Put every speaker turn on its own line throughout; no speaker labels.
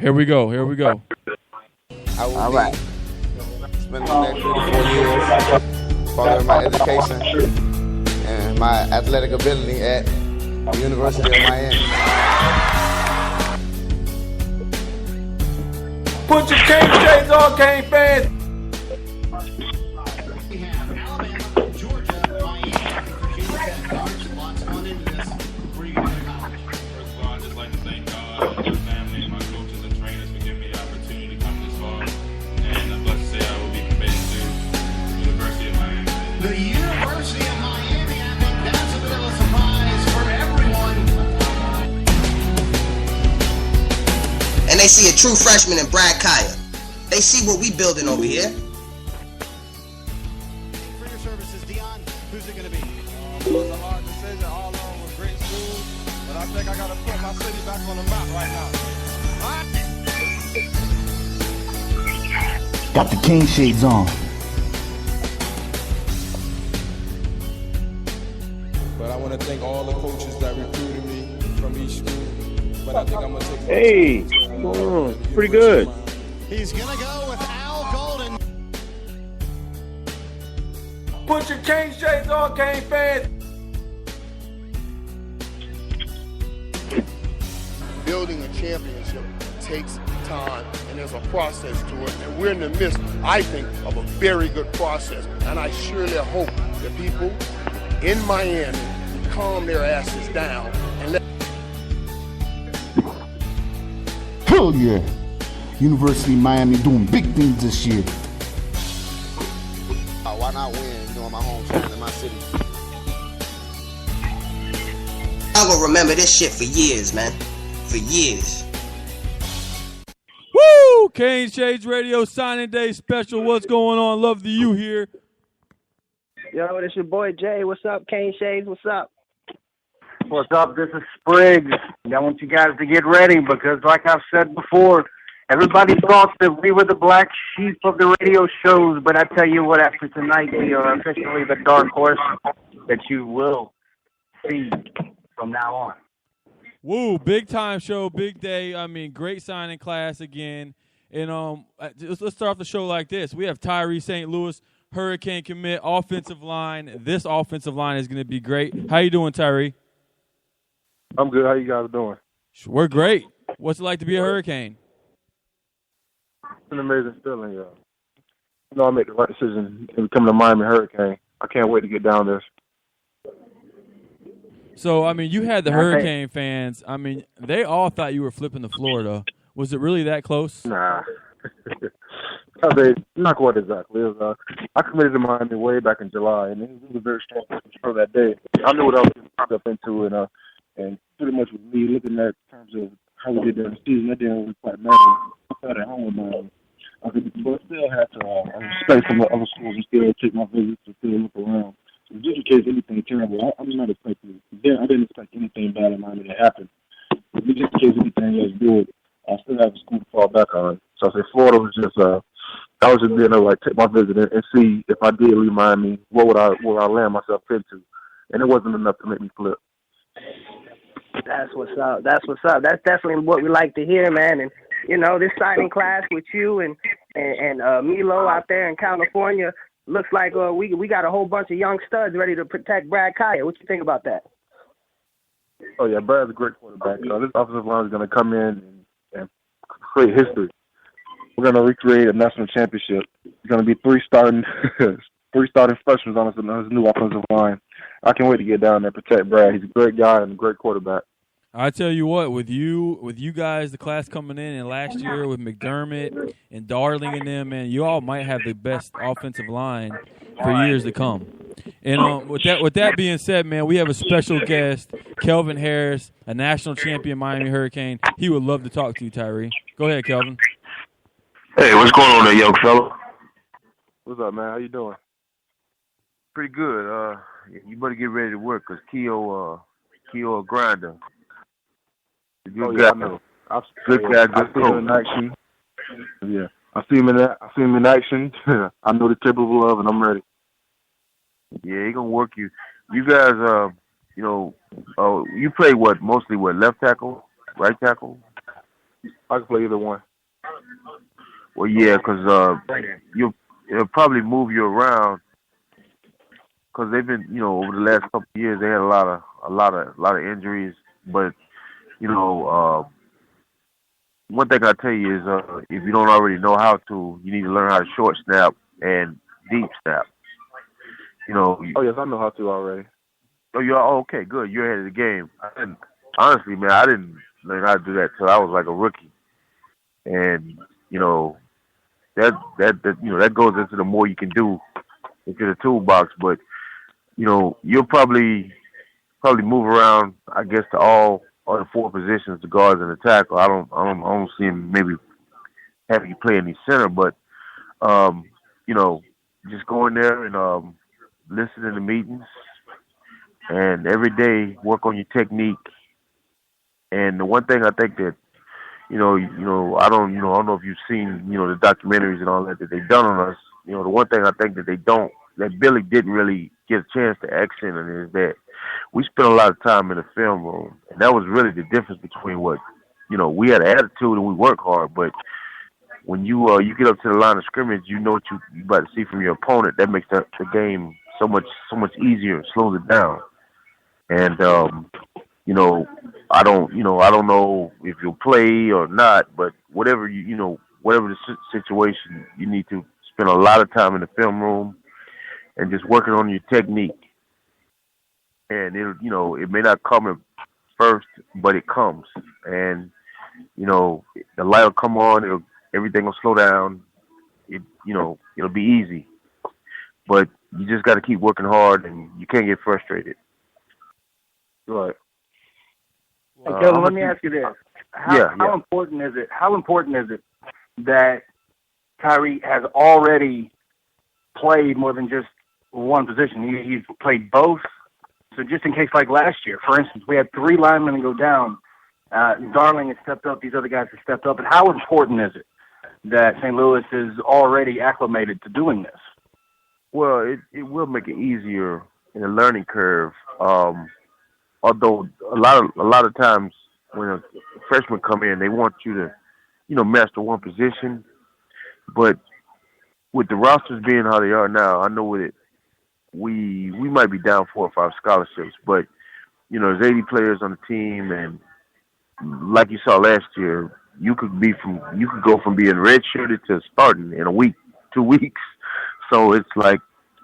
Here we go. Here we go.
I will be spending the next 3 to 4 years following my education and my athletic ability at the University of Miami.
Put your King shades on, King fans.
We have Alabama, Georgia, Miami, Virginia Tech, lots on into this. Before you get into college.
First of all, I'd just like to thank God, my family, my coaches and trainers for giving me the opportunity to come this far. And I'm blessed to say I will be committed to the University of Miami.
The University of Miami, I think that's a bit of a surprise for everyone.
And they see a true freshman in Brad Kaya. They see what we building over here.
For your services, Dion, who's it going to be?
It was a hard decision, all along with great schools, but I think I got to put my city back on the map right now.
Got the king shades on.
But I want to thank all the coaches that recruited me from each school. But I think I'm going to take
Hey, pretty good.
He's going to go with Al Golden.
Put your King shades on, King fans.
Building a championship takes time, and there's a process to it, and we're in the midst, I think, of a very good process. And I surely hope the people in Miami calm their asses down and let.
Hell yeah. University of Miami doing big things this year.
Why not win, my home team in my city?
I'm gonna remember this shit for years, man. For years.
Woo! Kane Shades Radio signing day special. What's going on? Love the you here.
Yo, it's your boy Jay. What's up, Kane Shades? What's up?
What's up? This is Spriggs. I want you guys to get ready because, like I've said before, everybody thought that we were the black sheep of the radio shows, but I tell you what, after tonight, we are officially the dark horse that you will see from now on.
Woo, big time show, big day. I mean, great signing class again. And let's start off the show like this. We have Tyree St. Louis, Hurricane commit, offensive line. This offensive line is going to be great. How you doing, Tyree?
I'm good. How you guys doing?
We're great. What's it like to be a Hurricane?
It's an amazing feeling, yeah. I made the right decision in becoming a Miami Hurricane. I can't wait to get down there.
So, I mean, you had the Hurricane fans. I mean, they all thought you were flipping to Florida. Was it really that close?
Nah. Not quite exactly. It was, I committed to Miami way back in July, and it was a very strong show that day. I knew what I was getting up into, and pretty much with me looking at terms of how we did during the season, that didn't really quite matter. I felt at home with Miami. But I still had to stay from the other schools and still take my visits and still look around. So just in case anything terrible, I'm not expecting. I didn't expect anything bad in Miami to happen. But just in case anything else good, I still have a school to fall back on. So I say Florida was just I was just being able to take my visit and see if I did leave Miami, what would I land myself into, and it wasn't enough to make me flip.
That's what's up. That's what's up. That's definitely what we like to hear, man. And this signing class with you and Milo out there in California looks like we got a whole bunch of young studs ready to protect Brad Kaya. What you think about that?
Oh yeah, Brad's a great quarterback. This offensive line is going to come in and create history. We're going to recreate a national championship. It's going to be three starting freshmen on his new offensive line. I can't wait to get down there and protect Brad. He's a great guy and a great quarterback.
I tell you what, with you guys, the class coming in, and last year with McDermott and Darling and them, man, you all might have the best offensive line for years to come. And with that being said, man, we have a special guest, Kelvin Harris, a national champion Miami Hurricane. He would love to talk to you, Tyree. Go ahead, Kelvin.
Hey, what's going on there, young fella?
What's up, man? How you doing?
Pretty good. You better get ready to work because Keo a grinder. Good guy.
I know.
Good guy, good coach.
In action. Yeah, I see him in action. I know the capable of, and I'm ready.
Yeah, he gonna work you. You guys, you play mostly left tackle, right tackle?
I can play either one.
Well, yeah, because it'll probably move you around. Because they've been, over the last couple of years, they had a lot of injuries. But one thing I tell you is, if you don't already know how to, you need to learn how to short snap and deep snap.
Oh yes, I know how to already.
Okay, good. You're ahead of the game. Honestly, man, I didn't learn how to do that till I was like a rookie, and that goes into the more you can do into the toolbox. But you'll probably move around, I guess, to all the four positions, the guards and the tackle. I don't see him maybe having you play any center, but just go in there and listen to the meetings, and every day work on your technique. And the one thing I think that I don't know if you've seen the documentaries and all that they've done on us. The one thing I think that Billy didn't really get a chance to accent on is that we spent a lot of time in the film room, and that was really the difference between what we had an attitude and we work hard, but when you get up to the line of scrimmage, you know what you about to see from your opponent. That makes the game so much easier, slows it down. And I don't know if you'll play or not, but whatever whatever the situation, you need to spend a lot of time in the film room and just working on your technique. And it may not come at first, but it comes. And the light will come on. Everything will slow down. It'll be easy. But you just got to keep working hard, and you can't get frustrated.
Right.
Hey, Kevin, let me ask you this: How important is it? How important is it that Tyree has already played more than just one position? He's played both. So just in case, like last year, for instance, we had 3 linemen go down. Darling has stepped up. These other guys have stepped up. And how important is it that St. Louis is already acclimated to doing this?
Well, it will make it easier in the learning curve. Although a lot of times when a freshman come in, they want you to, master one position. But with the rosters being how they are now, I know that we might be down 4 or 5 scholarships, but there's 80 players on the team, and like you saw last year, you could go from being redshirted to starting in a week, 2 weeks. So it's like,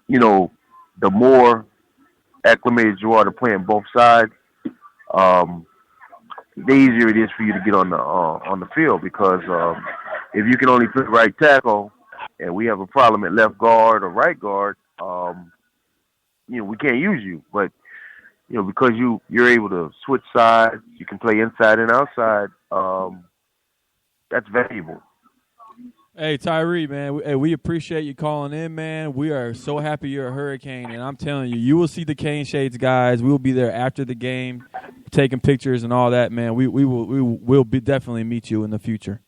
the more acclimated you are to playing both sides, the easier it is for you to get on the field, because if you can only play right tackle and we have a problem at left guard or right guard, we can't use you. But because you're able to switch sides, you can play inside and outside. That's valuable.
Hey, Tyree, man, we appreciate you calling in, man. We are so happy you're a Hurricane, and I'm telling you, you will see the Cane Shades guys. We will be there after the game, taking pictures and all that, man. We will definitely meet you in the future.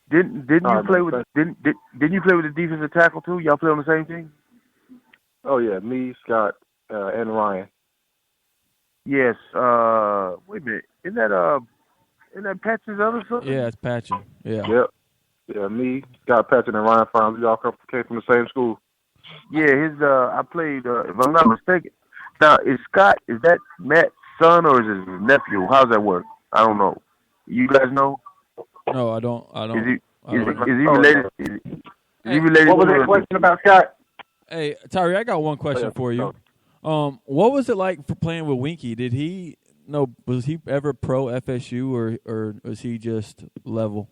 Didn't you play with the defensive tackle too? Y'all play on the same team?
Oh yeah, me, Scott, and Ryan.
Yes. Wait a minute. Isn't that Patch's other son?
Yeah, it's Patchen. Yeah.
Yep. Yeah, me, Scott Patchen, and Ryan Farms, we all came from the same school.
Yeah, I played, if I'm not mistaken. Now, is that Matt's son or is it his nephew? How's that work? I don't know. You guys know?
No, I don't.
Is he related? Is he related?
What was the question about Scott?
Hey, Tyree, I got one question for you. What was it like for playing with Winky? Was he ever pro FSU or was he just level?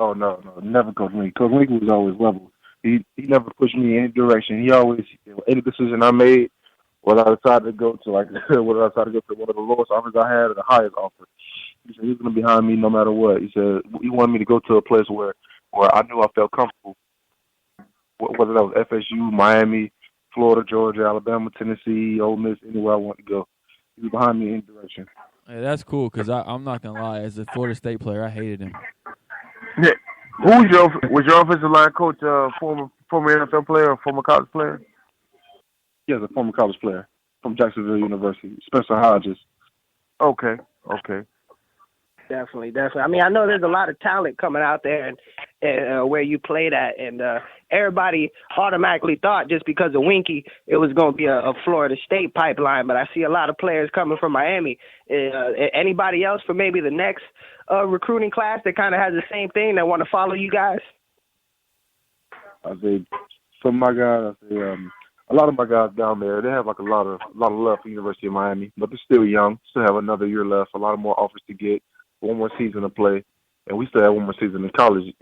Oh no, never Coach Winky. Coach Winky was always level. He never pushed me in any direction. He always, any decision I made, whether I decided to go to one of the lowest offers I had or the highest offer, he said he was going to be behind me no matter what. He said he wanted me to go to a place where I knew I felt comfortable, whether that was FSU, Miami, Florida, Georgia, Alabama, Tennessee, Ole Miss, anywhere I wanted to go. He was behind me in any direction.
Hey, that's cool, because I'm not going to lie. As a Florida State player, I hated him.
Yeah. Was your offensive line coach former NFL player or former college player?
Yes, a former college player from Jacksonville University, Spencer Hodges.
Okay.
Definitely. I mean, I know there's a lot of talent coming out there and where you played at, and everybody automatically thought just because of Winky it was going to be a Florida State pipeline, but I see a lot of players coming from Miami. Anybody else for maybe the next recruiting class that kind of has the same thing that want to follow you guys?
I say some of my guys, a lot of my guys down there, they have like a lot of love for University of Miami, but they're still young, still have another year left, a lot of more offers to get, one more season to play, and we still have one more season in college.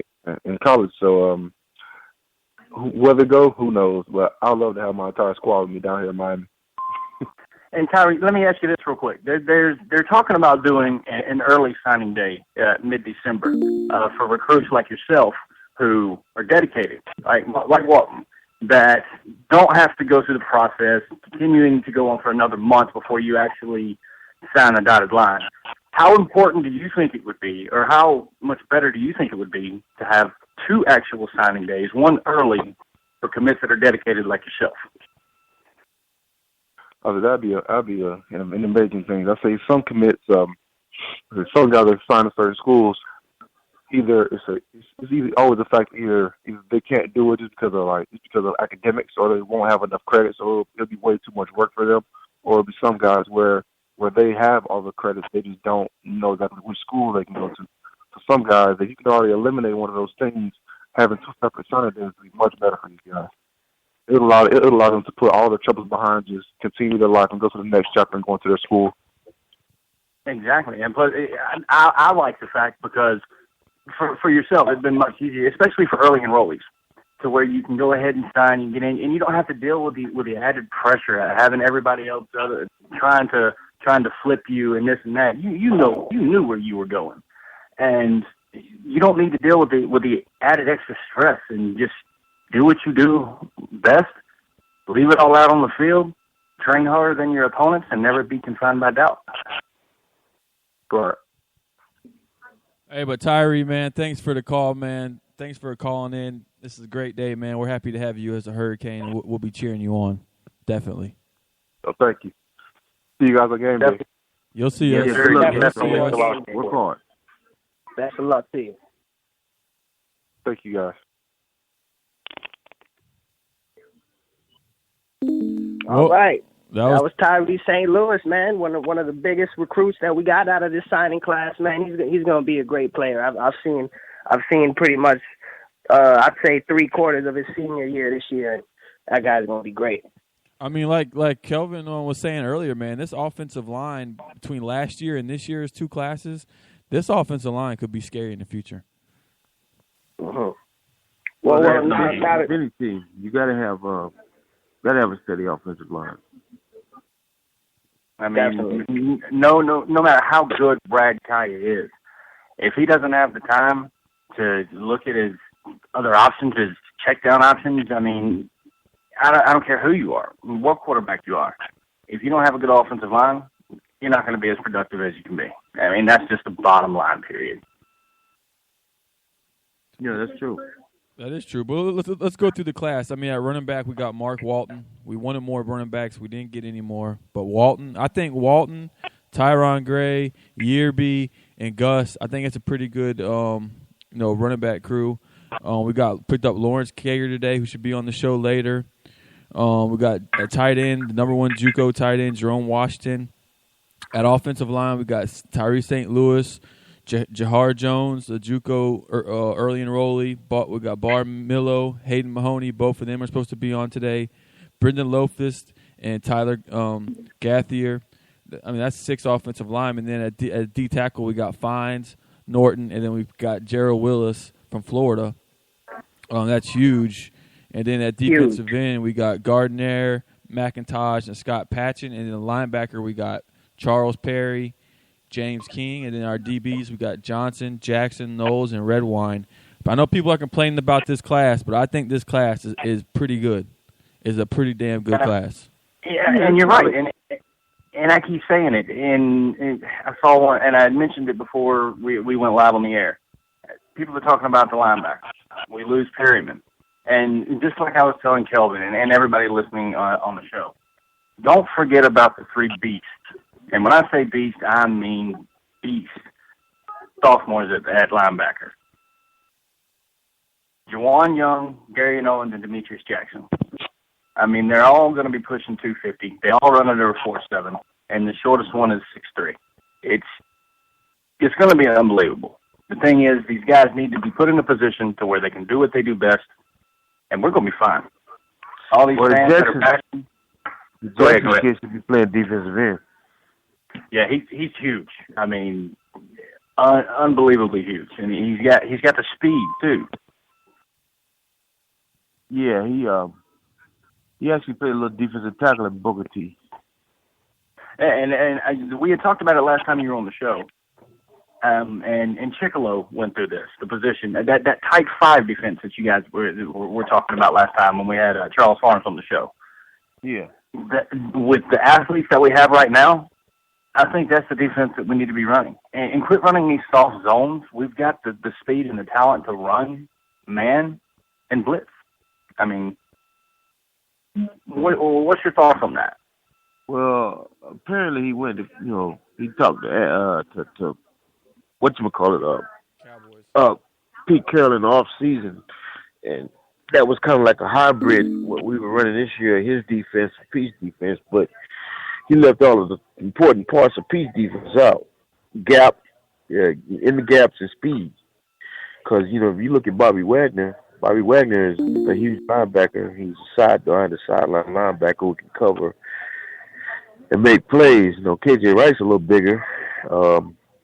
So where they go, who knows? But I'd love to have my entire squad with me down here in Miami.
And Tyree, let me ask you this real quick. They're talking about doing an early signing day, mid-December, for recruits like yourself who are dedicated, like Walton, that don't have to go through the process, continuing to go on for another month before you actually sign a dotted line. How important do you think it would be, or how much better do you think it would be to have 2 actual signing days, one early for commits that are dedicated like yourself?
That'd be an amazing thing. I say some commits, some guys that sign to certain schools, either it's either always the fact either they can't do it just because of academics, or they won't have enough credit, so it'll be way too much work for them, or it'll be some guys where they have all the credits, they just don't know exactly which school they can go to. So some guys, if you can already eliminate one of those things, having 2 separate signing days would be much better for these guys. It'll allow them to put all their troubles behind, just continue their life and go to the next chapter and go into their school.
Exactly, and plus, I like the fact because for yourself, it's been much easier, especially for early enrollees, to where you can go ahead and sign and get in, and you don't have to deal with the added pressure of having everybody else trying to flip you and this and that. You knew where you were going, and you don't need to deal with the added extra stress, and just do what you do best. Leave it all out on the field. Train harder than your opponents, and never be confined by doubt.
But
Hey, but Tyree, man, thanks for the call, man. Thanks for calling in. This is a great day, man. We're happy to have you as a Hurricane. We'll be cheering you on, definitely.
Oh, thank you. See you guys on game day.
You'll see us.
Good luck.
Work hard. Best of luck to you.
Thank you, guys.
All right.
That was
Tyree St. Louis, man. One of the biggest recruits that we got out of this signing class, man. He's going to be a great player. I've seen pretty much, I'd say 3/4 of his senior year this year. And that guy's going to be great.
I mean, like Kelvin was saying earlier, man, this offensive line between last year and this year's 2 classes, this offensive line could be scary in the future.
Uh-huh.
Any team, you gotta have a steady offensive line.
I mean, no matter how good Brad Kaya is, if he doesn't have the time to look at his other options, his check down options, I mean, I don't care who you are, what quarterback you are. If you don't have a good offensive line, you're not going to be as productive as you can be. I mean, that's just the bottom line, period.
Yeah, that's true.
That is true. But let's go through the class. I mean, at running back, we got Mark Walton. We wanted more running backs. We didn't get any more. But Walton, I think Walton, Tyron Gray, Yearby, and Gus, I think it's a pretty good running back crew. We picked up Lawrence Kager today, who should be on the show later. We got a tight end, the number 1 JUCO tight end, Jerome Washington. At offensive line, we got Tyree St. Louis, Jahar Jones, the JUCO early enrollee. We got Bar Millo, Hayden Mahoney. Both of them are supposed to be on today. Brendan Loftus and Tyler Gathier. I mean, that's 6 offensive linemen. Then at D tackle, we got Fines, Norton, and then we've got Gerald Willis from Florida. That's huge. And then at defensive end, we got Gardner, McIntosh, and Scott Patchen. And then the linebacker, we got Charles Perry, James King. And then our DBs, we got Johnson, Jackson, Knowles, and Redwine. But I know people are complaining about this class, but I think this class is pretty good. It's a pretty damn good class.
Yeah, and you're right. And I keep saying it. And I saw one, and I had mentioned it before we went live on the air. People are talking about the linebackers. We lose Perryman. And just like I was telling Kelvin and everybody listening on the show, don't forget about the 3 beasts. And when I say beast, I mean beast. sophomores at linebacker. Juwan Young, Gary Owens, and Demetrius Jackson. I mean, they're all going to be pushing 250. They all run under a 4.7, and the shortest one is 6'3". It's going to be unbelievable. The thing is, these guys need to be put in a position to where they can do what they do best, and we're going to be fine. All these fans that are passionate. Go ahead.
Kids should be playing defensive end.
Yeah, he's huge. I mean, unbelievably huge, and he's got the speed too.
Yeah, he actually played a little defensive tackle at Booker T.
And we had talked about it last time you were on the show. And Chicolo went through this, the position, that tight 5 defense that you guys were talking about last time when we had Charles Farnes on the show.
Yeah.
With the athletes that we have right now, I think that's the defense that we need to be running. And quit running these soft zones. We've got the speed and the talent to run, man, and blitz. I mean, what's your thoughts on that?
Well, apparently he went to, he talked to whatchamacallit, Pete Carroll in the off season, and that was kind of like a hybrid what we were running this year, his defense, Pete's defense, but he left all of the important parts of Pete's defense out. Gap, in the gaps and speed. Because, if you look at Bobby Wagner is a huge linebacker. He's behind the sideline linebacker who can cover and make plays. KJ Wright's a little bigger.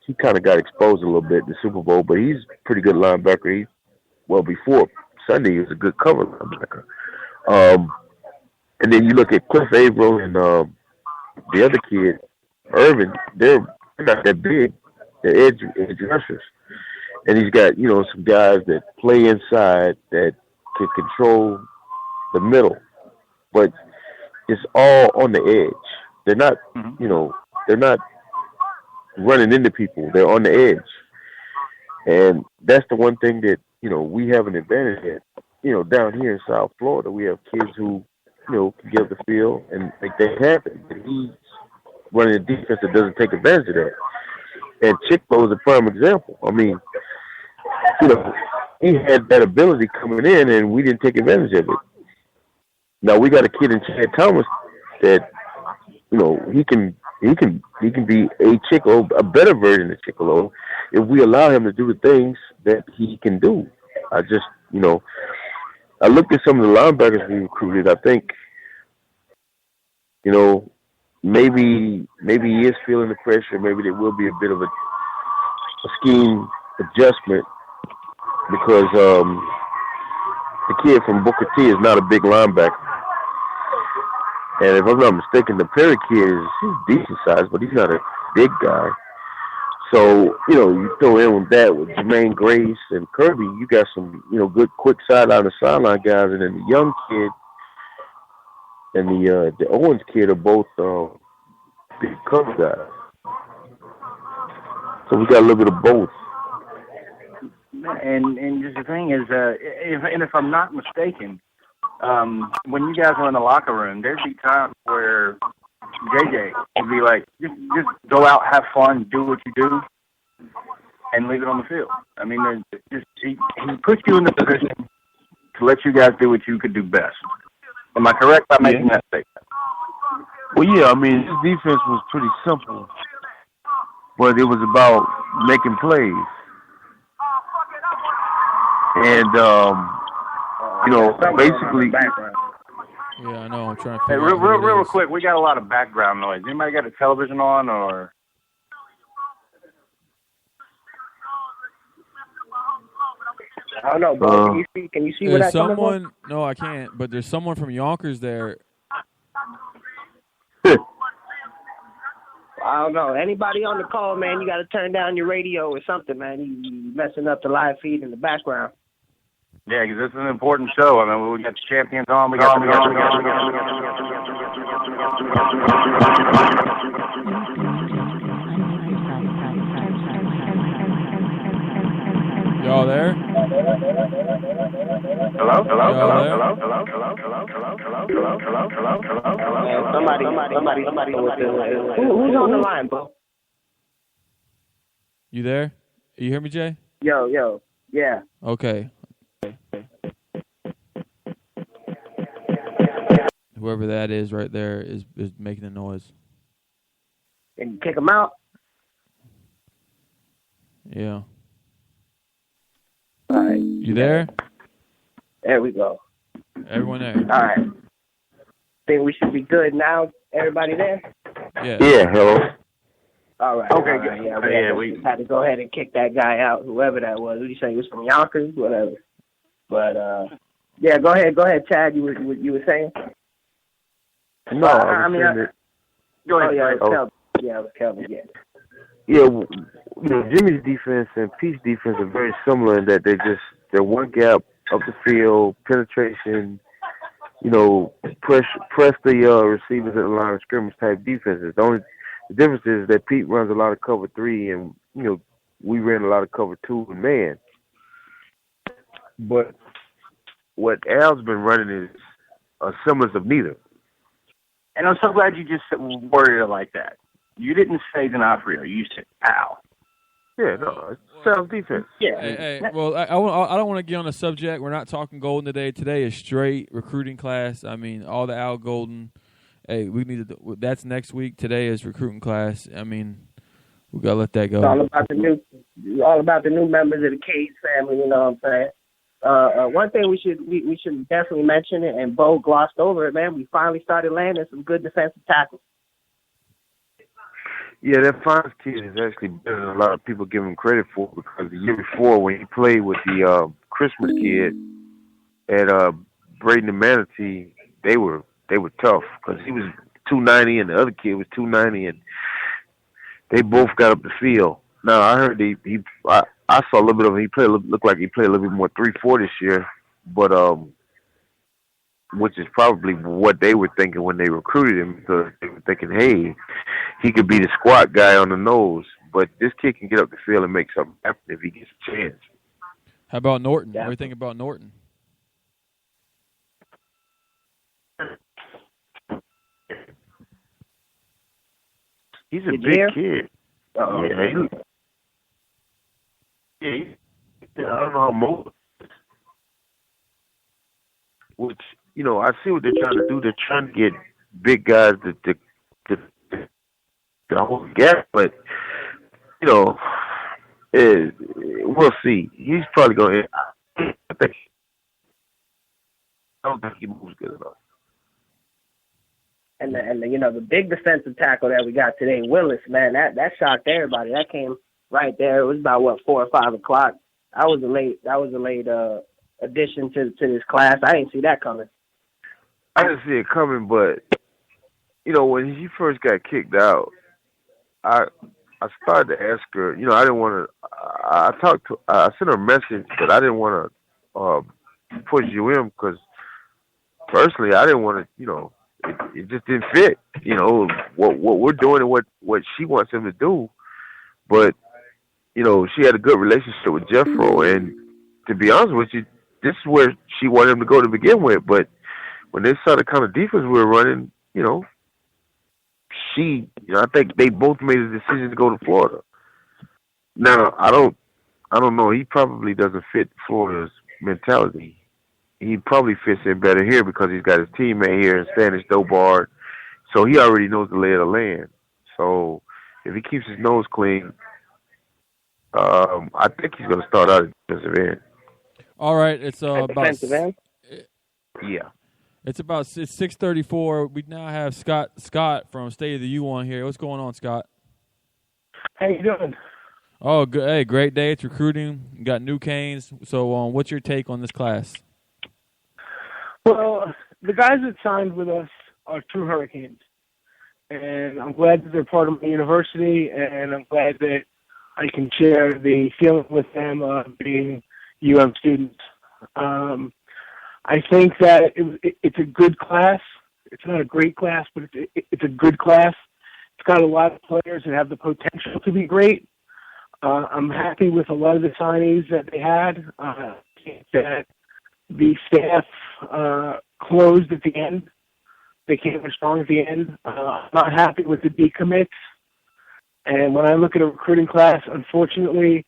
He kind of got exposed a little bit in the Super Bowl, but he's a pretty good linebacker. Before Sunday, he was a good cover linebacker. And then you look at Cliff Averill and the other kid, Irvin. They're not that big. They're edge rushers. And he's got, some guys that play inside that can control the middle. But it's all on the edge. They're not, they're not running into people. They're on the edge. And that's the one thing that, we have an advantage at. Down here in South Florida, we have kids who, can get the field and make that happen. And he's running a defense that doesn't take advantage of that. And Chicklo is a prime example. I mean, he had that ability coming in, and we didn't take advantage of it. Now we got a kid in Chad Thomas that, he can be a Chicklo, a better version of Chicklo, if we allow him to do the things that he can do. I just, I looked at some of the linebackers we recruited. I think, maybe he is feeling the pressure. Maybe there will be a bit of a scheme adjustment because the kid from Booker T is not a big linebacker. And if I'm not mistaken, the Perry kid he's decent size, but he's not a big guy. So, you throw in with that with Jermaine Grace and Kirby, you got some, good quick sideline to sideline guys, and then the young kid and the Owens kid are both big cover guys. So we got a little bit of both.
And just the thing is, if I'm not mistaken, when you guys were in the locker room, there'd be times where JJ would be like, just go out, have fun, do what you do, and leave it on the field. I mean, he puts you in the position to let you guys do what you could do best. Am I correct by making that statement?
Well, yeah, I mean, his defense was pretty simple, but it was about making plays. And, basically...
Yeah, I know. I'm trying to
Hey, real quick, we got a lot of background noise. Anybody got a television on, or?
I don't know, bro. Can you see what I'm talking about?
No, I can't. But there's someone from Yonkers there.
I don't know. Anybody on the call, man, you got to turn down your radio or something, man. You messing up the live feed in the background.
Yeah, because this is an important show. I mean, we got the champions on.
Y'all there?
Hello?
Somebody. Who's on the line, bro?
You there? You hear me, Jay?
Yo, yeah.
Okay. Whoever that is right there is making the noise.
And kick him out.
Yeah.
All right.
You there?
There we go.
Everyone there?
All right. Think we should be good now. Everybody there?
Yeah.
Yeah. Hello.
All right.
Okay,
all right,
good.
Yeah, we just had to go ahead and kick that guy out, whoever that was. What did you say? He was from Yonkers? Whatever. But, yeah, go ahead, Chad. You were saying?
No, I mean,
go ahead. Yeah, it was Kelvin. Yeah, it was Kelvin, yeah.
Yeah, Jimmy's defense and Pete's defense are very similar in that they're one gap up the field, penetration, press the receivers at the line of scrimmage type defenses. The difference is that Pete runs a lot of cover 3 and, we ran a lot of cover 2 and man. But what Al's been running is a semblance of neither.
And I'm so glad you just worded it like that. You didn't say D'Onofrio. You said Al.
Yeah, no, it's self-defense.
Yeah.
Hey, well, I don't want to get on the subject. We're not talking Golden today. Today is straight recruiting class. I mean, all the Al Golden. Hey, we need to. That's next week. Today is recruiting class. I mean, we gotta let that go.
It's all about the new members of the Cade family. You know what I'm saying? One thing we should definitely mention it, and Bo glossed over it, man. We finally started landing some good defensive tackles.
Yeah, that Fonz kid is actually better than a lot of people give him credit for, because the year before when he played with the Christmas kid at Braden and Manatee, they were tough because he was 290 and the other kid was 290, and they both got up the field. Now I heard I saw a little bit of him. Looked like he played a little bit more 3-4 this year, but which is probably what they were thinking when they recruited him, because they were thinking, hey, he could be the squat guy on the nose, but this kid can get up the field and make something happen if he gets a chance.
How about Norton? What do you think about Norton?
He's a big kid.
Uh-oh.
Yeah, I don't know how mobile. Which, I see what they're trying to do. They're trying to get big guys to hold the gap, but we'll see. He's probably going to. I don't think he moves good enough.
And the big defensive tackle that we got today, Willis, man, that shocked everybody. That came right there. It was about 4 or 5 o'clock. That was a late addition to this class. I didn't see that coming.
I didn't see it coming, but when he first got kicked out, I started to ask her. I didn't want to. I sent her a message, but I didn't want to push you in, because personally, I didn't want to. It just didn't fit. What we're doing and what she wants him to do, but she had a good relationship with Jeffro, and to be honest with you, this is where she wanted him to go to begin with. But when they saw the kind of defense we were running, I think they both made a decision to go to Florida. Now, I don't know. He probably doesn't fit Florida's mentality. He probably fits in better here because he's got his teammate here in Spanish Dobard, so he already knows the lay of the land. So if he keeps his nose clean, I think he's going to start out at defensive end.
All right, it's about
defensive end.
Yeah.
It's 6:34. We now have Scott from State of the U on here. What's going on, Scott?
How you doing?
Oh, good. Hey, great day. It's recruiting. You got new Canes. So, what's your take on this class?
Well, the guys that signed with us are true Hurricanes, and I'm glad that they're part of my university, and I'm glad that I can share the feeling with them being UM students. I think that it's a good class. It's not a great class, but it's a good class. It's got a lot of players that have the potential to be great. I'm happy with a lot of the signees that they had. I think that the staff closed at the end. They came in strong at the end. I'm not happy with the decommits. And when I look at a recruiting class, unfortunately,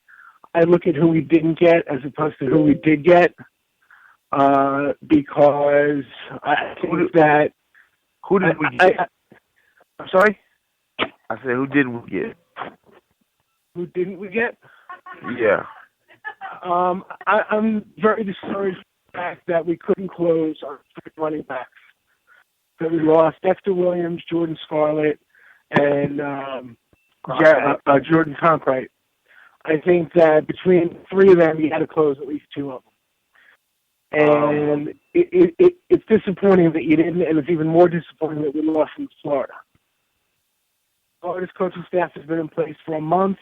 I look at who we didn't get as opposed to who we did get, because I think that.
Who did we get?
I'm sorry?
I said, who didn't we get?
Who didn't we get?
Yeah.
I'm very discouraged with the fact that we couldn't close our three running backs. That we lost Dexter Williams, Jordan Scarlett, and Jordan Conkright. I think that between the three of them, you had to close at least two of them. And it's disappointing that you didn't, and it's even more disappointing that we lost in Florida. Florida's coaching staff has been in place for a month,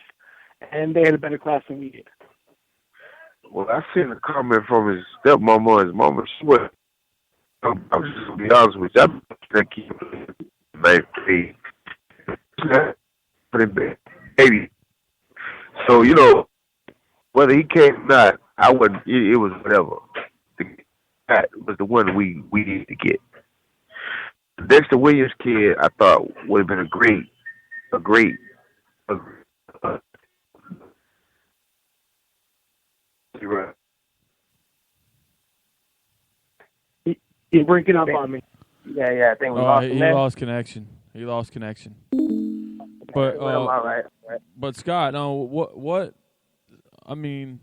and they had a better class than we did.
Well, I seen a comment from his stepmama and his mama. She was, I'm just going to be honest with you, I'm going to keep baby. So, you know, whether he came or not, I wouldn't, it was whatever. That was the one we needed to get. The Dexter Williams kid, I thought would have been a great. Right.
You're breaking up on me.
Yeah, I think we lost him.
He lost connection. But
all right.
But Scott, what? I mean,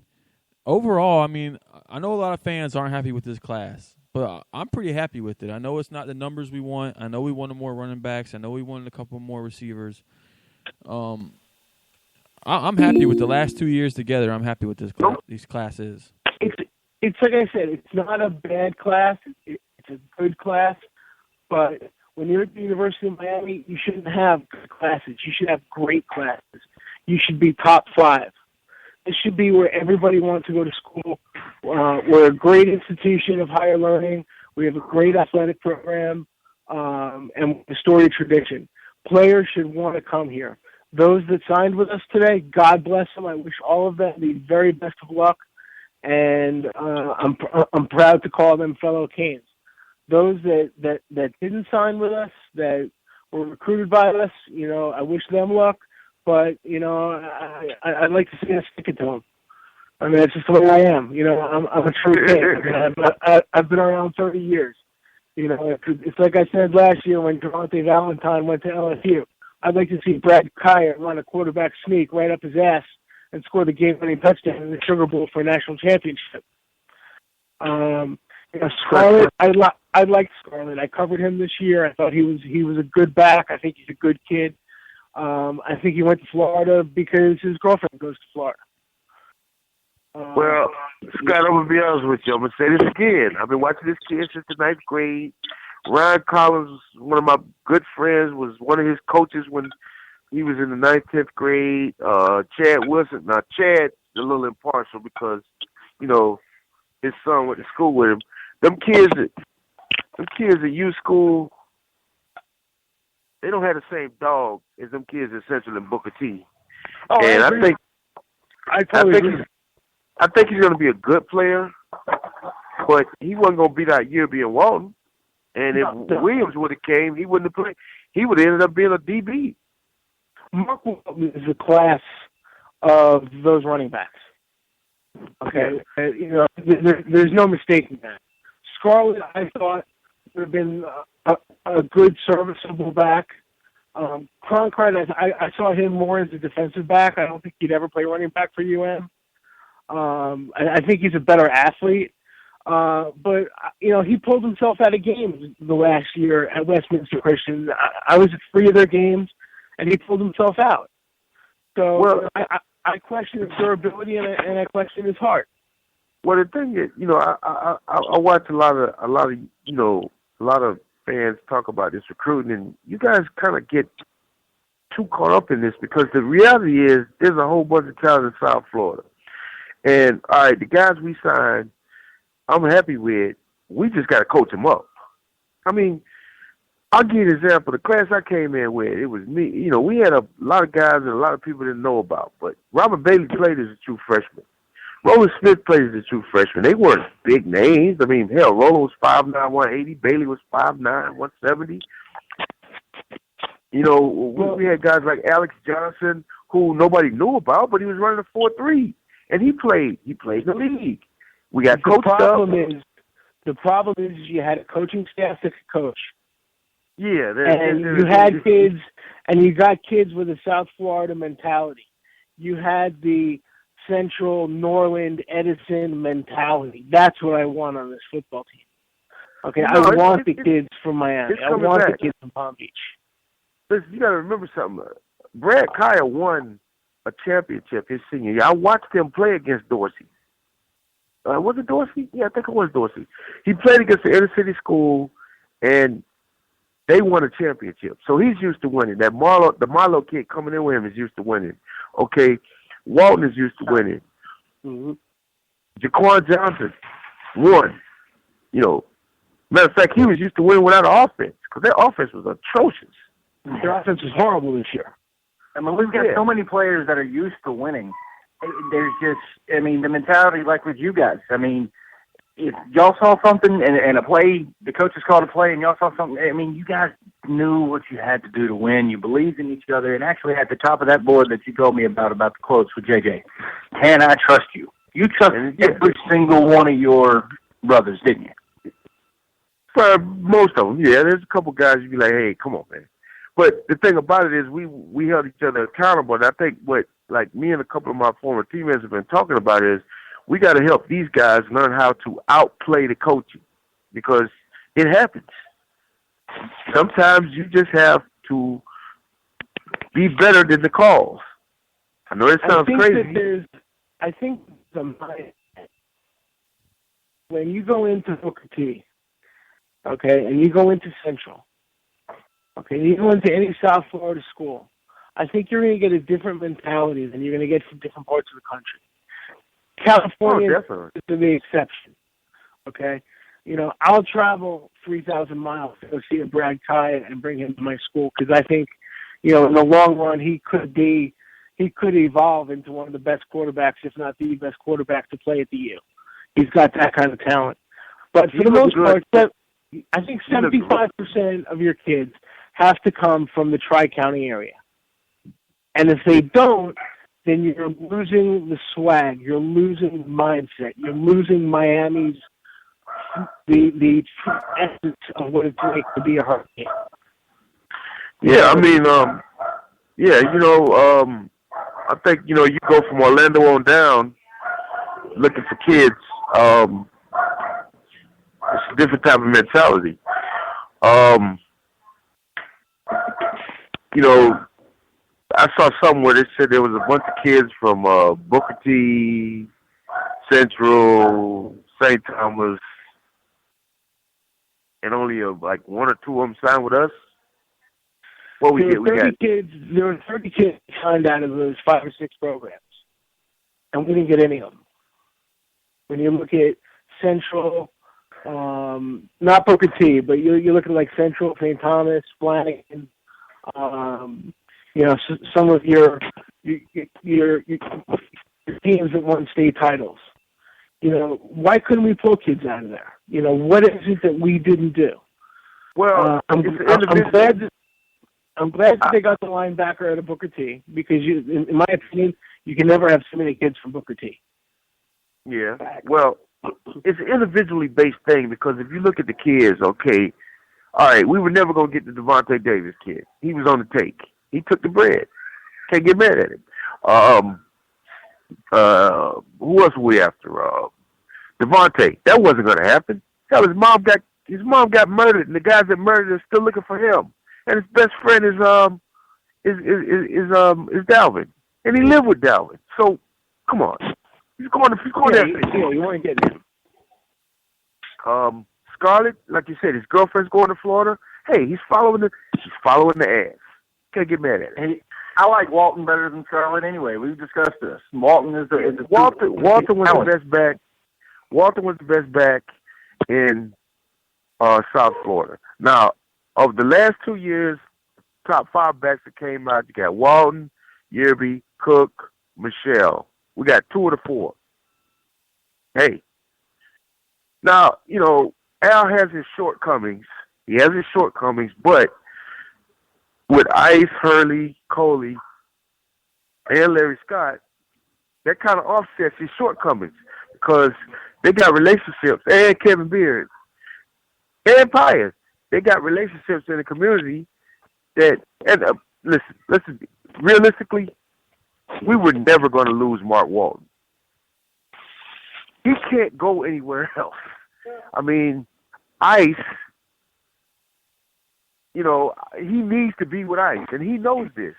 overall, I mean, I know a lot of fans aren't happy with this class, but I'm pretty happy with it. I know it's not the numbers we want. I know we wanted more running backs. I know we wanted a couple more receivers. I'm happy with the last 2 years together. I'm happy with these classes.
It's like I said, it's not a bad class. It's a good class, but when you're at the University of Miami, you shouldn't have good classes. You should have great classes. You should be top 5. This should be where everybody wants to go to school. We're a great institution of higher learning. We have a great athletic program, and a storied tradition. Players should want to come here. Those that signed with us today, God bless them. I wish all of them the very best of luck, and I'm proud to call them fellow Canes. Those that didn't sign with us, that were recruited by us, you know, I wish them luck. But, you know, I'd like to see us stick it to them. I mean, that's just the way I am. You know, I'm a true fan. I've been around 30 years. You know, it's like I said last year when Javante Valentine went to LSU. I'd like to see Brad Kaya run a quarterback sneak right up his ass and score the game-winning touchdown in the Sugar Bowl for a national championship. You know, Scarlett, I like Scarlett. I covered him this year. I thought he was a good back. I think he's a good kid. I think he went to Florida because his girlfriend goes to Florida.
Well, Scott, I'm going to be honest with you. I'm going to say this again. I've been watching this kid since the 9th grade. Ryan Collins, one of my good friends, was one of his coaches when he was in the 9th, 10th grade. Chad Wilson. Now, Chad's a little impartial because, you know, his son went to school with him. Them kids at U School, they don't have the same dog as them kids at Central and Booker T.
Oh,
and
I think
he's going to be a good player, but he wasn't going to be that year being Walton. And if Williams would have came, he wouldn't have played. He would have ended up being a DB.
Mark Walton is a class of those running backs. Okay, you know, there's no mistaking that. Scarlett, I thought, would have been a good serviceable back. Cronkite, I saw him more as a defensive back. I don't think he'd ever play running back for UM. I think he's a better athlete. But, you know, he pulled himself out of games the last year at Westminster Christian. I was at 3 of their games, and he pulled himself out. So
well,
I question his durability, and I question his heart.
Well, the thing is, you know, I watch a lot of fans talk about this recruiting, and you guys kind of get too caught up in this because the reality is there's a whole bunch of talent in South Florida. And, all right, the guys we signed, I'm happy with. We just got to coach them up. I mean, I'll give you an example. The class I came in with, it was me. You know, we had a lot of guys that a lot of people didn't know about, but Robert Bailey played as a true freshman. Roland Smith played as a true freshman. They weren't big names. I mean, hell, Roland was 5'9", 180. Bailey was 5'9", 170. You know, we had guys like Alex Johnson, who nobody knew about, but he was running a 4.3. and he played in the league. We got
The
coached
problem
up.
the problem is you had a coaching staff that could coach.
Yeah,
And you had kids, and you got kids with a South Florida mentality. You had the Central, Norland, Edison mentality. That's what I want on this football team. Okay, I want the kids from Miami. I want the kids from Palm Beach.
Listen, you got to remember something. Brad Kaya won a championship his senior year. I watched him play against Dorsey. Was it Dorsey? Yeah, I think it was Dorsey. He played against the inner city school, and they won a championship. So he's used to winning. The Marlowe kid coming in with him is used to winning. Okay, Walton is used to winning.
Mm-hmm.
Jaquan Johnson won. You know, matter of fact, he was used to winning without an offense because their offense was atrocious.
Their offense was horrible this year.
I mean, we've got so many players that are used to winning. There's just, I mean, the mentality like with you guys. I mean, if y'all saw something and a play, the coaches called a play and y'all saw something, I mean, you guys knew what you had to do to win. You believed in each other. And actually at the top of that board that you told me about the quotes with JJ, can I trust you? You trusted every single one of your brothers, didn't you?
For most of them, yeah. There's a couple guys you'd be like, hey, come on, man. But the thing about it is we held each other accountable. And I think what, like, me and a couple of my former teammates have been talking about is we got to help these guys learn how to outplay the coaching because it happens. Sometimes you just have to be better than the calls. I know it sounds crazy.
I think when you go into Booker T, okay, and you go into Central, okay, you go into any South Florida school, I think you're going to get a different mentality than you're going to get from different parts of the country. California is the exception, okay? You know, I'll travel 3,000 miles to go see a Brad Kaya and bring him to my school because I think, you know, in the long run, he could evolve into one of the best quarterbacks, if not the best quarterback to play at the U. He's got that kind of talent. But for the most part, I think 75% of your kids have to come from the Tri-County area. And if they don't, then you're losing the swag, you're losing mindset, you're losing Miami's the true essence of what it's like to be a Hurricane.
Yeah, I mean, I think, you know, you go from Orlando on down looking for kids, it's a different type of mentality. You know, I saw something where they said there was a bunch of kids from Booker T, Central, St. Thomas, and only like one or two of them signed with us. What we get?
There were 30 kids signed out of those 5 or 6 programs, and we didn't get any of them. When you look at Central, not Booker T, but you're looking like Central, St. Thomas, Flanagan. You know, some of your teams that won state titles. You know, why couldn't we pull kids out of there? You know, what is it that we didn't do?
Well,
I'm glad that they got the linebacker out of Booker T because, in my opinion, you can never have so many kids from Booker T.
Yeah, well, it's an individually based thing because if you look at the kids, okay, all right, we were never going to get the Devontae Davis kid. He was on the take. He took the bread. Can't get mad at him. Who else were we after? Devontae. That wasn't going to happen. Hell, his mom got murdered, and the guys that murdered are still looking for him. And his best friend is Dalvin, and he lived with Dalvin. So, come on, he's going there.
Yeah, you want to get him.
Scarlett, like you said, his girlfriend's going to Florida. Hey, he's following the ass. Can't get mad at it.
Hey, I like Walton better than Scarlett anyway. We've discussed this. Walton is the
Walton was the best back. Walton was the best back in South Florida. Now, of the last 2 years, top 5 backs that came out, you got Walton, Yerby, Cook, Michelle. We got 2 of the 4. Hey. Now, you know, Al has his shortcomings. He has his shortcomings, but with Ice, Hurley, Coley, and Larry Scott, that kind of offsets his shortcomings because they got relationships, and Kevin Beard and Pius, they got relationships in the community that, and listen, realistically, we were never going to lose Mark Walton. He can't go anywhere else. I mean, Ice, you know, he needs to be with Ice, and he knows this.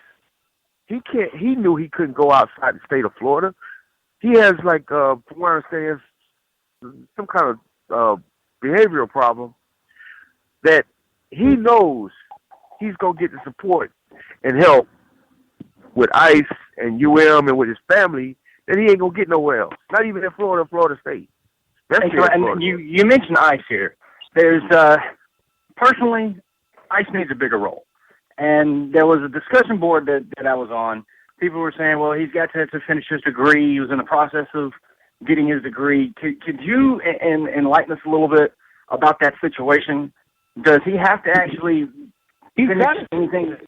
He knew he couldn't go outside the state of Florida. He has, like, from what I understand, some kind of behavioral problem that he knows he's going to get the support and help with ICE and UM and with his family that he ain't going to get nowhere else. Not even in Florida State.
And you mentioned ICE here. There's, personally, ICE needs a bigger role. And there was a discussion board that I was on. People were saying, well, he's got to finish his degree. He was in the process of getting his degree. Could you enlighten us a little bit about that situation? Does he have to actually finish anything?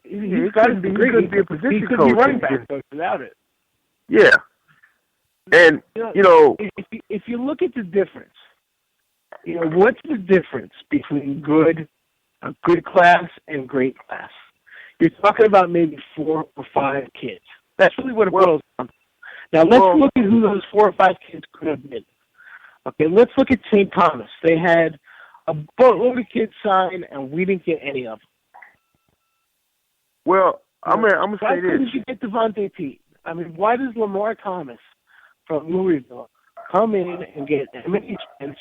He's got a degree.
He could be a position
he could
coach.
Be running back coach without it.
Yeah. And, you know,
if you look at the difference, you know, what's the difference between a good class and great class? You're talking about maybe 4 or 5 kids. That's really what it boils down to. Now, let's look at who those 4 or 5 kids could have been. Okay, let's look at St. Thomas. They had a boatload of kids signed, and we didn't get any of them.
Well, I'm going to say this.
Why couldn't you get Devontae Pete? I mean, why does Lamar Thomas from Louisville come in and get Emily Spence,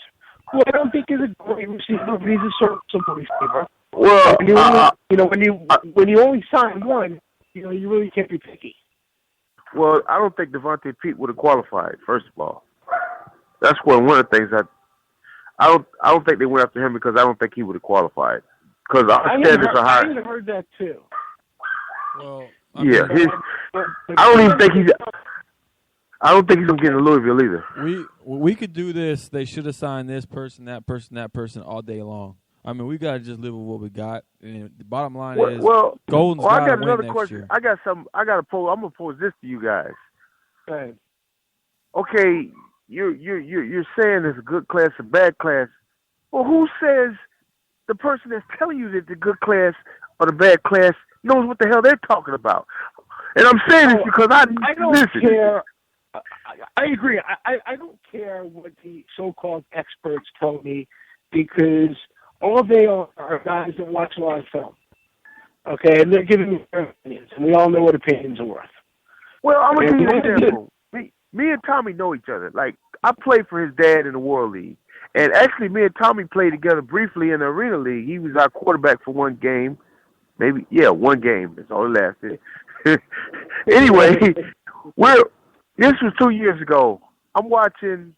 who I don't think is a great receiver, but he's a serviceable receiver?
Well,
when you only sign one, you know, you really can't be picky.
Well, I don't think Devontae Pete would have qualified. First of all, that's one of the things I don't think they went after him because I don't think he would have qualified because our standards are high.
I heard that too.
Well,
yeah, I don't think he's gonna get into Louisville either.
We could do this. They should have signed this person, that person all day long. I mean, we got to just live with what we got. And the bottom line is, Golden's got to win
another
next
question.
year.
I got something. I'm gonna pose this to you guys.
Go ahead.
Okay, you're saying it's a good class, a bad class. Well, who says the person that's telling you that the good class or the bad class knows what the hell they're talking about? And I'm saying this because I
don't care. I agree. I don't care what the so-called experts tell me because all they are guys that watch a lot of film. Okay, and they're giving me their opinions, and we all know what opinions are worth.
Well, I'm going to give you an example. Me and Tommy know each other. Like, I played for his dad in the World League. And actually, me and Tommy played together briefly in the Arena League. He was our quarterback for one game. One game. That's all it lasted. Anyway, this was 2 years ago. I'm watching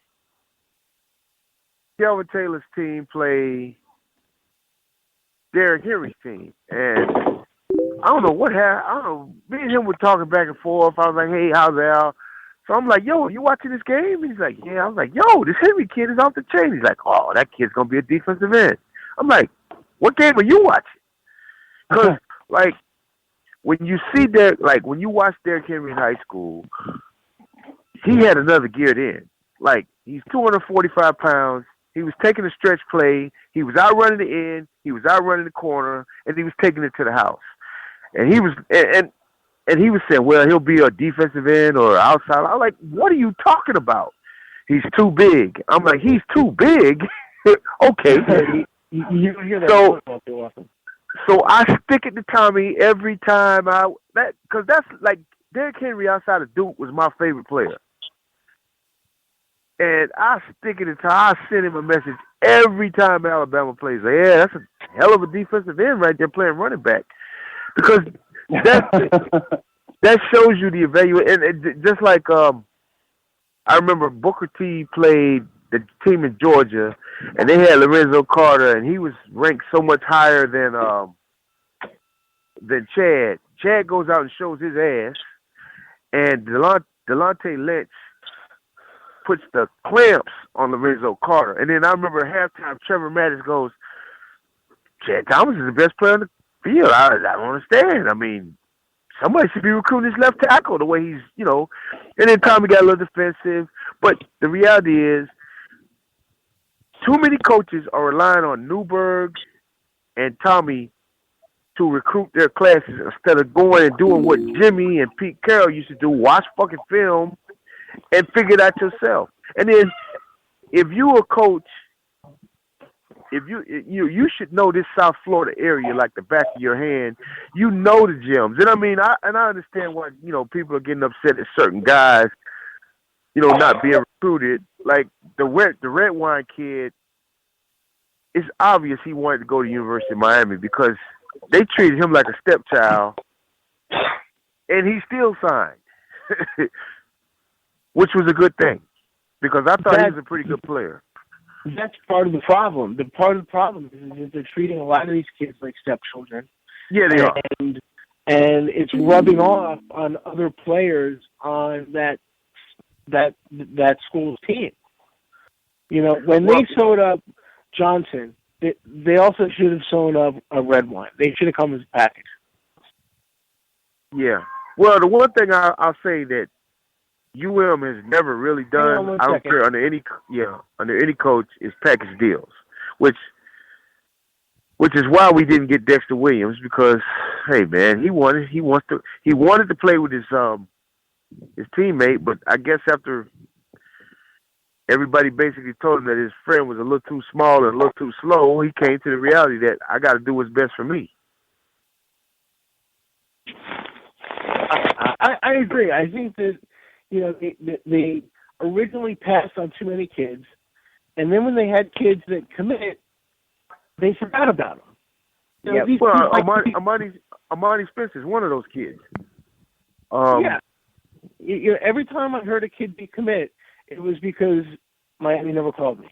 Kelvin Taylor's team play Derrick Henry's team. And I don't know what happened. I don't know. Me and him were talking back and forth. I was like, hey, how's Al? So I'm like, yo, you watching this game? He's like, yeah. I was like, yo, this Henry kid is off the chain. He's like, oh, that kid's going to be a defensive end. I'm like, what game are you watching? Because, like, when you see Derrick, like, when you watch Derrick Henry in high school, he had another geared in. Like, he's 245 pounds. He was taking a stretch play. He was out running the end. He was out running the corner, and he was taking it to the house. And he was and he was saying, well, he'll be a defensive end or outside. I'm like, what are you talking about? He's too big. I'm like, he's too big? Okay.
You hear that?
So I stick it to Tommy every time because that's like Derrick Henry outside of Duke was my favorite player. And I stick it to I send him a message every time Alabama plays. Like, yeah, that's a hell of a defensive end right there playing running back. Because that shows you the evaluation. And just like I remember Booker T played the team in Georgia, and they had Lorenzo Carter, and he was ranked so much higher than Chad. Chad goes out and shows his ass, and Delonte Lynch puts the clamps on Lorenzo Carter. And then I remember at halftime, Trevor Mattis goes, Chad Thomas is the best player on the field. I don't understand. I mean, Somebody should be recruiting his left tackle the way he's, and then Tommy got a little defensive. But the reality is, too many coaches are relying on Newberg and Tommy to recruit their classes instead of going and doing what Jimmy and Pete Carroll used to do, watch fucking film and figure it out yourself. And then if you a coach, if you should know this South Florida area like the back of your hand. You know the gyms. And I mean, I understand why, people are getting upset at certain guys, not being recruited. Like the red wine kid, it's obvious he wanted to go to the University of Miami because they treated him like a stepchild, and he still signed, which was a good thing because I thought he was a pretty good player.
That's part of the problem. Part of the problem is they're treating a lot of these kids like stepchildren.
Yeah, they are.
And it's rubbing off on other players on that school's team. When they sewed up Johnson, they also should have sewn up a red wine. They should have come as a package.
Yeah. Well, the one thing I'll say that UM has never really done, I don't care under any coach, is package deals, which is why we didn't get Dexter Williams because, hey man, he wanted to play with his teammate, but I guess after everybody basically told him that his friend was a little too small and a little too slow, he came to the reality that I got to do what's best for me.
I agree. I think that they originally passed on too many kids, and then when they had kids that commit, they forgot about them.
Amani Spence is one of those kids.
Every time I heard a kid decommit, it was because Miami never called me.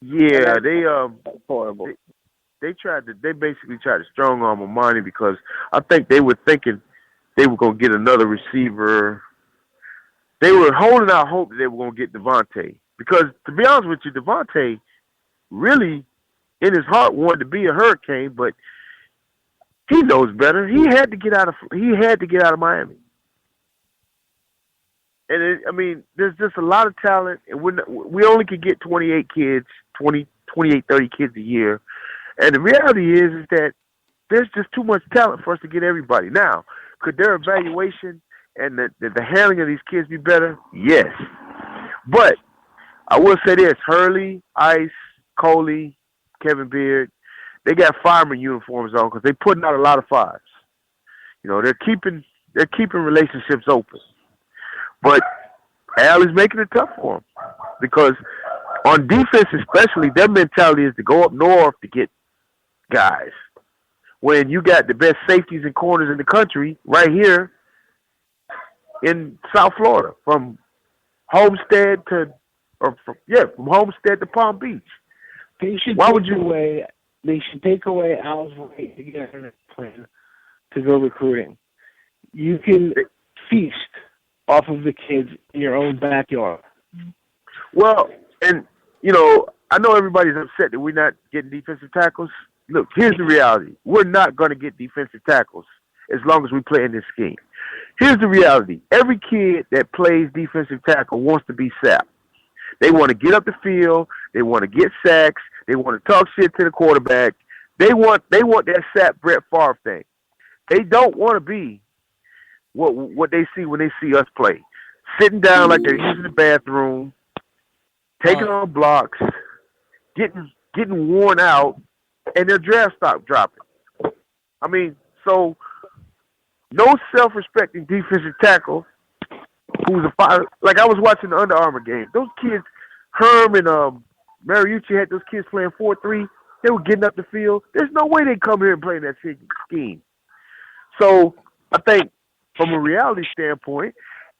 Yeah, they
horrible.
They basically tried to strong arm Amani because I think they were thinking they were going to get another receiver. They were holding out hope that they were going to get Devontae because, to be honest with you, Devontae really, in his heart, wanted to be a Hurricane, but he knows better. He had to get out of Miami. And there's just a lot of talent, and we only could get 28 kids, 28, 30 kids a year. And the reality is that there's just too much talent for us to get everybody. Now, could their evaluation and the handling of these kids be better? Yes. But I will say this, Hurley, Ice, Coley, Kevin Beard, they got fireman uniforms on because they're putting out a lot of fives. They're keeping relationships open. But Al is making it tough for them because on defense especially, their mentality is to go up north to get guys. When you got the best safeties and corners in the country right here in South Florida, from Homestead to Palm Beach.
They should take away Al's right to get on a plan to go recruiting. You can feast off of the kids in your own backyard.
Well, and I know everybody's upset that we're not getting defensive tackles. Look, here's the reality. We're not going to get defensive tackles as long as we play in this scheme. Here's the reality. Every kid that plays defensive tackle wants to be sapped. They want to get up the field. They want to get sacks. They want to talk shit to the quarterback. They want that sap Brett Favre thing. They don't want to be what they see when they see us play. Sitting down like they're using the bathroom, taking on blocks, getting worn out, and their draft stock dropping. So no self-respecting defensive tackle who's a fire. Like I was watching the Under Armour game. Those kids, Herm and Mariucci had those kids playing 4-3. They were getting up the field. There's no way they'd come here and play in that scheme. So I think from a reality standpoint,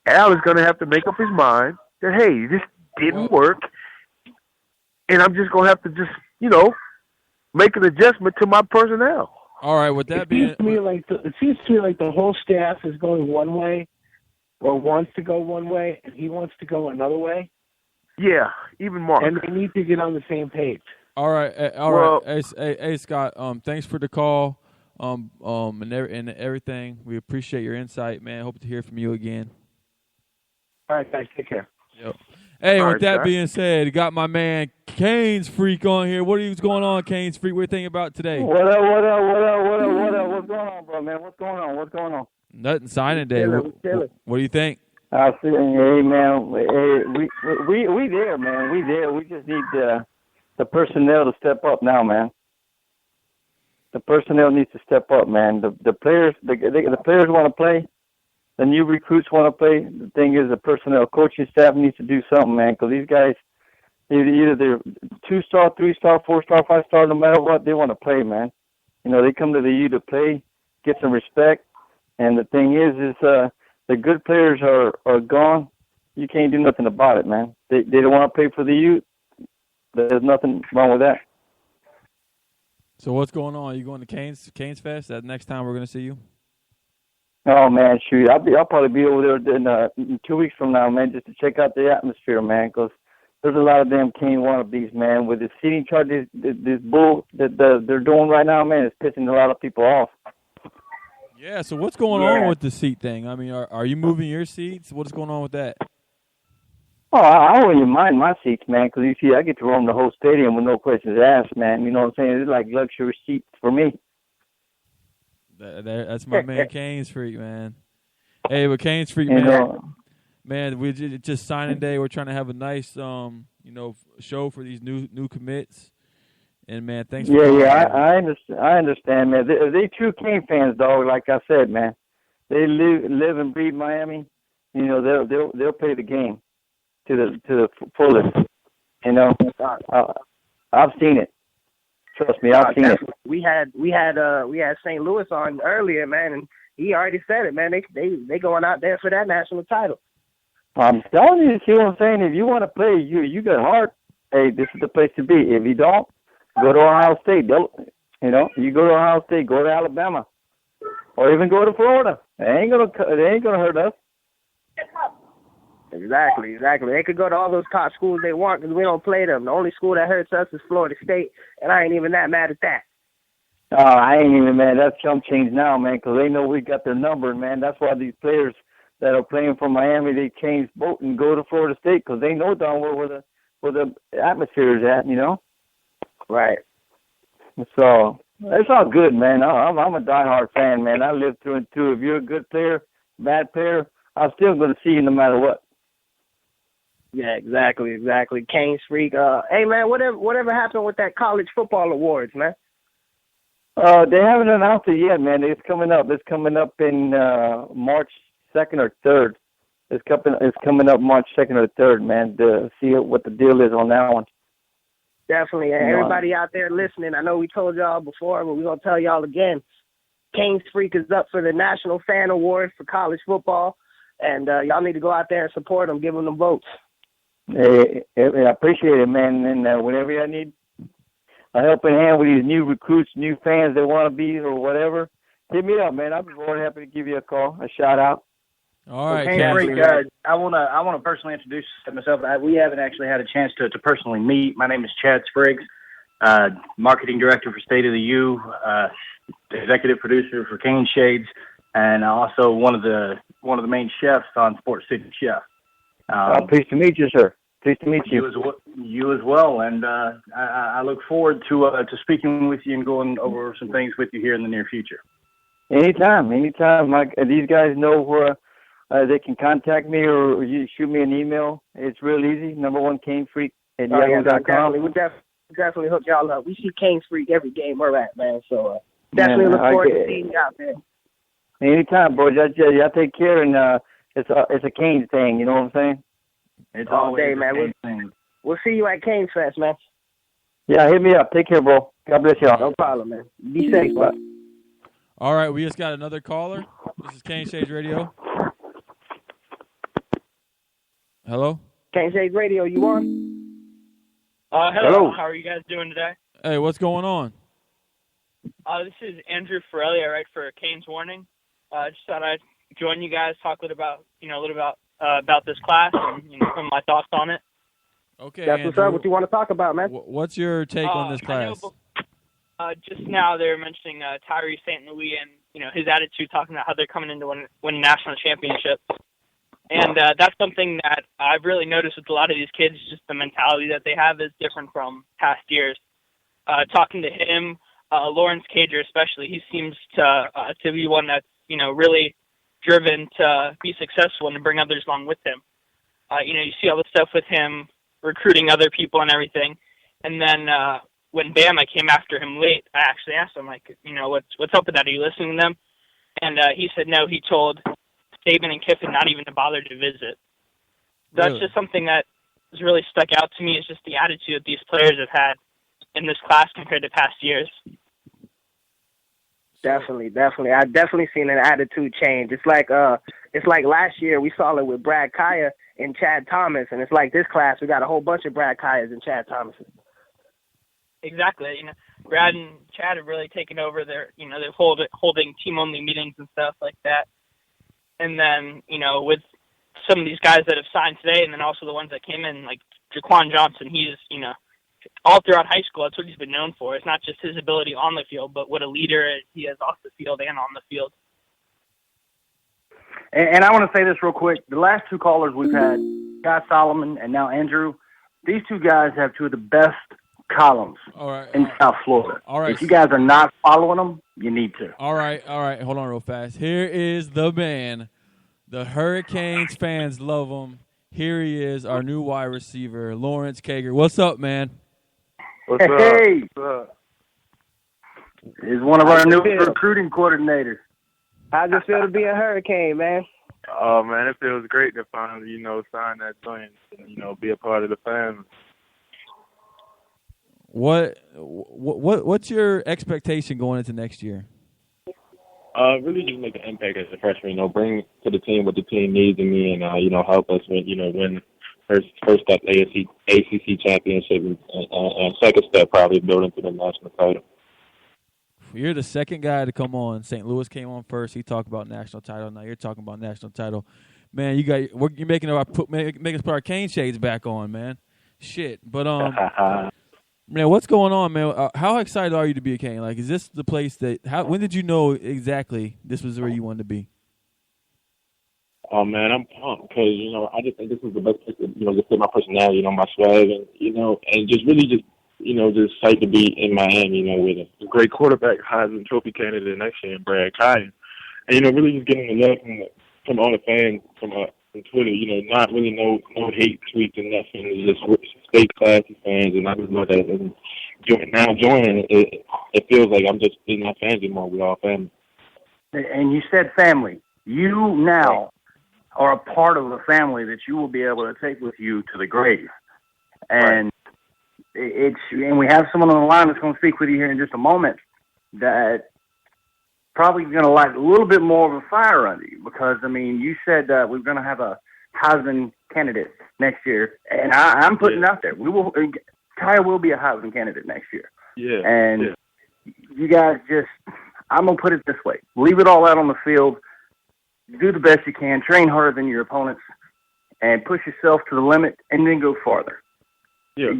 Al is going to have to make up his mind that, hey, this didn't work, and I'm just going to have to make an adjustment to my personnel.
All right, with that being...
It seems to me like the whole staff is going one way or wants to go one way, and he wants to go another way.
Yeah, even Mark.
And they need to get on the same page.
All right. Hey, Scott, thanks for the call. and everything. We appreciate your insight, man. Hope to hear from you again.
All right, guys, take care.
Yep. Hey,
All
with
right,
that
sir.
being said, got my man Canes Freak on here. What are you going on, Canes Freak? What are you thinking about today?
What up? What's going on, bro, man? What's going on?
Nothing, signing day. What do you think?
I see. Hey, man. Hey, we there, man. We there. We just need the personnel to step up now, man. The personnel needs to step up, man. The players want to play. The new recruits want to play. The thing is, the personnel, coaching staff needs to do something, man, because these guys, either they're 2-star, 3-star, 4-star, 5-star, no matter what, they want to play, man. You know, they come to the U to play, get some respect. And the thing is the good players are gone. You can't do nothing about it, man. They don't want to play for the youth. There's nothing wrong with that.
So what's going on? Are you going to Canes Fest? That next time we're going to see you?
Oh man, shoot! I'll probably be over there in 2 weeks from now, man, just to check out the atmosphere, man. Because there's a lot of damn Kane wannabes, man. With the seating chart, this bull that they're doing right now, man, it's pissing a lot of people off.
Yeah. So what's going on with the seat thing? I mean, are you moving your seats? What's going on with that?
Oh, I don't even mind my seats, man, because you see, I get to roam the whole stadium with no questions asked, man. You know what I'm saying? It's like luxury seats for me.
That's my man, Canes Freak, man. Hey, but Canes Freak, man, man, we just signing day. We're trying to have a nice, show for these new commits. And man, thanks.
I understand, man. They true Cane fans, dog. Like I said, man, they live and breathe Miami. You know, they'll play the game to the fullest. You know, I've seen it. Trust me, I've seen it.
We had St. Louis on earlier, man, and he already said it, man. They going out there for that national title.
I'm telling you, see what I'm saying? If you want to play, you got heart. Hey, this is the place to be. If you don't, go to Ohio State. You go to Ohio State, go to Alabama, or even go to Florida. They ain't gonna hurt us.
Exactly. They could go to all those top schools they want because we don't play them. The only school that hurts us is Florida State, and I ain't even that mad at that.
I ain't even mad. That's chump change now, man, because they know we got their number, man. That's why these players that are playing for Miami, they change boat and go to Florida State because they know down where the atmosphere is at, you know?
Right.
So it's all good, man. I'm a diehard fan, man. I live through and through. If you're a good player, bad player, I'm still going to see you no matter what.
Yeah, exactly. Canes Freak. Hey, man, whatever happened with that college football awards, man?
They haven't announced it yet, man. It's coming up. It's coming up in March 2nd or 3rd. It's coming up March 2nd or 3rd, man, to see what the deal is on that one.
Definitely. And everybody out there listening, I know we told y'all before, but we're going to tell y'all again. Canes Freak is up for the National Fan Award for college football, and y'all need to go out there and support them, give them the votes.
Hey, I appreciate it, man. And whenever I need a helping hand with these new recruits, new fans that want to be or whatever, hit me up, man. I'll be more than happy to give you a call, a shout out.
All right,
Canes Freak, I want to personally introduce myself. We haven't actually had a chance to personally meet. My name is Chad Spriggs, marketing director for State of the U, executive producer for Cane Shades, and also one of the main chefs on Sports City Chef.
Pleased to meet you, sir. Pleased to meet you.
You as well, and I look forward to speaking with you and going over some things with you here in the near future.
Anytime. These guys know where they can contact me or you shoot me an email. It's real easy. #1canefreak@yahoo.com.
We'll definitely hook y'all up. We see Canes Freak every game we're at, man. So definitely look forward to seeing you out there.
Anytime, bro. Y'all take care, and it's a Canes thing. You know what I'm saying?
It's
all day, man. We'll see you at Canes Fest, man.
Yeah, hit me up. Take care, bro. God bless y'all.
No problem, man. Be safe, bud.
All right, we just got another caller. This is Cane Shades Radio. Hello?
Cane Shades Radio, you on?
Hello. How are you guys doing today?
Hey, what's going on?
This is Andrew Forelli. I write for Canes Warning. Just thought I'd join you guys, talk a little about this class and some of my thoughts on it.
Okay,
That's
Andrew,
what's up. What you want to talk about, man?
What's your take on this class?
just now they were mentioning Tyree St. Louis and his attitude, talking about how they're coming in to win national championships. And that's something that I've really noticed with a lot of these kids. Just the mentality that they have is different from past years. Talking to him, Lawrence Cager especially, he seems to be one that's really driven to be successful and to bring others along with him. You see all the stuff with him recruiting other people and everything. And then when Bama came after him late, I actually asked him, what's up with that? Are you listening to them? And he said no. He told Saban and Kiffin not even to bother to visit. That's
Really?
just something that has really stuck out to me. Is just the attitude that these players have had in this class compared to past years.
Definitely. I've definitely seen an attitude change. It's like last year we saw it with Brad Kaya and Chad Thomas, and it's like this class we got a whole bunch of Brad Kayas and Chad Thomases.
Exactly. Brad and Chad have really taken over their, they're holding team-only meetings and stuff like that. And then, with some of these guys that have signed today and then also the ones that came in, like Jaquan Johnson, he's, all throughout high school, that's what he's been known for. It's not just his ability on the field, but what a leader he is off the field and on the field.
And I want to say this real quick. The last two callers we've had, Scott Solomon and now Andrew, these two guys have two of the best columns in South Florida.
All right.
If you guys are not following them, you need to.
All right. Hold on real fast. Here is the man. The Hurricanes fans love him. Here he is, our new wide receiver, Lawrence Cager. What's up, man?
What's up? He's one of our new recruiting coordinators.
How's it feel to be a Hurricane, man?
Oh, man, it feels great to finally, sign that joint and, be a part of the family.
What's your expectation going into next year?
Really just make an impact as a freshman, bring to the team what the team needs in me and, help us win first step ACC championship and second step probably building to the national title.
You're the second guy to come on. St. Louis came on first. He talked about national title. Now you're talking about national title. Man, you're making us put our cane shades back on, man. Shit. But man, what's going on, man? How excited are you to be a Cane? Like, is this the place when did you know exactly this was where you wanted to be?
Oh, man, I'm pumped because, I just think this is the best place to, just fit my personality, my swag, and, and just really just psyched to be in Miami, with a great quarterback, Heisman Trophy candidate next year, Brad Kaya. And, really just getting the love from all the fans from Twitter, not really no hate tweets and nothing. It's just stay classy fans, and I just love that. And now joining, it feels like I'm just not fans anymore. We're all family.
And you said family. You now are a part of a family that you will be able to take with you to the grave. And and we have someone on the line that's going to speak with you here in just a moment that probably going to light a little bit more of a fire under you because, you said we're going to have a Heisman candidate next year. And I'm putting it out there. Kaya will be a Heisman candidate next year.
Yeah.
And you guys I'm going to put it this way. Leave it all out on the field. Do the best you can. Train harder than your opponents. And push yourself to the limit and then go farther.
Yeah.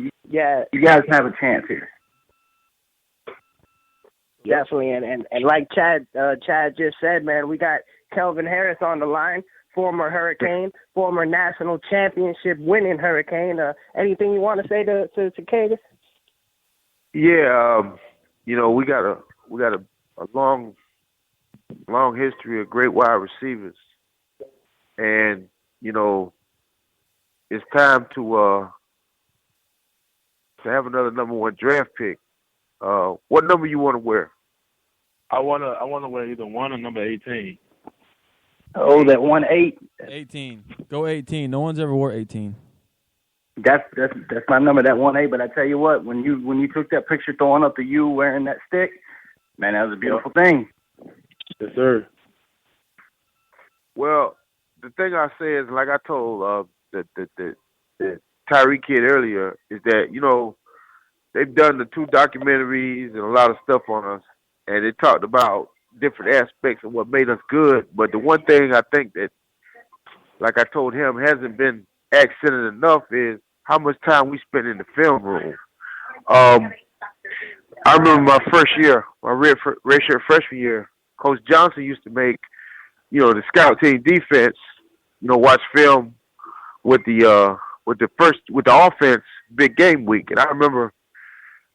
You guys have a chance here.
Definitely, and like Chad just said, man, we got Kelvin Harris on the line, former Hurricane, former national championship winning Hurricane. Anything you want to say to Cager?
Yeah, we got a long history of great wide receivers, and it's time to have another number one draft pick. What number you want to wear?
I wanna wear either 1 or number 18.
Oh, that 1-8.
18. Go 18. No one's ever wore 18.
That's my number, that 1-8. But I tell you what, when you took that picture throwing up to you wearing that stick, man, that was a beautiful thing.
Yes, sir.
Well, the thing I say is, like I told the Tyree kid earlier, is that they've done the 2 documentaries and a lot of stuff on us, and they talked about different aspects of what made us good. But the one thing I think that, like I told him, hasn't been accented enough is how much time we spend in the film room. I remember my first year, my redshirt freshman year. Coach Johnson used to make, the scout team defense, watch film with the offense big game week. And I remember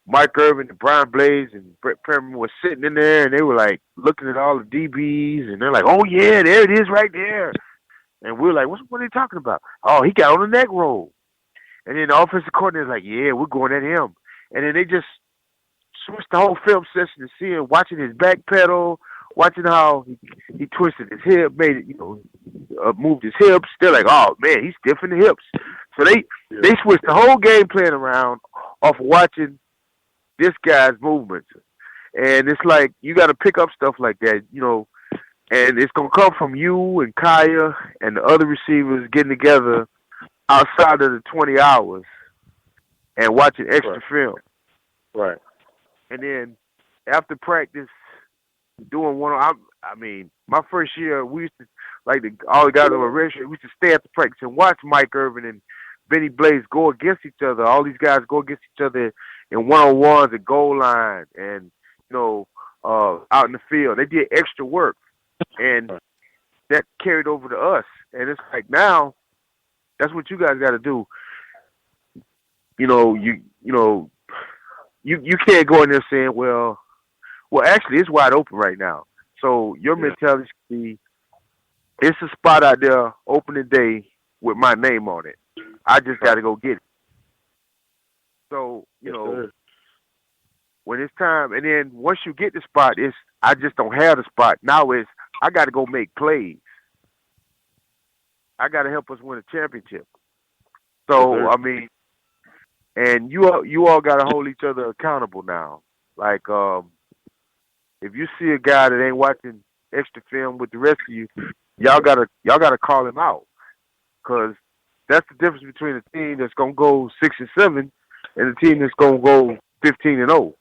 Mike Irvin and Brian Blaze and Brett Perriman were sitting in there, and they were like looking at all the DBs, and they're like, "Oh yeah, there it is right there." And we were like, what are they talking about? Oh, he got on the neck roll. And then the offensive coordinator's like, yeah, we're going at him. And then they just switched the whole film session to watching his back pedal, watching how he twisted his hip, made it, moved his hips. They're like, oh man, he's stiff in the hips. So they switched the whole game plan around off of watching this guy's movements. And it's like, you got to pick up stuff like that, and it's going to come from you and Kaya and the other receivers getting together outside of the 20 hours and watching extra film.
Right.
And then after practice, doing my first year, we used to, all the guys on my red shirt, we used to stay after practice and watch Mike Irvin and Benny Blaze go against each other. All these guys go against each other in one-on-ones at goal line and, out in the field. They did extra work. And that carried over to us. And it's like now, that's what you guys got to do. You can't go in there saying, well, actually, it's wide open right now. So your mentality should be, it's a spot out there opening day with my name on it. I just got to go get it. So, when it's time, and then once you get the spot, I just don't have the spot. Now I got to go make plays. I got to help us win a championship. So, and you all got to hold each other accountable now. Like, if you see a guy that ain't watching extra film with the rest of you, y'all gotta call him out, because that's the difference between a team that's gonna go 6-7 and a team that's gonna go 15-0.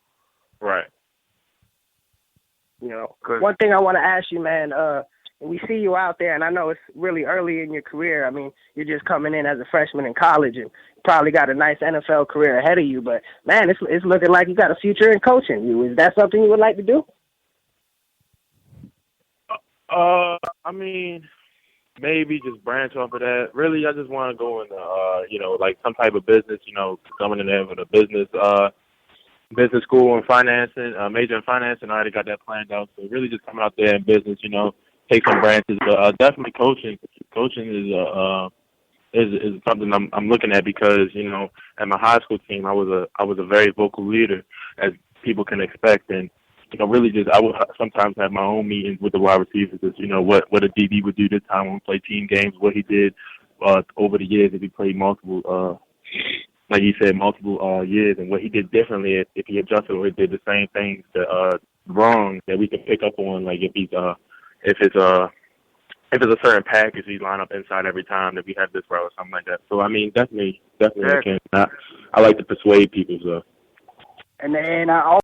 Right.
One thing I want to ask you, man, we see you out there, and I know it's really early in your career. I mean, you're just coming in as a freshman in college and probably got a nice NFL career ahead of you. But, man, it's looking like you got a future in coaching. Is that something you would like to do?
Maybe just branch off of that. Really, I just want to go into, some type of business, coming in there with a business school and financing, major in financing. I already got that planned out. So really just coming out there in business, take some branches. But definitely coaching. Coaching is something I'm looking at, because, at my high school team, I was a very vocal leader, as people can expect. And, really just, I would sometimes have my own meetings with the wide receivers, just, what a DB would do this time when we play team games, what he did over the years if he played multiple like you said, multiple years, and what he did differently if he adjusted or did the same things that wrong that we can pick up on, like if it's a certain package he line up inside every time that we have this route or something like that. So definitely I like to persuade people. So.
And I also.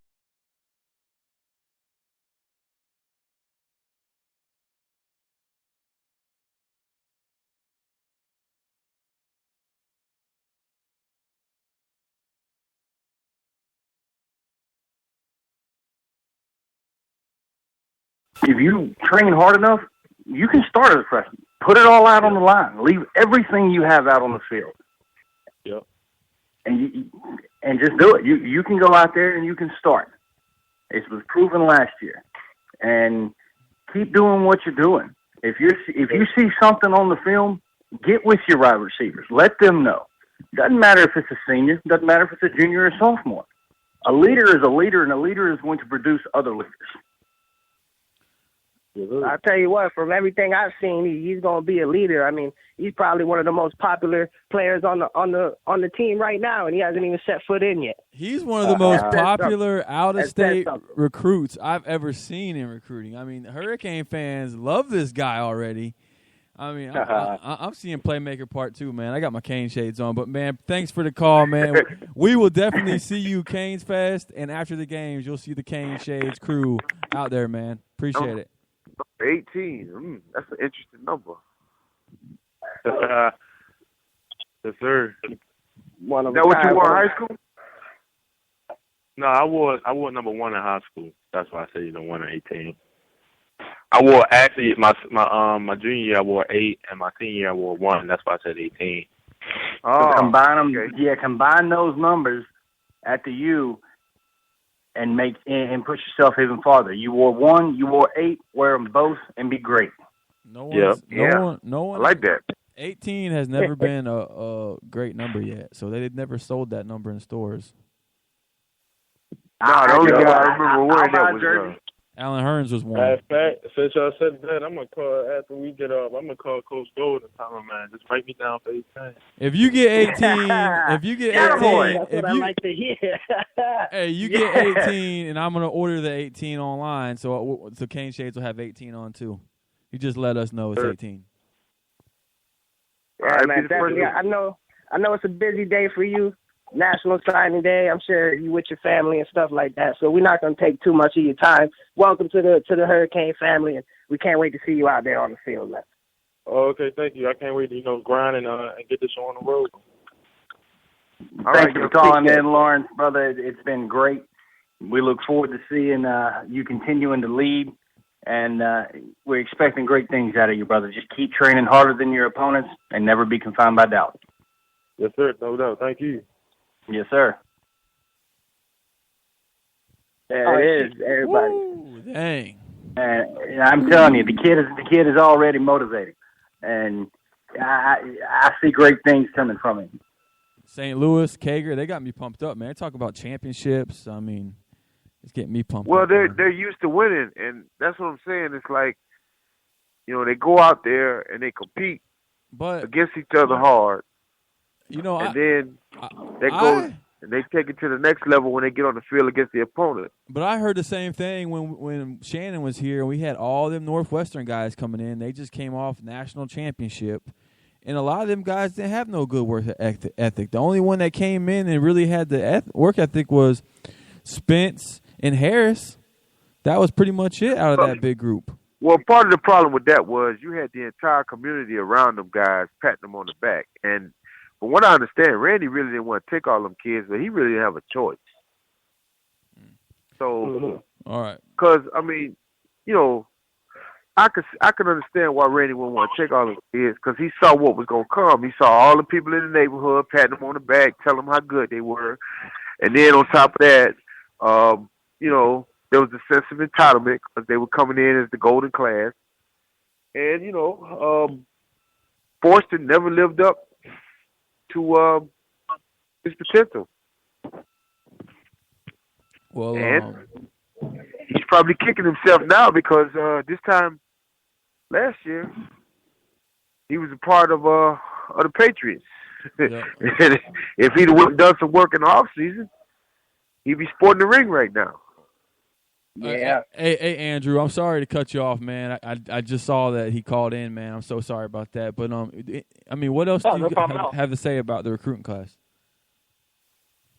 If you train hard enough, you can start as a freshman. Put it all out on the line. Leave everything you have out on the field.
Yep.
And just do it. You can go out there and you can start. It was proven last year. And keep doing what you're doing. If you see something on the film, get with your wide receivers. Let them know. Doesn't matter if it's a senior. Doesn't matter if it's a junior or sophomore. A leader is a leader, and a leader is going to produce other leaders.
I'll tell you what, from everything I've seen, he's going to be a leader. I mean, he's probably one of the most popular players on the team right now, and he hasn't even set foot in yet.
He's one of the most popular out-of-state recruits I've ever seen in recruiting. I mean, Hurricane fans love this guy already. I mean, I'm seeing Playmaker Part 2, man. I got my Cane shades on. But, man, thanks for the call, man. We will definitely see you Canes Fest, and after the games, you'll see the Cane Shades crew out there, man. Appreciate it.
18. That's an interesting number.
Yes, sir.
Is that what you were in high school?
No, I wore number 1 in high school. That's why I said 1 and 18. I wore actually my junior year I wore 8, and my senior year I wore 1. That's why I said 18.
So combine them. Okay. Yeah, combine those numbers at the U, and push yourself even farther. You wore 1, you wore 8. Wear them both and be great.
No one.
I like that.
18 has never been a great number yet, so they've never sold that number in stores.
No, the only guy I remember wearing that was
Alan Hearns was one.
Matter of fact, since y'all said that, I'm gonna call after we get up. I'm gonna call Coach Gold and tell him, man, just write me down for 18.
If you get 18,
That's what I like to hear.
Hey, you get 18, and I'm gonna order the 18 online, so Cane Shades will have 18 on too. You just let us know it's 18.
Yeah, man, definitely. I know it's a busy day for you. National Signing Day. I'm sure you with your family and stuff like that. So we're not going to take too much of your time. Welcome to the Hurricane family, and we can't wait to see you out there on the field, man.
Oh, okay, thank you. I can't wait to grind and get this show on the road.
Thank you for calling in, Lawrence, brother. It's been great. We look forward to seeing you continuing to lead, and we're expecting great things out of you, brother. Just keep training harder than your opponents and never be confined by doubt.
Yes, sir. No doubt. Thank you.
Yes, sir. There it is, everybody.
Woo, dang.
And I'm telling you, the kid is already motivated, and I see great things coming from him.
St. Louis, Kager, they got me pumped up, man. They talk about championships. I mean, it's getting me pumped up.
Well, they're used to winning, and that's what I'm saying. It's like, they go out there and they compete against each other hard. Then they take it to the next level when they get on the field against the opponent.
But I heard the same thing when Shannon was here, and we had all them Northwestern guys coming in. They just came off national championship, and a lot of them guys didn't have no good work ethic. The only one that came in and really had the work ethic was Spence and Harris. That was pretty much it out of that big group.
Well, part of the problem with that was you had the entire community around them guys patting them on the back. And from what I understand, Randy really didn't want to take all them kids, but he really didn't have a choice. So,
all right,
because I mean, I could understand why Randy wouldn't want to take all them kids because he saw what was going to come. He saw all the people in the neighborhood patting them on the back, telling them how good they were, and then on top of that, there was a sense of entitlement because they were coming in as the golden class, and Forston never lived up to his potential.
Well,
and he's probably kicking himself now because this time last year he was a part of the Patriots.
Yeah.
And if he'd have done some work in the off season, he'd be sporting the ring right now.
Yeah.
Hey, Andrew, I'm sorry to cut you off, man. I just saw that he called in, man. I'm so sorry about that. But I mean, what else do you have to say about the recruiting class?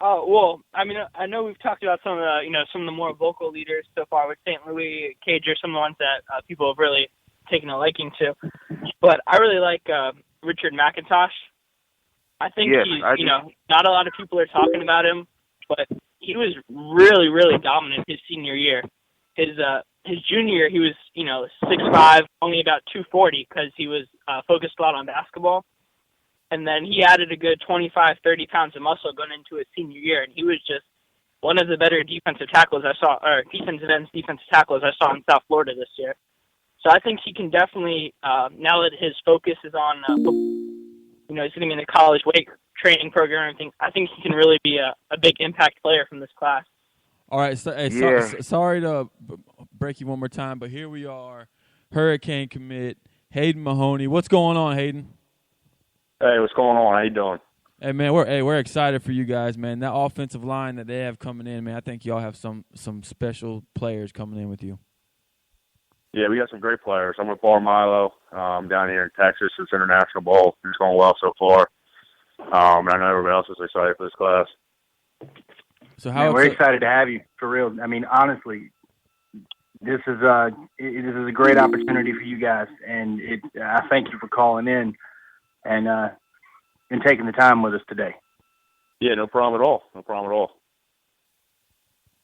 Oh, well, I mean, I know we've talked about some of the more vocal leaders so far with St. Louis, Cager, some of the ones that people have really taken a liking to. But I really like Richard McIntosh. I think he's not a lot of people are talking about him, but he was really, really dominant his senior year. His junior year, he was 6'5", only about 240 because he was focused a lot on basketball. And then he added a good 25, 30 pounds of muscle going into his senior year, and he was just one of the better defensive tackles I saw, or defensive tackles I saw in South Florida this year. So I think he can definitely, now that his focus is on, he's going to be in the college weight training program and everything, I think he can really be a big impact player from this class.
All right, sorry to break you one more time, but here we are, Hurricane commit, Hayden Mahoney. What's going on, Hayden?
Hey, what's going on? How you doing?
Hey, man, we're excited for you guys, man. That offensive line that they have coming in, man, I think y'all have some special players coming in with you.
Yeah, we got some great players. I'm with Bar Milo down here in Texas. It's International Bowl. It's going well so far. And I know everybody else is excited for this class.
So we're excited to have you, for real. I mean, honestly, this is a great opportunity for you guys, and I thank you for calling in and taking the time with us today.
Yeah, no problem at all. No problem at all.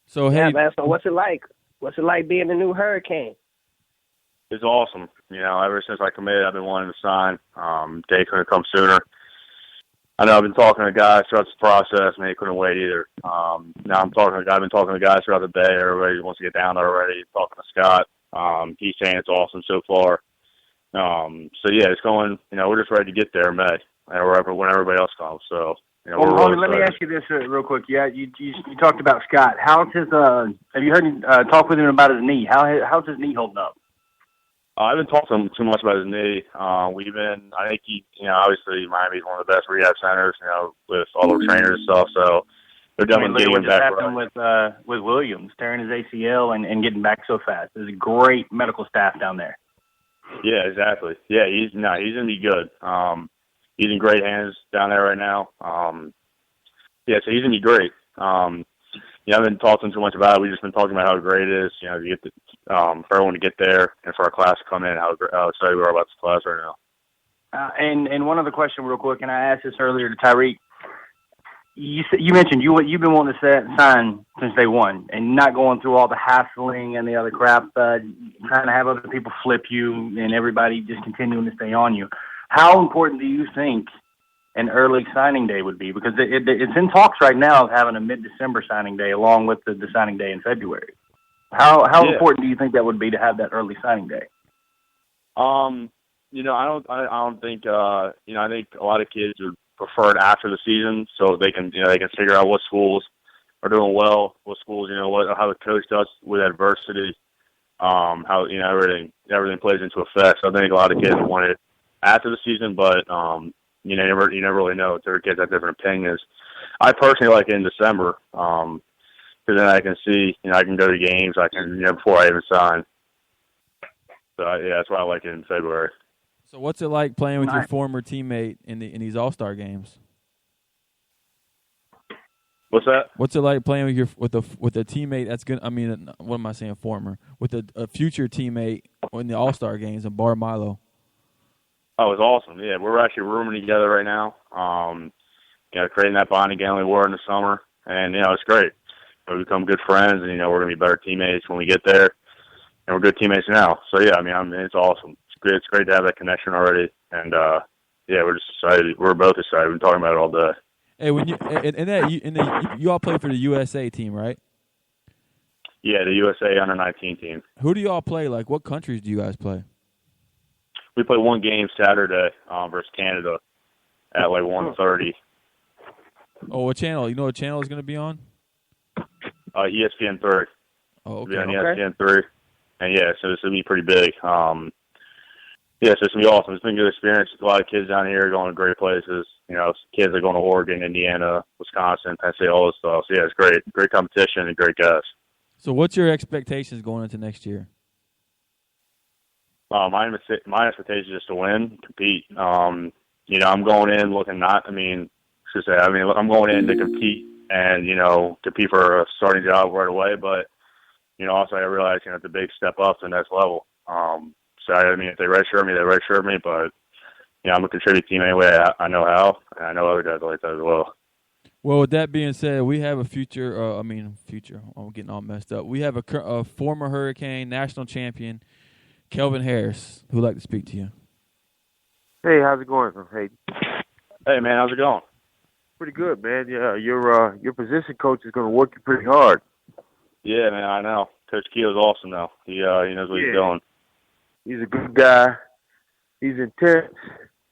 So
Yeah,
hey,
man. So what's it like? What's it like being the new Hurricane?
It's awesome. Ever since I committed, I've been wanting to sign. Day couldn't come sooner. I know I've been talking to guys throughout this process, and they couldn't wait either. Now I've been talking to guys throughout the day. Everybody wants to get down there already. Talking to Scott. He's saying it's awesome so far. So yeah, it's going. We're just ready to get there in May, when everybody else comes. So
Well,
we're
homie,
really
let me
excited.
ask you this real quick. Yeah, you talked about Scott. How's his? Have you heard him talk with him about his knee? How's his knee holding up?
I haven't talked to him too much about his knee. I think obviously Miami's one of the best rehab centers, with all the trainers and stuff. So they're
I mean,
definitely
look at
getting
what just
back
happened
right.
with Williams, tearing his ACL and getting back so fast. There's a great medical staff down there.
Yeah, exactly. Yeah, he's gonna be good. He's in great hands down there right now. So he's gonna be great. I haven't talked to him too much about it. We've just been talking about how great it is, to get for everyone to get there and for our class to come in, how excited we are about this class right now.
And one other question real quick, and I asked this earlier to Tyreek. You mentioned you've been wanting to sign since day one, and not going through all the hassling and the other crap, trying to have other people flip you and everybody just continuing to stay on you. How important do you think an early signing day would be? Because it's in talks right now of having a mid-December signing day along with the signing day in February. How important do you think that would be to have that early signing day?
I don't think I think a lot of kids would prefer it after the season, so they can figure out what schools are doing well, what schools how the coach does with adversity, how everything plays into effect. So I think a lot of kids want it after the season, but you never really know. Their kids have different opinions. I personally like it in December, because then I can see, I can go to games, I can before I even sign. So that's why I like it in February.
So what's it like playing with your former teammate in these All-Star games?
What's that?
What's it like playing with a teammate that's good? I mean, what am I saying? Former, with a future teammate in the All-Star games in Bar Milo.
Oh, it's awesome. Yeah, we're actually rooming together right now. Creating that bond again like we were in the summer, and it's great. We become good friends, and we're gonna be better teammates when we get there, and we're good teammates now. So yeah, it's awesome. It's great to have that connection already, and we're just excited. We're both excited. We've been talking about it all day.
Hey, when you all play for the USA team, right?
Yeah, the USA under-19 team.
Who do you all play? Like, what countries do you guys play?
We play one game Saturday versus Canada at like 1:30.
Oh, what channel? You know what channel is going to be on?
ESPN 3.
Oh, okay.
It'll be on ESPN 3. And so this will be pretty big. So it's going to be awesome. It's been a good experience. A lot of kids down here going to great places. Kids are going to Oregon, Indiana, Wisconsin, Penn State, all this stuff. So it's great. Great competition and great guys.
So what's your expectations going into next year?
My expectation is to win, compete. I'm going in looking I'm going in to compete and, compete for a starting job right away. But, also I realize, it's a big step up to the next level. If they redshirt me, they redshirt me. But, I'm a contribute team anyway. I know how, and I know other guys like that as well.
Well, with that being said, we have a future. I'm getting all messed up. We have a former Hurricane national champion, Kelvin Harris, who would like to speak to you.
Hey, how's it going, Hayden?
Hey, man, how's it going?
Pretty good, man. Yeah, your position coach is going to work you pretty hard.
Yeah, man, I know. Coach Keel's awesome now. He knows what he's doing.
He's a good guy. He's intense,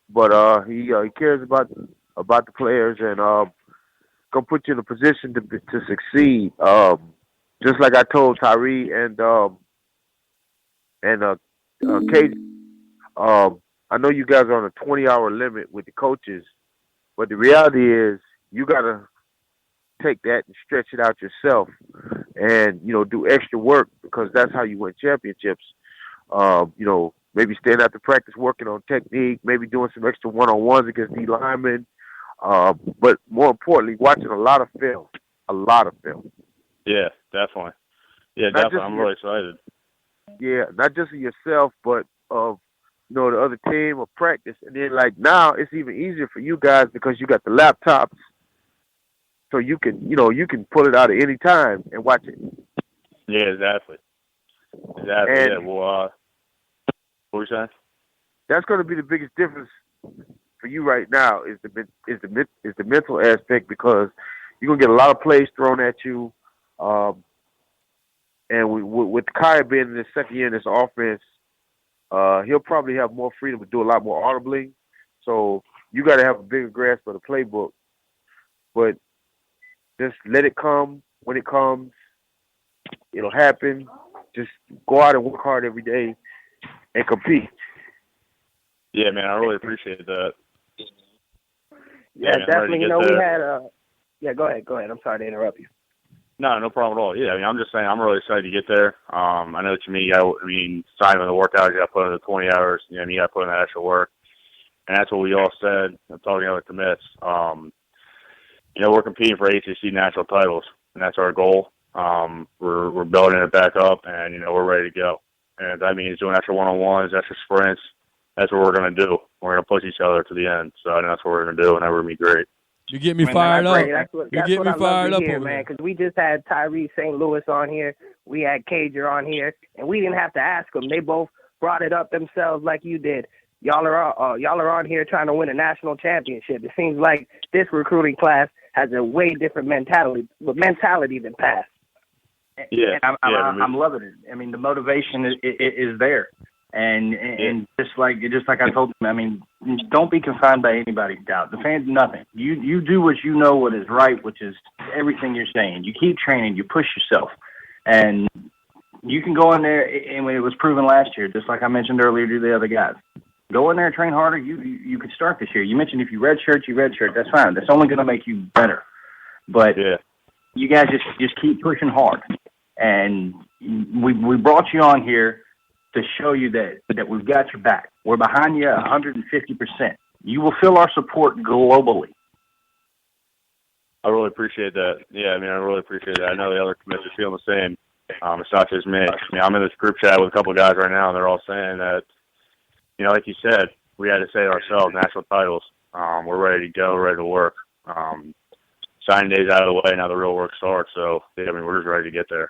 but he cares about the players and gonna put you in a position to succeed. Just like I told Tyree and Kate. I know you guys are on a 20-hour limit with the coaches, but the reality is you gotta take that and stretch it out yourself, and do extra work because that's how you win championships. Maybe staying after practice working on technique, maybe doing some extra one-on-ones against D linemen, but more importantly, watching a lot of film.
Yeah, definitely. Yeah, definitely. I'm really excited.
Yeah, not just of yourself, but of the other team or practice. And then now it's even easier for you guys because you got the laptops so you can pull it out at any time and watch it.
Yeah, exactly. Exactly.
And
yeah. Well, what were you saying?
that's going to be the biggest difference for you right now is the mental aspect, because you're gonna get a lot of plays thrown at you, and with Kai being in his second year in this offense, he'll probably have more freedom to do a lot more audibly. So you got to have a bigger grasp of the playbook, but just let it come when it comes. It'll happen. Just go out and work hard every day and compete.
Yeah, man, I really appreciate that.
Yeah,
man,
definitely. You know, we
there.
had yeah, go ahead. I'm sorry to interrupt you.
No problem at all. Yeah, I mean, I'm just saying I'm really excited to get there. I know what you mean. Signing the workout, you got to put in the 20 hours. You know, you got to put in that extra work. And that's what we all said. I'm talking other commits. We're competing for ACC national titles, and that's our goal. We're building it back up, and, we're ready to go. And that means doing extra one-on-ones, extra sprints. That's what we're going to do. We're going to push each other to the end. So I think that's what we're going to do, and that would be great.
You get me fired up. You get me fired up,
man. Because we just had Tyree St. Louis on here. We had Cager on here, and we didn't have to ask them. They both brought it up themselves, like you did. Y'all are on here trying to win a national championship. It seems like this recruiting class has a way different mentality than past.
Yeah,
I'm loving it. I mean, the motivation is there. And just like I told them, I mean, don't be confined by anybody's doubt. The fans, nothing. You do what you know what is right, which is everything you're saying. You keep training, you push yourself, and you can go in there. And it was proven last year, just like I mentioned earlier to the other guys. Go in there and train harder. You could start this year. You mentioned if you redshirt, you redshirt. That's fine. That's only going to make you better. But you guys just keep pushing hard. And we brought you on here to show you that we've got your back. We're behind you 150%. You will feel our support globally.
I really appreciate that. Yeah, I mean, I really appreciate that. I know the other commits are feeling the same. It's not just me. I mean, I'm in this group chat with a couple of guys right now, and they're all saying that, like you said, we had to say it ourselves, national titles. We're ready to go, ready to work. Signing day's out of the way, now the real work starts. So, yeah, I mean, we're just ready to get there.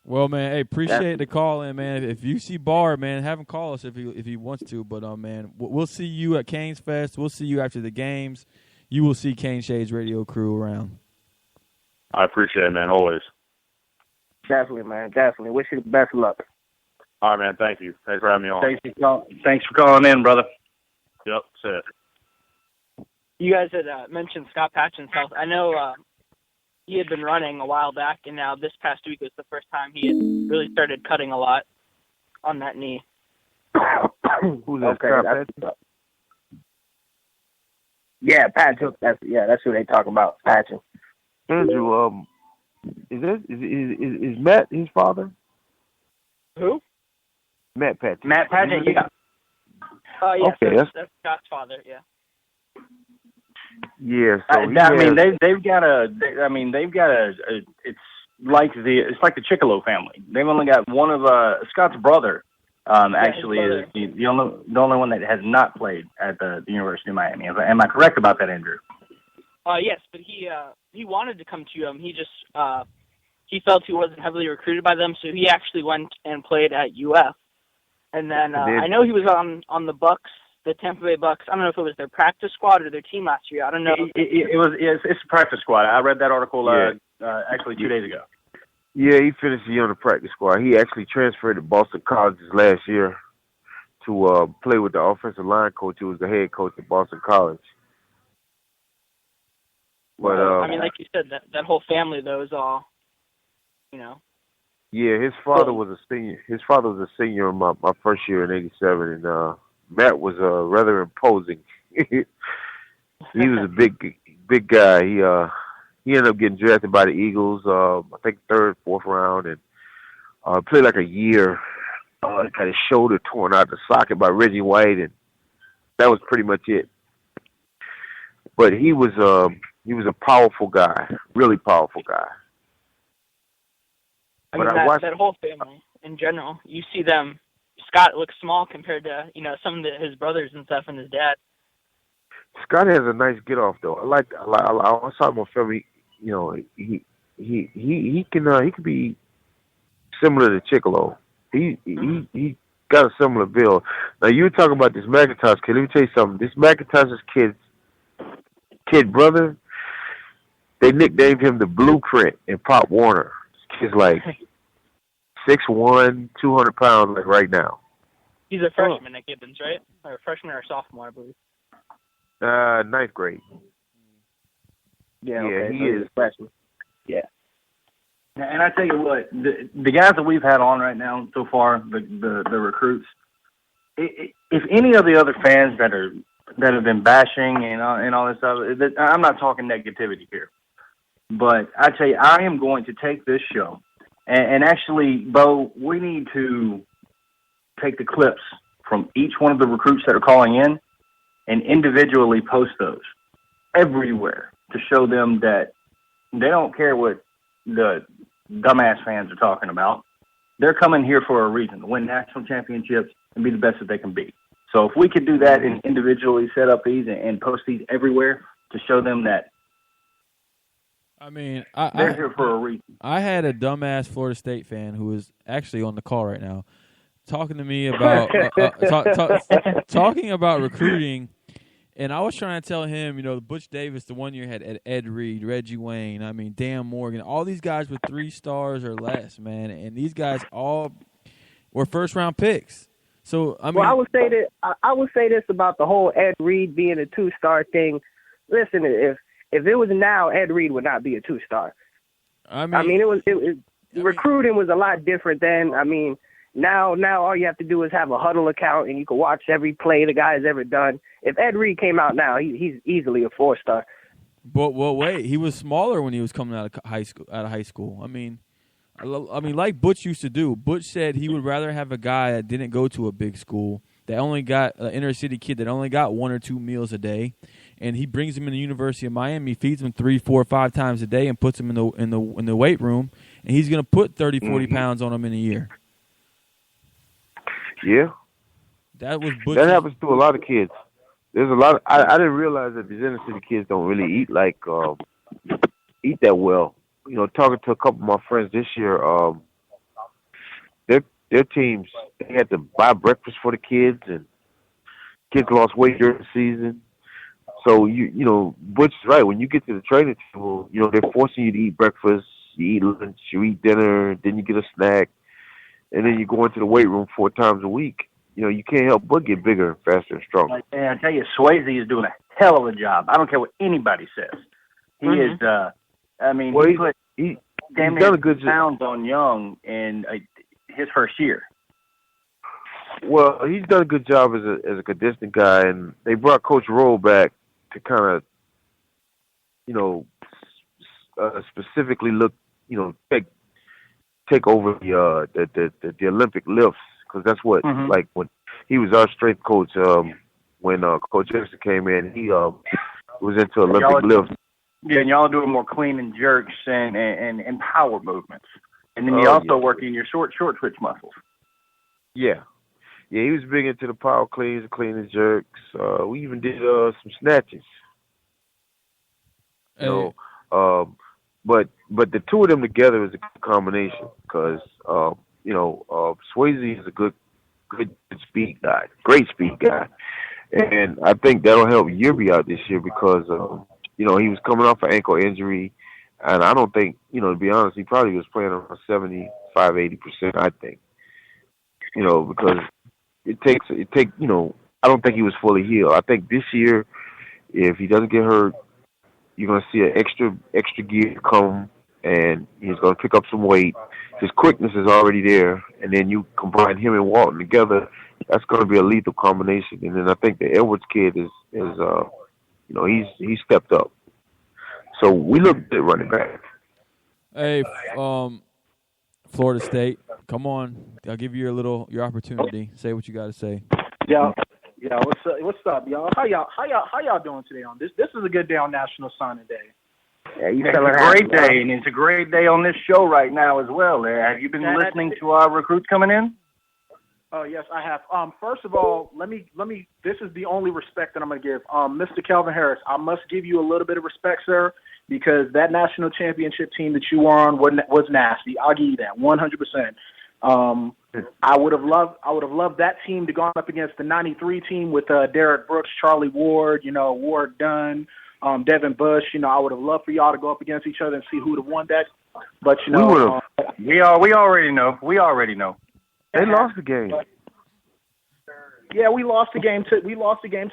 Well, man, hey, appreciate the call in, man. If you see Bard, man, have him call us if he wants to. But, man, we'll see you at Canes Fest. We'll see you after the games. You will see Cane Shades Radio Crew around.
I appreciate it, man, always.
Definitely, man, definitely. Wish you the best of luck.
All right, man, thank you. Thanks for having me on.
Thanks for calling in, brother.
Yep, that's it.
You guys had mentioned Scott Patch himself. I know he had been running a while back, and now this past week was the first time he had really started cutting a lot on that knee.
Who's that?
Okay, yeah, Patch. That's who they talk about, Patching.
Andrew, is Matt his father?
Who?
Matt Patch.
Matt Patch, yeah.
Yeah,
okay,
so that's Scott's father, yeah.
Yeah, so
they've got a. It's like the Chicolo family. They've only got one of Scott's brother. Actually, is the only one that has not played at the University of Miami. Am I correct about that, Andrew?
Yes, but he wanted to come to UM. He just he felt he wasn't heavily recruited by them, so he actually went and played at UF. And then I know he was on the Bucks. The Tampa Bay Bucks. I don't know if it was their practice squad or their team last year. I don't know.
It's a practice squad. I read that article actually 2 days ago.
Yeah, he finished the year on the practice squad. He actually transferred to Boston College last year to play with the offensive line coach who was the head coach at Boston College. But
I mean, like you said, that whole family though is all,
Yeah, his father was a senior. His father was a senior in my first year in '87, and Matt was rather imposing. He was a big guy. He ended up getting drafted by the Eagles, I think third, fourth round, and played like a year. Got his shoulder torn out the socket by Reggie White, and that was pretty much it. But he was a powerful guy, really powerful guy.
I mean, that whole family in general, you see them. Scott looks small compared to some of his brothers and stuff and his dad.
Scott has a nice get off though. I saw him on film. you know, he can be similar to Chicolo. He got a similar build. Now you were talking about this McIntosh kid. Let me tell you something. This McIntosh's kid brother, they nicknamed him the Blueprint in Pop Warner. This kid's like 6'1", 200 pounds, like right now.
He's a freshman at Gibbons, right? Or a freshman or a sophomore, I believe.
Ninth grade.
Yeah,
Yeah,
okay,
he
so he's
is.
a freshman. Yeah. And I tell you what, the guys that we've had on right now so far, the recruits, if any of the other fans that have been bashing and all this stuff, I'm not talking negativity here, but I tell you, I am going to take this show and actually, Bo, we need to take the clips from each one of the recruits that are calling in and individually post those everywhere to show them that they don't care what the dumbass fans are talking about. They're coming here for a reason, to win national championships and be the best that they can be. So if we could do that and individually set up these and post these everywhere to show them that
I mean,
they're here for a reason.
I had a dumbass Florida State fan who is actually on the call right now talking to me about talking about recruiting. And I was trying to tell him, you know, Butch Davis, the 1 year had Ed Reed, Reggie Wayne, I mean, Dan Morgan, all these guys with 3 stars or less, man. And these guys all were first-round picks. So, I mean.
Well, I would say this about the whole Ed Reed being a 2-star thing. Listen, if it was now, Ed Reed would not be a 2-star. I mean, recruiting was a lot different then. I mean, now all you have to do is have a Huddle account and you can watch every play the guy's ever done. If Ed Reed came out now, he's easily a 4-star.
But wait, he was smaller when he was coming out of high school. I mean, like Butch used to do. Butch said he would rather have a guy that didn't go to a big school, that only got an inner city kid that only got 1 or 2 meals a day, and he brings him in the University of Miami, feeds him 3, 4, 5 times a day, and puts him in the weight room, and he's going to put 30, 40 pounds on him in a year.
Yeah,
that was Butch.
That happens to a lot of kids. There's a lot. I didn't realize that these inner city kids don't really eat eat that well. You know, talking to a couple of my friends this year, their teams, they had to buy breakfast for the kids, and kids lost weight during the season. So you know, Butch is right. When you get to the training table, you know, they're forcing you to eat breakfast, you eat lunch, you eat dinner, then you get a snack, and then you go into the weight room 4 times a week. You know, you can't help but get bigger and faster and stronger.
And I tell you, Swayze is doing a hell of a job. I don't care what anybody says. He is. I mean,
well,
he put
he's
damn
done a
near
good job.
pounds on Young in his first year.
Well, he's done a good job as a conditioning guy, and they brought Coach Roll back to kind of, you know, specifically look, you know, take over the Olympic lifts, because that's what like when he was our strength coach. When Coach Anderson came in, he was into Olympic lifts.
Yeah, and y'all are doing more clean and jerks and power movements, and then you're also working your short switch muscles.
Yeah, he was big into the power cleans, clean and jerks. We even did some snatches. You know, but the two of them together is a good combination, because you know, Swayze is a good speed guy, great speed guy, and I think that'll help Yerby out this year because you know, he was coming off an ankle injury, and I don't think, you know, to be honest, he probably was playing around 75-80%. I think, you know, because it takes you know, I don't think he was fully healed. I think this year, if he doesn't get hurt, you're going to see an extra gear come, and he's going to pick up some weight. His quickness is already there, and then you combine him and Walton together, that's going to be a lethal combination. And then I think the Edwards kid is you know, he's stepped up. So we look at running back.
Hey, Florida State, come on! I'll give you your opportunity. Say what you got to say.
Yeah. What's up, y'all? How y'all doing today on this? This is a good day on National Signing Day.
Yeah, it's a great day, and it's a great day on this show right now as well. Have you been listening to our recruits coming in?
Oh yes, I have. First of all, let me. This is the only respect that I'm going to give. Mr. Kelvin Harris, I must give you a little bit of respect, sir. because that national championship team that you were on was nasty. I'll give you that 100%. I would have loved that team to go up against the '93 team with Derek Brooks, Charlie Ward, Ward Dunn, Devin Bush. I would have loved for y'all to go up against each other and see who would have won that. But
we already know. We already know.
They lost the game.
Yeah, we lost the game to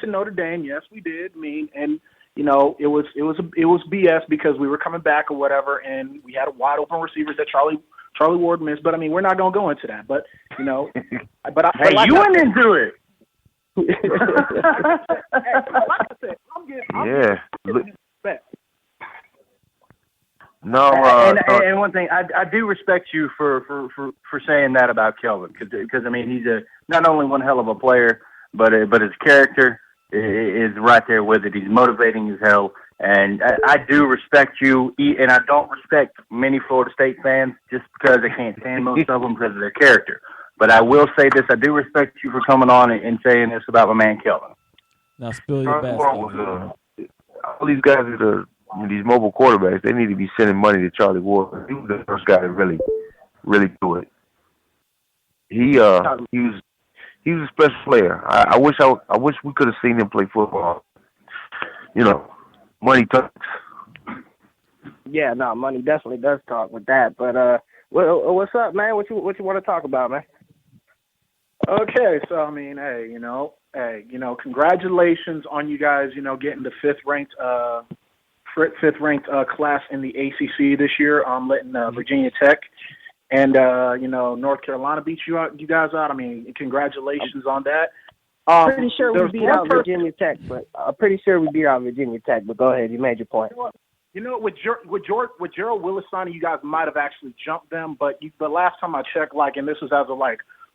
Notre Dame. Yes, we did. It was BS because we were coming back or whatever, and we had a wide open receivers that Charlie Ward missed. But we're not gonna go into that. But you
went into it.
Like I said, I'm getting respect.
No,
and one thing, I do respect you for saying that about Kelvin, because he's not only one hell of a player, but his character is right there with it. He's motivating as hell, and I do respect you, and I don't respect many Florida State fans just because I can't stand most of them because of their character. But I will say this: I do respect you for coming on and saying this about my man Kelvin.
Now spill your best.
All these guys these mobile quarterbacks, they need to be sending money to Charlie Ward. He was the first guy to really do it. He was a special player. I wish we could have seen him play football. Money talks.
Yeah, no, money definitely does talk with that. But what's up, man? What you want to talk about, man?
Okay, so congratulations on you guys, getting the fifth ranked class in the ACC this year. Letting Virginia Tech and North Carolina beat you guys out. Congratulations on that.
Pretty sure we beat out Virginia Tech, but But go ahead, you made your point.
With Gerald Willis signing, you guys might have actually jumped them, but last time I checked, and this was as of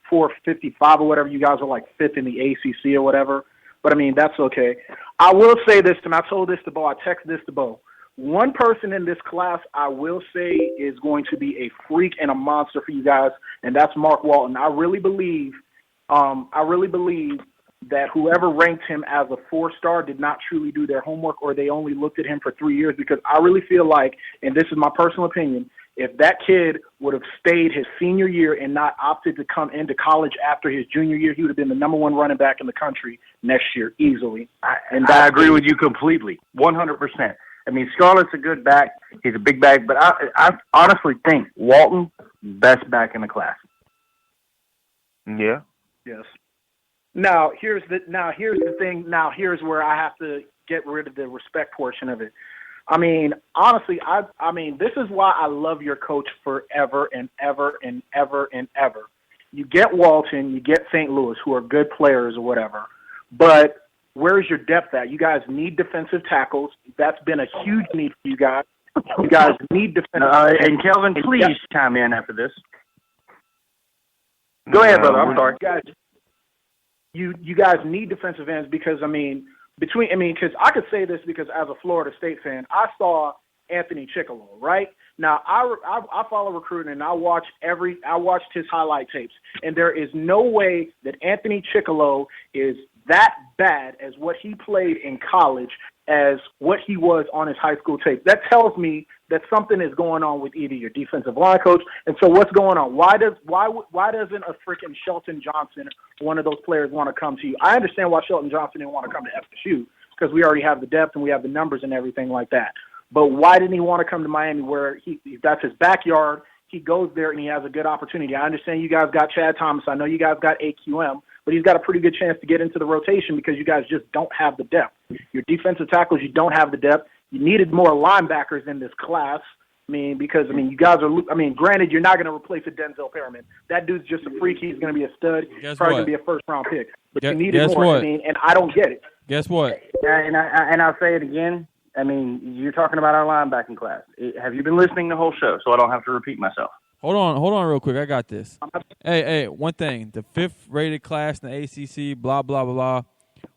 455 or whatever, you guys were fifth in the ACC or whatever. But that's okay. I will say this, and I told this to Bo. I texted this to Bo. One person in this class, I will say, is going to be a freak and a monster for you guys, and that's Mark Walton. I really believe that whoever ranked him as a 4-star did not truly do their homework, or they only looked at him for 3 years, because I really feel like, and this is my personal opinion, if that kid would have stayed his senior year and not opted to come into college after his junior year, he would have been the number one running back in the country next year easily.
I agree with you completely, 100%. Scarlett's a good back. He's a big back, but I honestly think Walton, best back in the class.
Yeah.
Yes. Now here's the thing. Now here's where I have to get rid of the respect portion of it. Honestly, this is why I love your coach forever and ever and ever and ever. You get Walton, you get St. Louis, who are good players or whatever, but where's your depth at? You guys need defensive tackles. That's been a huge need for you guys. You guys need defensive tackles.
And Kelvin, please chime in after this. Go ahead, brother. I'm sorry.
You guys need defensive ends because because I could say this because as a Florida State fan, I saw Anthony Chickalo, right? Now I follow recruiting and I watched his highlight tapes, and there is no way that Anthony Chickalo is that bad as what he played in college as what he was on his high school tape. That tells me that something is going on with either your defensive line coach. And so what's going on? Why doesn't a freaking Shelton Johnson, one of those players, want to come to you? I understand why Shelton Johnson didn't want to come to FSU because we already have the depth and we have the numbers and everything like that. But why didn't he want to come to Miami where that's his backyard? He goes there and he has a good opportunity. I understand you guys got Chad Thomas. I know you guys got AQM, but he's got a pretty good chance to get into the rotation because you guys just don't have the depth. Your defensive tackles, you don't have the depth. You needed more linebackers in this class. Because you guys are. Granted, you're not going to replace a Denzel Perriman. That dude's just a freak. He's going to be a stud. He's probably going to be a first-round pick. But you needed more. And I don't get it.
Guess what?
And I'll say it again. You're talking about our linebacking class. Have you been listening to the whole show so I don't have to repeat myself?
Hold on real quick. I got this. Hey, one thing. The 5th-rated class in the ACC, blah, blah, blah, blah.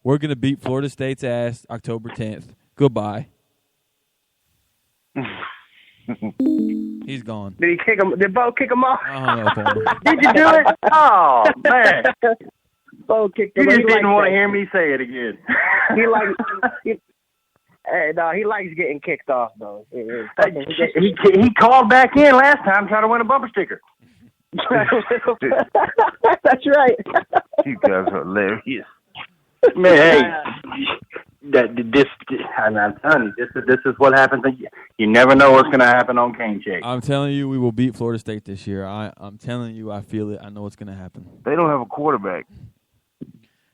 We're going to beat Florida State's ass October 10th. Goodbye. He's gone.
Did he kick him? Did Bo kick him off?
Did you do it? Oh, man.
Bo kicked him.
You just didn't want to hear me say it again.
Hey, no, he likes getting kicked off though.
He called back in last time trying to win a bumper sticker.
That's right.
You guys are hilarious.
Man, hey, I'm telling you, this is what happens. You never know what's going to happen on Cane Shake.
I'm telling you, we will beat Florida State this year. I'm telling you, I feel it. I know what's going to happen.
They don't have a quarterback.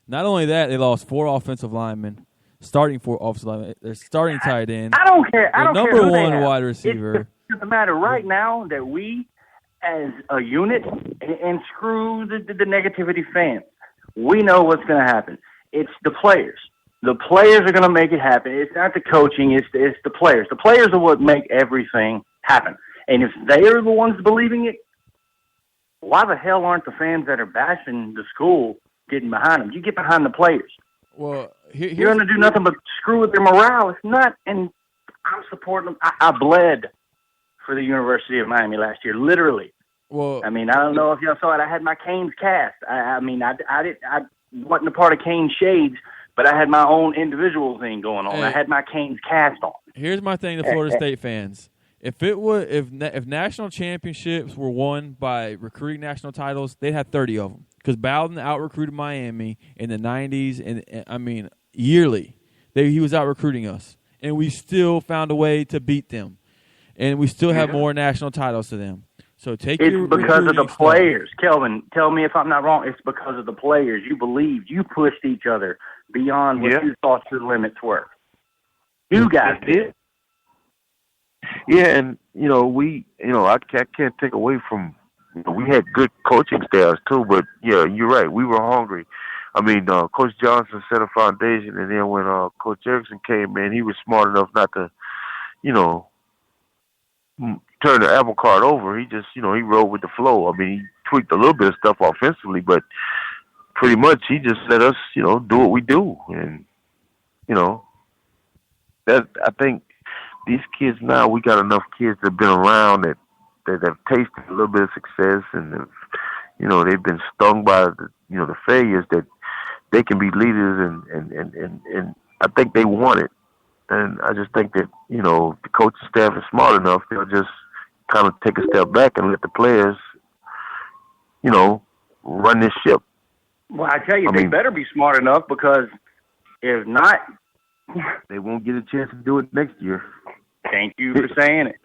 Not only that, they lost 4 offensive linemen, starting 4 offensive linemen. They're starting tight end.
I don't care. I don't care
number
who they
1
have.
wide receiver.
It doesn't matter right now that we, as a unit, and screw the negativity fans, we know what's going to happen. It's the players. The players are going to make it happen. It's not the coaching. It's the players. The players are what make everything happen. And if they are the ones believing it, why the hell aren't the fans that are bashing the school getting behind them? You get behind the players.
Well,
you're going to do nothing but screw with their morale. It's not, and I'm supporting them. I bled for the University of Miami last year, literally.
Well,
I mean, I don't know if y'all saw it. I had my Canes cast. I wasn't a part of Canes Shades, but I had my own individual thing going on.
Hey,
I had my Canes cast on.
Here's my thing to Florida State fans. If national championships were won by recruiting national titles, they'd have 30 of them. Because Bowden out-recruited Miami in the 90s, and I mean, yearly. He was out-recruiting us. And we still found a way to beat them. And we still have more national titles to them. So
It's because of the players. Kelvin, tell me if I'm not wrong. It's because of the players. You believed. You pushed each other beyond what you thought your limits were. You guys did.
Yeah, and, I can't take away from, we had good coaching staffs too, but, yeah, you're right. We were hungry. I mean, Coach Johnson set a foundation, and then when Coach Erickson came in, he was smart enough not to, turn the apple cart over. He just, he rode with the flow. I mean, he tweaked a little bit of stuff offensively, but pretty much he just let us, do what we do. And, that I think these kids now, we got enough kids that have been around that have tasted a little bit of success and have, they've been stung by the failures, that they can be leaders, and I think they want it. And I just think that, the coaching staff is smart enough, they'll just kind of take a step back and let the players, run this ship.
Well, I tell you, they better be smart enough, because if not,
they won't get a chance to do it next year.
Thank you for saying it.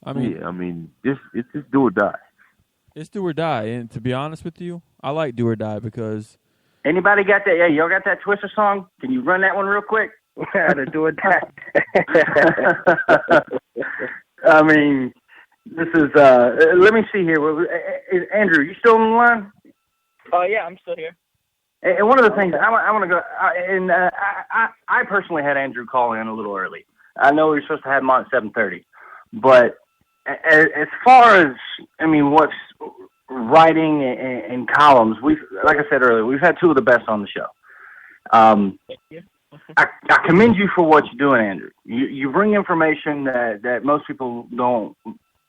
It's just do or die.
It's do or die. And to be honest with you, I like do or die because...
Anybody got that? Yeah, y'all got that Twister song? Can you run that one real quick?
To do or die.
I mean, this is, let me see here. Andrew, you still on the line?
Yeah, I'm still here.
And one of the things I want to go, I personally had Andrew call in a little early. I know we were supposed to have him on at 7:30, but as far as, what's writing and columns, like I said earlier, we've had 2 of the best on the show.
Thank you.
I commend you for what you're doing, Andrew. You bring information that most people don't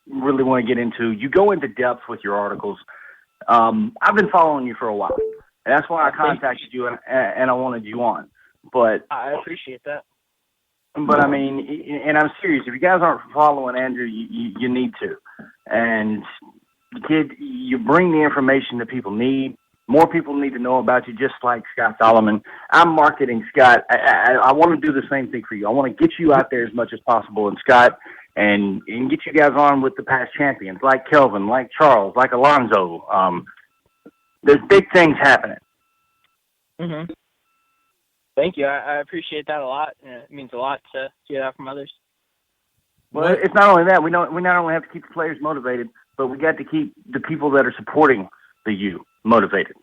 really want to get into. You go into depth with your articles. I've been following you for a while, and that's why I contacted you and I wanted you on. But
I appreciate that.
But I mean, and I'm serious. If you guys aren't following Andrew, you need to. And kid, you bring the information that people need. More people need to know about you, just like Scott Solomon. I'm marketing Scott. I want to do the same thing for you. I want to get you out there as much as possible, and Scott, and get you guys on with the past champions, like Kelvin, like Charles, like Alonzo. There's big things happening.
Mm-hmm. Thank you. I appreciate that a lot. It means a lot to hear that from others.
Well, it's not only that. We not only have to keep the players motivated, but we got to keep the people that are supporting the U motivated.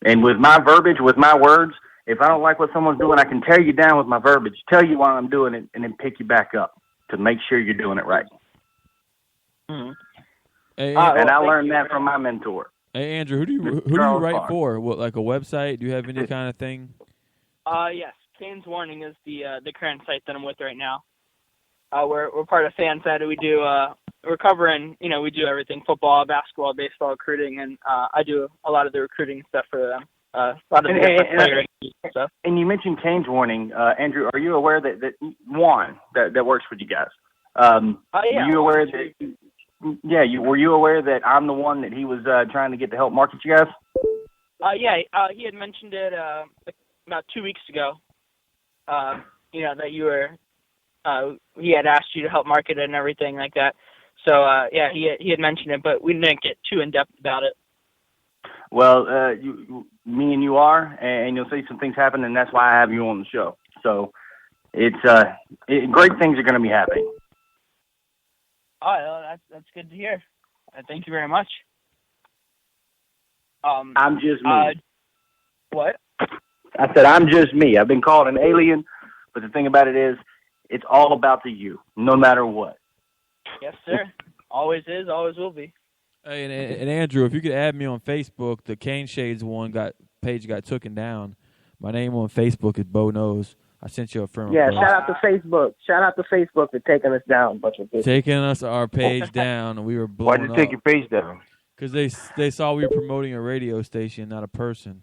And with my verbiage, with my words, if I don't like what someone's doing, I can tear you down with my verbiage, tell you why I'm doing it, and then pick you back up to make sure you're doing it right.
Mm-hmm.
Hey,
and I learned that from my mentor.
Hey, Andrew, who do you write for? What, like a website? Do you have any kind of thing?
Yes. Canes Warning is the current site that I'm with right now. We're part of FanSide. We do we're covering, we do everything: football, basketball, baseball, recruiting, and I do a lot of the recruiting stuff for them. A lot of the different players. So.
And you mentioned Kane's warning, Andrew. Are you aware that Juan that works for you guys?
Yeah.
Were you aware that? Yeah, were you aware that I'm the one that he was trying to get to help market you guys?
Yeah, he had mentioned it about 2 weeks ago. That you were, he had asked you to help market it and everything like that. So, yeah, he had mentioned it, but we didn't get too in-depth about it.
Well, me and you are, and you'll see some things happen, and that's why I have you on the show. So it's great things are going to be happening.
Oh, well, that's good to hear. Thank you very much.
I'm just me.
What?
I said I'm just me. I've been called an alien, but the thing about it is, it's all about the you, no matter what.
Yes, sir. Always is, always will be.
Hey, and Andrew, if you could add me on Facebook, the Cane Shades page got taken down. My name on Facebook is Bo Knows. I sent you a friend
Yeah,
request.
shout out to Facebook. Shout out to Facebook for taking us down, bunch of bitches.
Taking our page down, and we were blowing
Why'd you take your page down?
Because they saw we were promoting a radio station, not a person.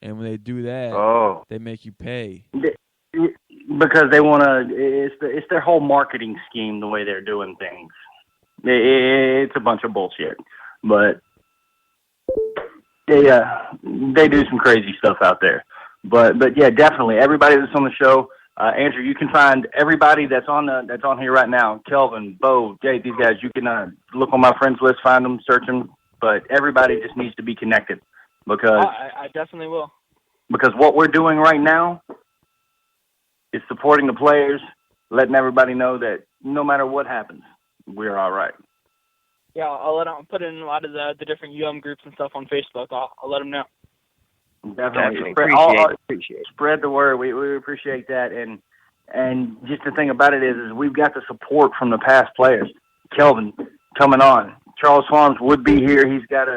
And when they do that, they make you pay.
Because they want to. It's their whole marketing scheme, the way they're doing things. It's a bunch of bullshit, but they do some crazy stuff out there. But yeah, definitely everybody that's on the show, Andrew, you can find everybody that's on here right now. Kelvin, Bo, Jay, these guys. You can look on my friends list, find them, search them. But everybody just needs to be connected because
I definitely will.
Because what we're doing right now is supporting the players, letting everybody know that no matter what happens, we're all right.
Yeah, I'll put in a lot of the different UM groups and stuff on Facebook. I'll let them know.
Definitely.
Appreciate it.
Spread the word. We appreciate that. And just the thing about it is we've got the support from the past players. Kelvin coming on. Charles Farms would be here. He's got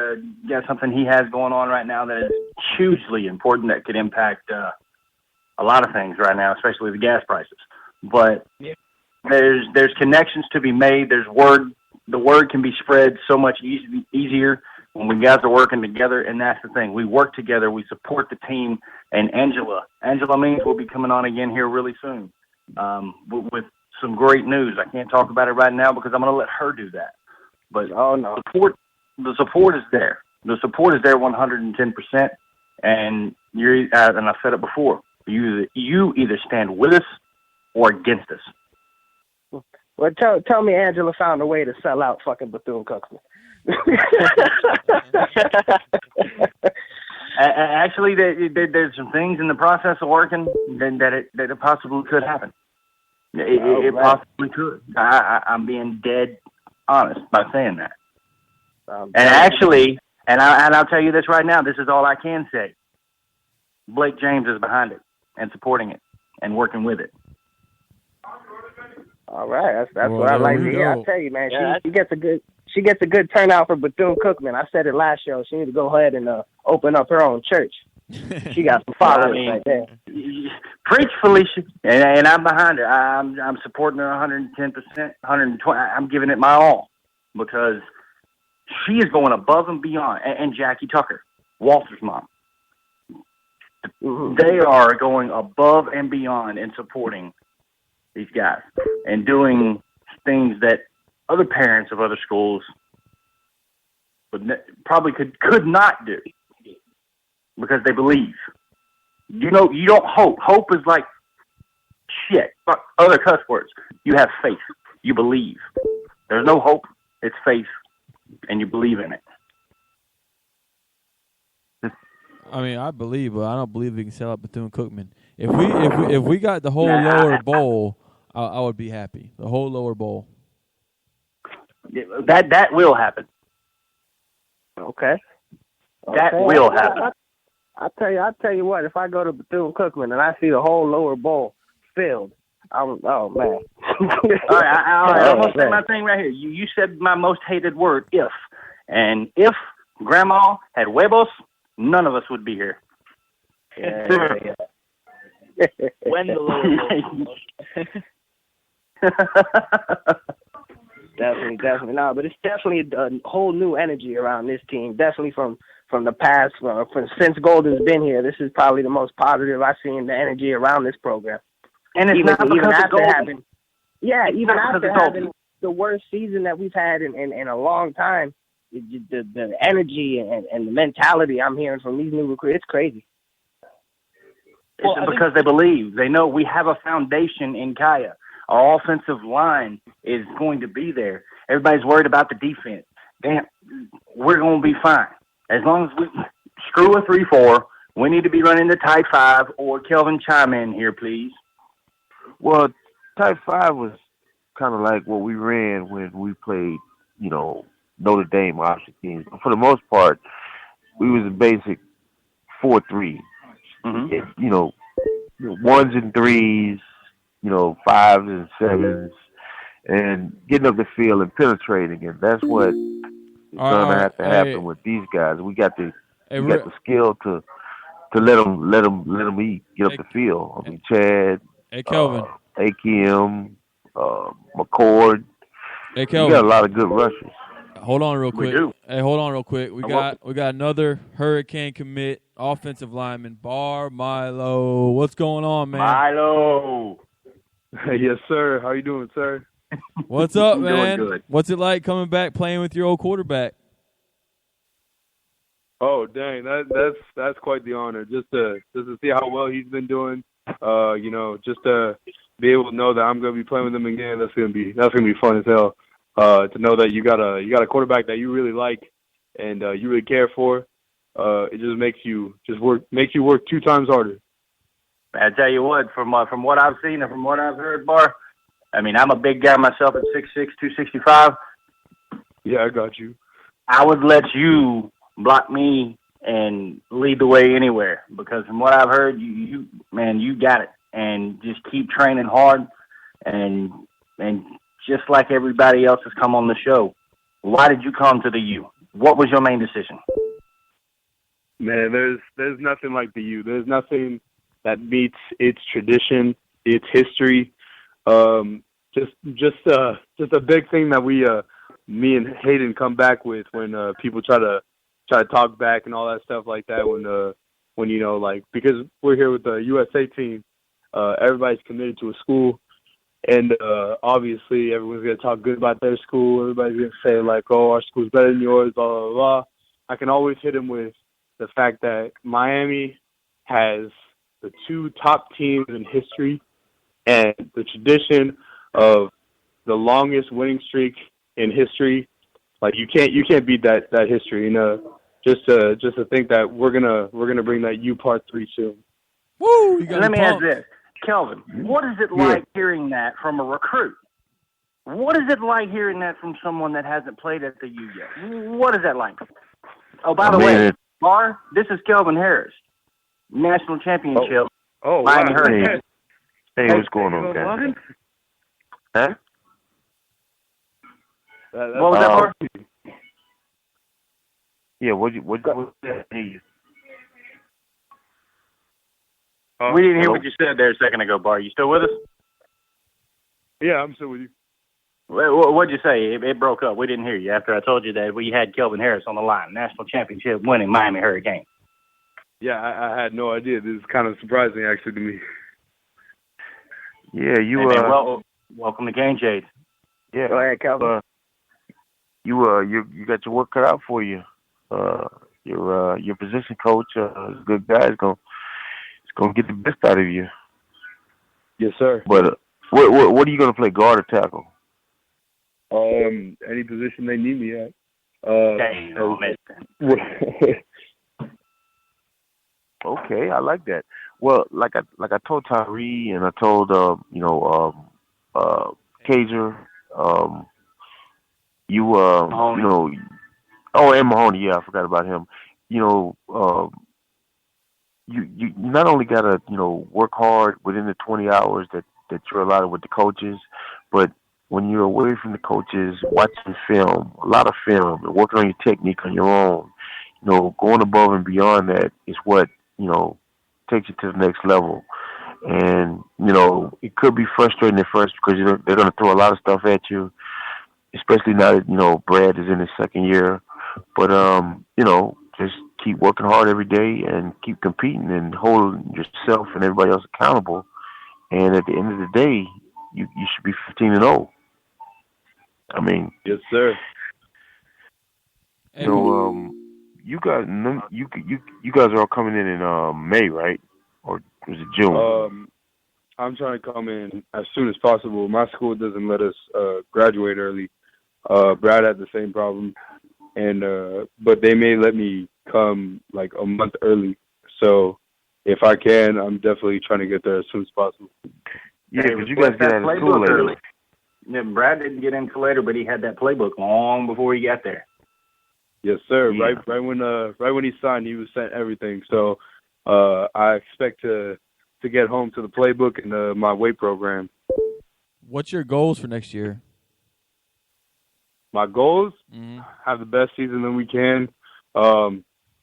something he has going on right now that is hugely important that could impact a lot of things right now, especially the gas prices. But there's connections to be made. There's word. The word can be spread so much easier when we guys are working together, and that's the thing. We work together. We support the team. And Angela Means will be coming on again here really soon with some great news. I can't talk about it right now because I'm going to let her do that. But the support is there. The support is there 110%. And and I've said it before. You either stand with us or against us.
Well, tell me Angela found a way to sell out fucking Bethune-Cookman.
Actually, there's some things in the process of working that it possibly could happen. It possibly could. I'm being dead honest by saying that. And actually, and I'll tell you this right now, this is all I can say. Blake James is behind it and supporting it and working with it.
All right, that's what I like to hear. I tell you, man, she gets a good turnout for Bethune-Cookman. I said it last show. She need to go ahead and open up her own church. She got some followers right there.
Preach, Felicia, and I'm behind her. I'm supporting her 110%, 120. I'm giving it my all because she is going above and beyond. And Jackie Tucker, Walter's mom, they are going above and beyond in supporting these guys and doing things that other parents of other schools probably could not do because they believe. You don't hope. Hope is like shit. Other cuss words. You have faith. You believe. There's no hope. It's faith, and you believe in it.
I mean, I believe, but I don't believe we can sell out Bethune-Cookman. If we got the whole lower bowl, I would be happy. The whole lower bowl.
That will happen.
Okay.
That will happen.
I tell you what. If I go to Bethune-Cookman and I see the whole lower bowl filled, oh man.
All right. I'm gonna say my thing right here. You said my most hated word, if, and if Grandma had huevos, none of us would be here.
Yeah.
When the lower bowl. Definitely. No, but it's definitely a whole new energy around this team. Definitely from
from the past, since Golden's been here. This is probably the most positive I've seen the energy around this program.
And it's not because
after
of Golden.
having, even after having the worst season that we've had in a long time, the energy and the mentality I'm hearing from these new recruits, it's crazy.
Well, it's because they believe. They know we have a foundation in Kaya. Our offensive line is going to be there. Everybody's worried about the defense. Damn, we're going to be fine. As long as we screw a 3-4, we need to be running the type 5, or Kelvin, chime in here, please.
Well, type 5 was kind of like what we ran when we played, Notre Dame option teams. But for the most part, we was a basic 4-3. Ones and threes, 5s and 7s, and getting up the field and penetrating. And that's what is going to have to happen with these guys. We got the skill to let them eat, get up the field. I mean, Chad,
Kelvin,
Akiem, McCord.
Kelvin,
we got a lot of good rushers.
Hold on real quick.
We do.
Hey, hold on real quick. We got another Hurricane commit, offensive lineman, Bar Milo. What's going on, man?
Milo.
Yes, sir. How you doing, sir?
What's up, man?
Doing good.
What's it like coming back playing with your old quarterback?
Oh, dang, that's quite the honor. Just to see how well he's been doing. Just to be able to know that I'm gonna be playing with him again. That's gonna be fun as hell. To know that you got a quarterback that you really like and you really care for, it just makes you work 2 times harder.
I tell you what, from what I've seen and from what I've heard, Bar, I mean, I'm a big guy myself at 6'6", 265.
Yeah, I got you.
I would let you block me and lead the way anywhere, because from what I've heard, you got it, and just keep training hard and just like everybody else has come on the show. Why did you come to the U? What was your main decision?
Man, there's nothing like the U. There's nothing that beats its tradition, its history. Just a big thing that me and Hayden come back with when people try to talk back and all that stuff like that. When because we're here with the USA team, everybody's committed to a school. And obviously, everyone's going to talk good about their school. Everybody's going to say, like, oh, our school's better than yours, blah, blah, blah. I can always hit them with the fact that Miami has the 2 top teams in history and the tradition of the longest winning streak in history. Like, you can't beat that history. Just to think that we're gonna bring that U Part 3 soon.
Woo!
Let me ask this. Kelvin, what is it like hearing that from a recruit? What is it like hearing that from someone that hasn't played at the U yet? What is that like? Oh, by the way, Bar, this is Kelvin Harris, national championship.
Oh,
Miami
wow.
Hurricanes.
Hey, what's going on, guys? Huh?
What was that, Bar?
Yeah, what that?
We didn't hear what you said there a second ago, Bar. You still with us?
Yeah, I'm still with you.
What'd you say? It broke up. We didn't hear you after I told you that we had Kelvin Harris on the line, national championship winning Miami Hurricanes.
Yeah, I had no idea. This is kind of surprising, actually, to me.
Yeah, you
welcome to Game Shades.
Yeah,
go ahead, Kelvin.
You got your work cut out for you. Your position coach is a good guy. He's gonna get the best out of you.
Yes, sir.
But what are you gonna play, guard or tackle?
Any position they need me at.
Okay, I like that. Well, like I told Tyree and I told Cager, and Mahoney. Yeah, I forgot about him. You not only gotta work hard within the 20 hours that you're allotted with the coaches, but when you're away from the coaches, watching film, a lot of film, and working on your technique on your own, going above and beyond that is what takes you to the next level. And it could be frustrating at first because they're going to throw a lot of stuff at you, especially now that Brad is in his second year. But just keep working hard every day and keep competing and holding yourself and everybody else accountable. And at the end of the day, you should be 15-0. I mean,
yes, sir.
So, you guys are all coming in May, right? Or was it June?
I'm trying to come in as soon as possible. My school doesn't let us graduate early. Brad had the same problem, and but they may let me come like a month early. So if I can, I'm definitely trying to get there as soon as possible.
Yeah, because you guys get out of school later.
Yeah, Brad didn't get in till later, but he had that playbook long before he got there.
Yes, sir.
Yeah.
Right when he signed, he was sent everything. So I expect to get home to the playbook and my weight program.
What's your goals for next year?
My goals, have the best season that we can.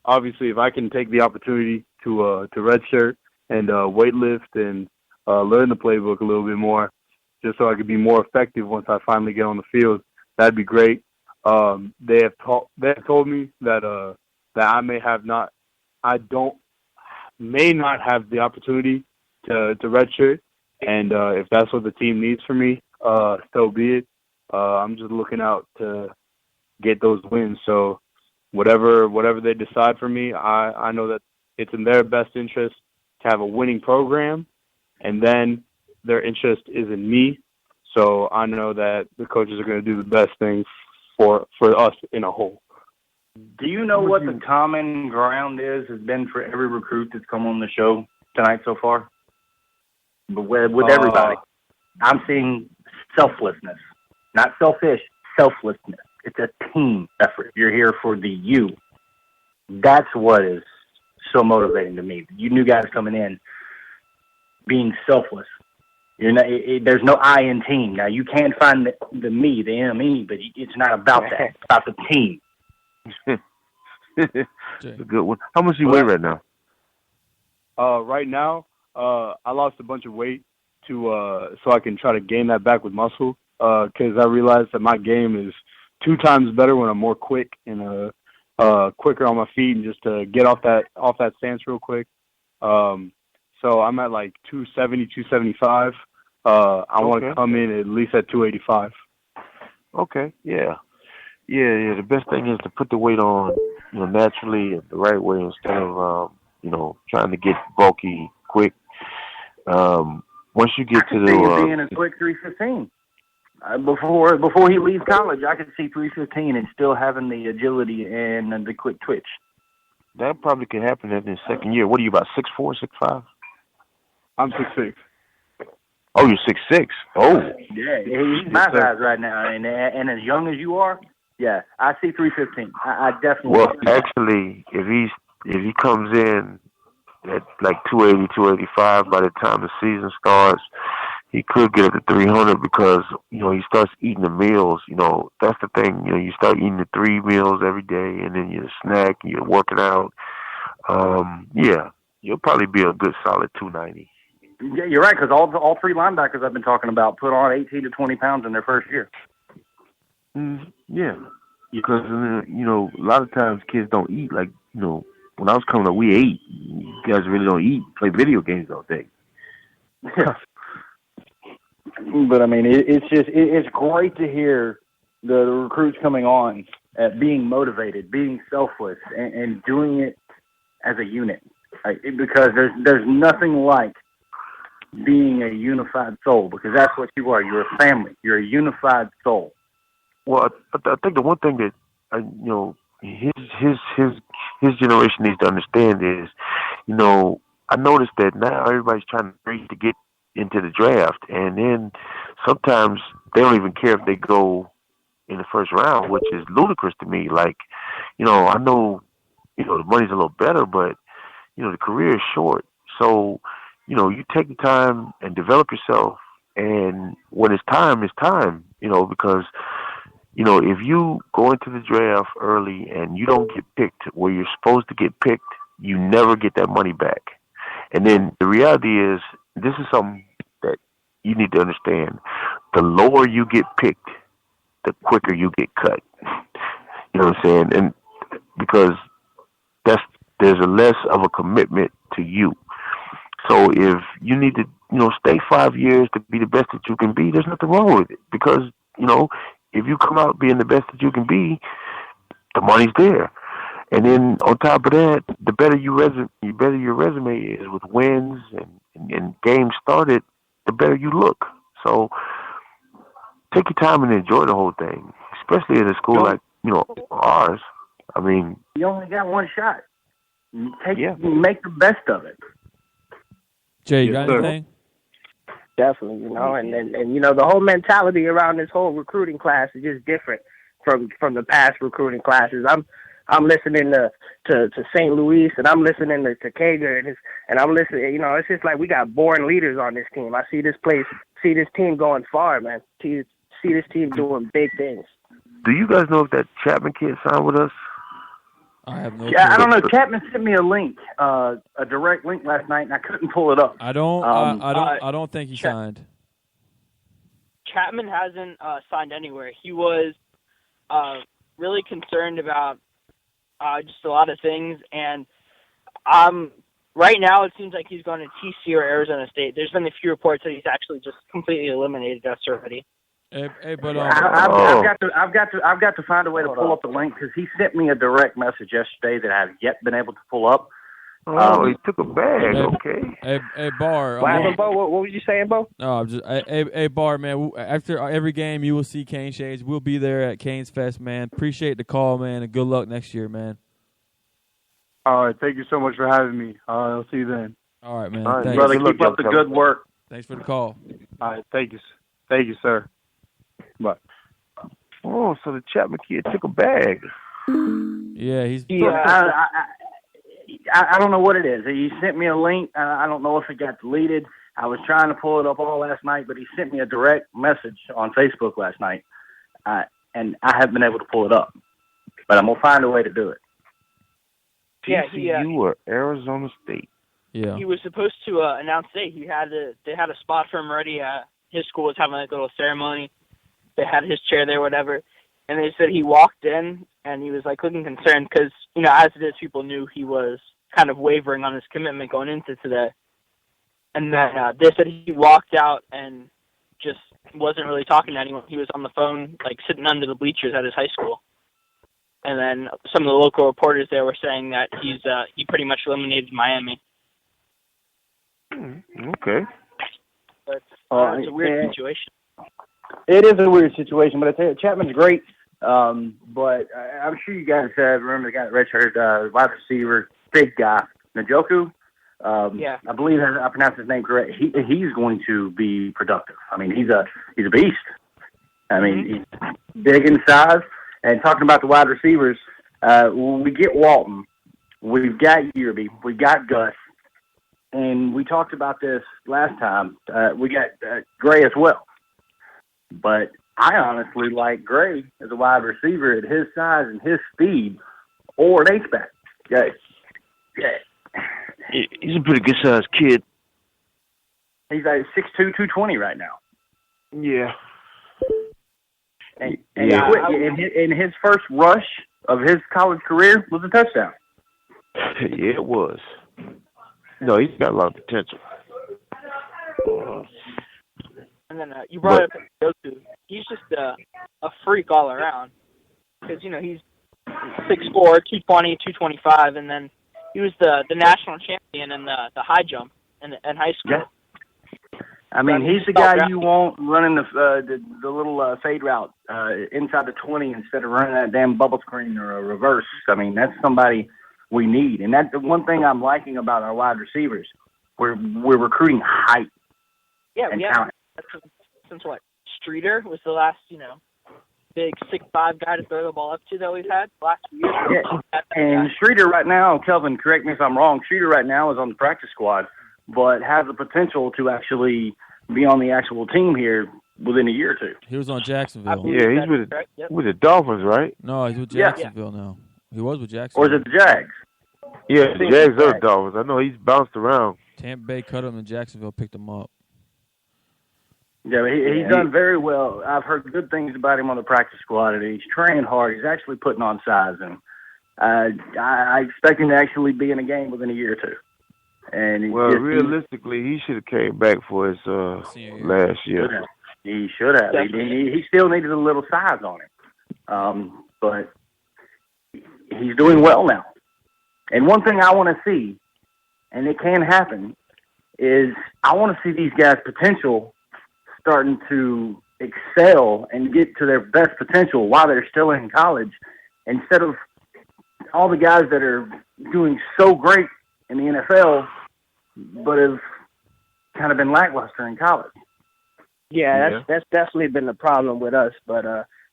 Obviously, if I can take the opportunity to redshirt and weight lift and learn the playbook a little bit more, just so I could be more effective once I finally get on the field, that'd be great. They have told me that I may not have the opportunity to redshirt, and if that's what the team needs for me, so be it. I'm just looking out to get those wins. So whatever they decide for me, I know that it's in their best interest to have a winning program, and then their interest is in me. So I know that the coaches are going to do the best thing for us in a whole.
Do you know what the common ground has been for every recruit that's come on the show tonight so far? But with everybody, I'm seeing selflessness, not selfish, selflessness. It's a team effort. You're here for the you. That's what is so motivating to me. You new guys coming in being selfless. You're not, there's no I in team. Now, you can find the me, the ME, but it's not about that. It's about the team.
That's a good one. How much do you weigh right now?
Right now, I lost a bunch of weight so I can try to gain that back with muscle. Because I realized that my game is 2 times better when I'm more quick and quicker on my feet and just to get off that stance real quick. So I'm at like 270, 275. I want to come in at least at 285.
Okay, yeah. The best thing is to put the weight on, naturally and the right way instead of, trying to get bulky quick. Once you get to the
being a quick 315. Before he leaves college, I could see 315 and still having the agility and the quick twitch.
That probably could happen in his second year. What are you, about 6'4", 6'5"?
I'm 6'6".
Oh, you're 6'6". Oh.
Yeah, he's my size right now, and as young as you are, yeah, I see 315. I definitely.
Well, actually, if he comes in at like 280, 285 by the time the season starts, he could get up to 300 because, he starts eating the meals. That's the thing. You start eating the 3 meals every day, and then you snack, and you're working out. Yeah, you'll probably be a good solid 290.
Yeah, you're right, because all 3 linebackers I've been talking about put on 18 to 20 pounds in their first year.
Yeah, because, a lot of times kids don't eat. Like, when I was coming up, we ate. You guys really don't eat, play video games all day.
But, I mean, it's great to hear the recruits coming on at being motivated, being selfless, and doing it as a unit. Because there's nothing like being a unified soul, because that's what you are. You're a family. You're a unified soul.
Well, I think the one thing that his generation needs to understand is, I noticed that now everybody's trying to race to get into the draft, and then sometimes they don't even care if they go in the first round, which is ludicrous to me. Like, I know, the money's a little better, but the career is short. So, you take the time and develop yourself, and when it's time, because, if you go into the draft early and you don't get picked where you're supposed to get picked, you never get that money back. And then the reality is, this is something that you need to understand. The lower you get picked, the quicker you get cut. You know what I'm saying? And because that's there's a less of a commitment to you. So if you need to, stay 5 years to be the best that you can be, there's nothing wrong with it. Because, if you come out being the best that you can be, the money's there. And then on top of that, the better your resume is with wins and games started, the better you look. So take your time and enjoy the whole thing, especially in a school like, ours. I mean,
you only got one shot. Make the best of it.
Jay, you got anything?
Definitely, and the whole mentality around this whole recruiting class is just different from the past recruiting classes. I'm listening to St. Louis, and I'm listening to Kager, and I'm listening. It's just like we got born leaders on this team. I see this team going far, man. See this team doing big things.
Do you guys know if that Chapman kid signed with us?
I have no.
Yeah, I don't know. Chapman sent me a link, a direct link last night, and I couldn't pull it up.
I don't think he signed.
Chapman hasn't signed anywhere. He was really concerned about just a lot of things, and right now it seems like he's going to TCU or Arizona State. There's been a few reports that he's actually just completely eliminated us already.
But
I've got to find a way to pull up the link because he sent me a direct message yesterday that I've yet been able to pull up.
He took a bag. Okay.
Hey, Bar.
Bo, what were you saying, Bo?
No, I'm just. Hey, Bar, man. After every game, you will see Cane Shades. We'll be there at Canes Fest, man. Appreciate the call, man, and good luck next year, man.
All right. Thank you so much for having me. I'll see you then.
All right, man.
All right,
thanks.
brother. Keep up the good work.
Thanks for the call.
All right. Thank you, sir. Bye.
Oh, so the Chapman kid took a bag.
Yeah,
I don't know what it is. He sent me a link. I don't know if it got deleted. I was trying to pull it up all last night, but he sent me a direct message on Facebook last night, and I haven't been able to pull it up. But I'm gonna find a way to do it.
TCU or Arizona State?
Yeah.
He was supposed to announce today. They had a spot for him already. His school was having like a little ceremony. They had his chair there, whatever, and they said he walked in and he was like looking concerned because as it is, people knew he was kind of wavering on his commitment going into today. And then they said he walked out and just wasn't really talking to anyone. He was on the phone, like sitting under the bleachers at his high school. And then some of the local reporters there were saying that he pretty much eliminated Miami.
Okay.
But it's a weird situation.
It is a weird situation, but I tell you, Chapman's great. But I'm sure you guys remember the guy that redshirted wide receiver, big guy, Njoku.
Yeah.
I believe I pronounced his name correct. He's going to be productive. I mean, he's a beast. I mean, he's big in size. And talking about the wide receivers, when we get Walton, we've got Yearby, we've got Gus, and we talked about this last time. We got Gray as well. But I honestly like Gray as a wide receiver at his size and his speed, or an H-back. Yeah.
He's a pretty good sized kid.
He's like 6'2", 220 right now.
Yeah.
And his first rush of his college career was a touchdown.
Yeah, it was. No, he's got a lot of potential.
And then you brought up Njoku. He's just a freak all around because he's 6'4", 220, 225, and then he was the national champion in the high jump in high school.
Yeah. I mean, he's the guy you want running the little fade route inside the 20 instead of running that damn bubble screen or a reverse. I mean, that's somebody we need, and that's the one thing I'm liking about our wide receivers. We're recruiting height.
Yeah,
and
yeah.
talent.
Since what? Streeter was the last, big 6'5" guy to throw the ball up to that we've had the last few years.
Yeah. And Streeter right now, Kelvin, correct me if I'm wrong, Streeter right now is on the practice squad, but has the potential to actually be on the actual team here within a year or two.
He was on Jacksonville.
Yeah, he's with the Dolphins, right?
No, he's with Jacksonville now. He was with
Or
Jacksonville.
is it the Jags?
Yeah, the Jags are the Dolphins. I know he's bounced around.
Tampa Bay cut him and Jacksonville picked him up.
Yeah, he's done very well. I've heard good things about him on the practice squad, and he's training hard. He's actually putting on size, and I expect him to actually be in a game within a year or two. And
realistically, he should have came back for his last year.
He should have. He still needed a little size on him, but he's doing well now. And one thing I want to see, and it can happen, is I want to see these guys' potential starting to excel and get to their best potential while they're still in college, instead of all the guys that are doing so great in the NFL but have kind of been lackluster in college.
Yeah, that's definitely been the problem with us. But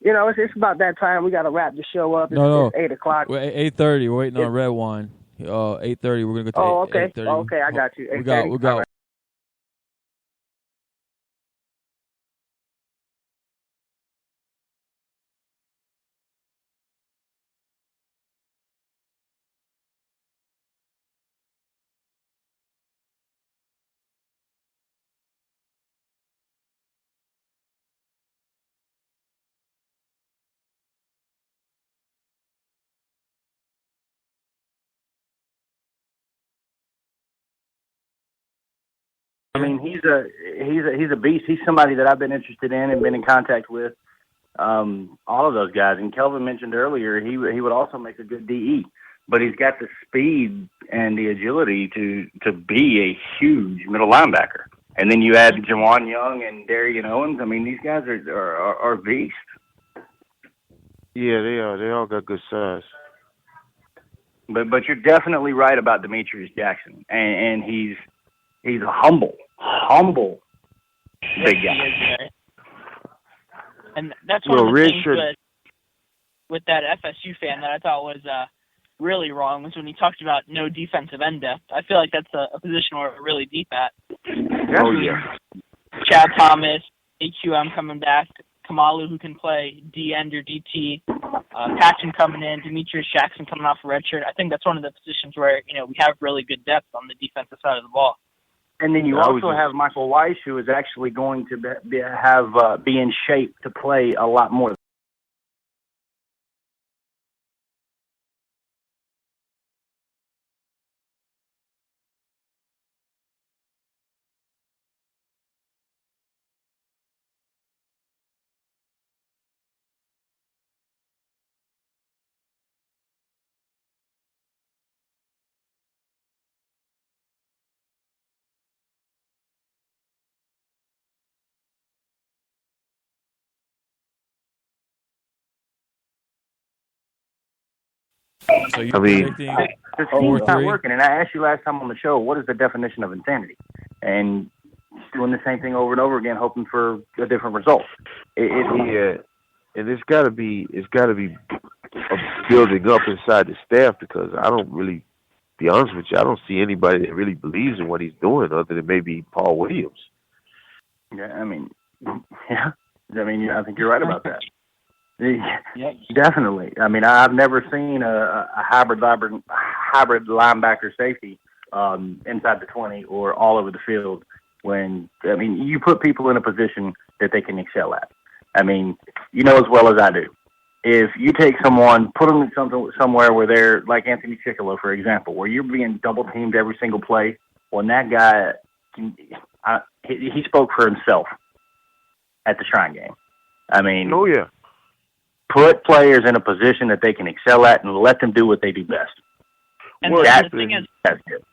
it's about that time. We got to wrap the show up. It's 8 o'clock.
8:30. We're waiting on red wine. 8:30. We're gonna go to 8:30.
Okay, I got you.
We got.
I mean, he's a beast. He's somebody that I've been interested in and been in contact with. All of those guys. And Kelvin mentioned earlier he would also make a good DE, but he's got the speed and the agility to be a huge middle linebacker. And then you add Jawan Young and Darian Owens. I mean, these guys are beasts.
Yeah, they are. They all got good size.
But you're definitely right about Demetrius Jackson, and he's a humble big guy.
And that's one of the things with that FSU fan that I thought was really wrong was when he talked about no defensive end depth. I feel like that's a position where we're really deep at.
Oh, yeah.
Chad Thomas, AQM coming back, Kamalu who can play D end or DT, Patchen coming in, Demetrius Jackson coming off a red shirt. I think that's one of the positions where we have really good depth on the defensive side of the ball.
And then you also have Michael Weiss, who is actually going to be in shape to play a lot more.
So
I mean, the team's not working. And I asked you last time on the show, what is the definition of insanity? And doing the same thing over and over again, hoping for a different result.
And it's got to be building up inside the staff, because I don't really, be honest with you, I don't see anybody that really believes in what he's doing other than maybe Paul Williams.
Yeah, I mean, I think you're right about that. Definitely. I mean, I've never seen a hybrid linebacker safety inside the 20 or all over the field. You put people in a position that they can excel at. I mean, you know as well as I do. If you take someone, put them in somewhere where they're like Anthony Chickillo, for example, where you're being double teamed every single play, well, that guy, he spoke for himself at the Shrine game. I mean,
oh yeah.
Put players in a position that they can excel at and let them do what they do best.
And the thing is,
that's good.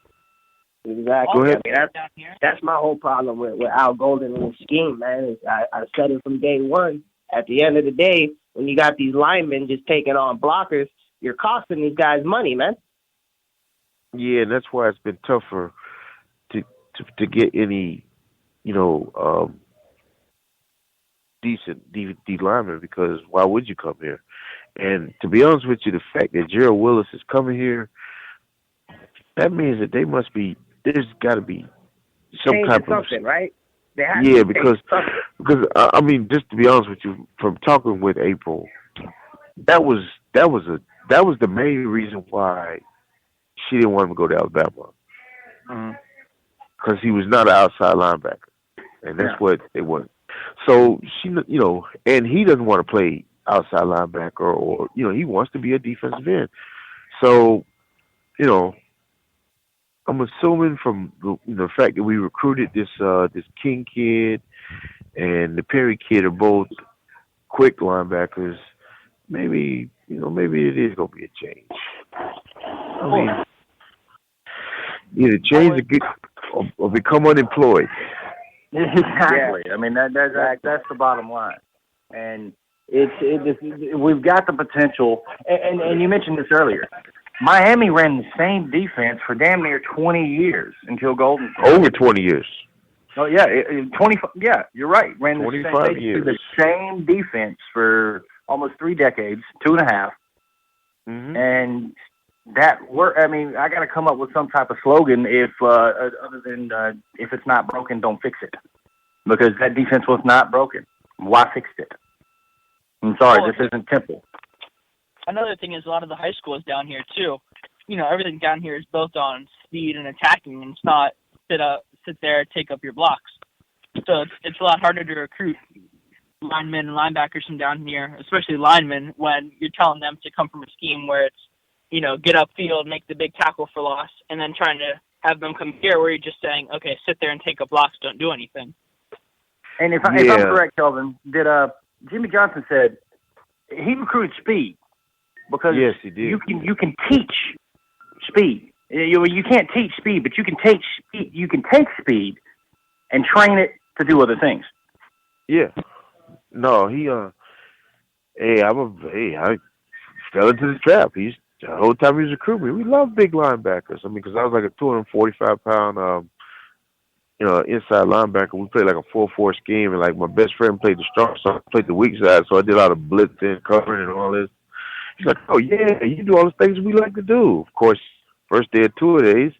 Exactly.
Go ahead.
I mean, that's my whole problem with Al Golden and his scheme, man. I said it from day one. At the end of the day, when you got these linemen just taking on blockers, you're costing these guys money, man.
Yeah, and that's why it's been tougher to get any, decent D lineman, because why would you come here? And to be honest with you, the fact that Gerald Willis is coming here, that means that there's got to be some type of
something, right?
Because I mean, just to be honest with you, from talking with April, that was the main reason why she didn't want him to go to Alabama, because he was not an outside linebacker, and that's what they wanted. So she, and he doesn't want to play outside linebacker, or he wants to be a defensive end. So, you know, I'm assuming from the fact that we recruited this King kid and the Perry kid are both quick linebackers. Maybe it is gonna be a change. I mean, either change or become unemployed.
Exactly. I mean that's the bottom line, and we've got the potential. And you mentioned this earlier. Miami ran the same defense for damn near 20 years until Golden State.
Over 20 years.
Oh yeah, 20. Yeah, you're right. Ran
25 years.
The same defense for almost 3 decades, 2.5, and that work. I mean, I got to come up with some type of slogan if other than if it's not broken, don't fix it, because that defense was not broken. Why fix it? I'm sorry, this isn't Temple.
Another thing is a lot of the high schools down here too. You know, everything down here is built on speed and attacking, and it's not sit there, take up your blocks. So it's a lot harder to recruit linemen and linebackers from down here, especially linemen, when you're telling them to come from a scheme where it's, you know, get upfield, make the big tackle for loss, and then trying to have them come here where you're just saying, okay, sit there and take up blocks, don't do anything.
And if I'm correct, Kelvin, that Jimmy Johnson said he recruited speed because
yes, he did.
You can teach speed. You can't teach speed, but you can take speed. You can take speed and train it to do other things.
Yeah. No, I fell into the trap. The whole time he was recruiting me. We love big linebackers. I mean, because I was like a 245-pound, inside linebacker. We played like a 4-4 scheme, and like my best friend played the strong side, I played the weak side, so I did a lot of blitzing, covering, and all this. He's like, oh yeah, you do all the things we like to do. Of course, first day of 2 days,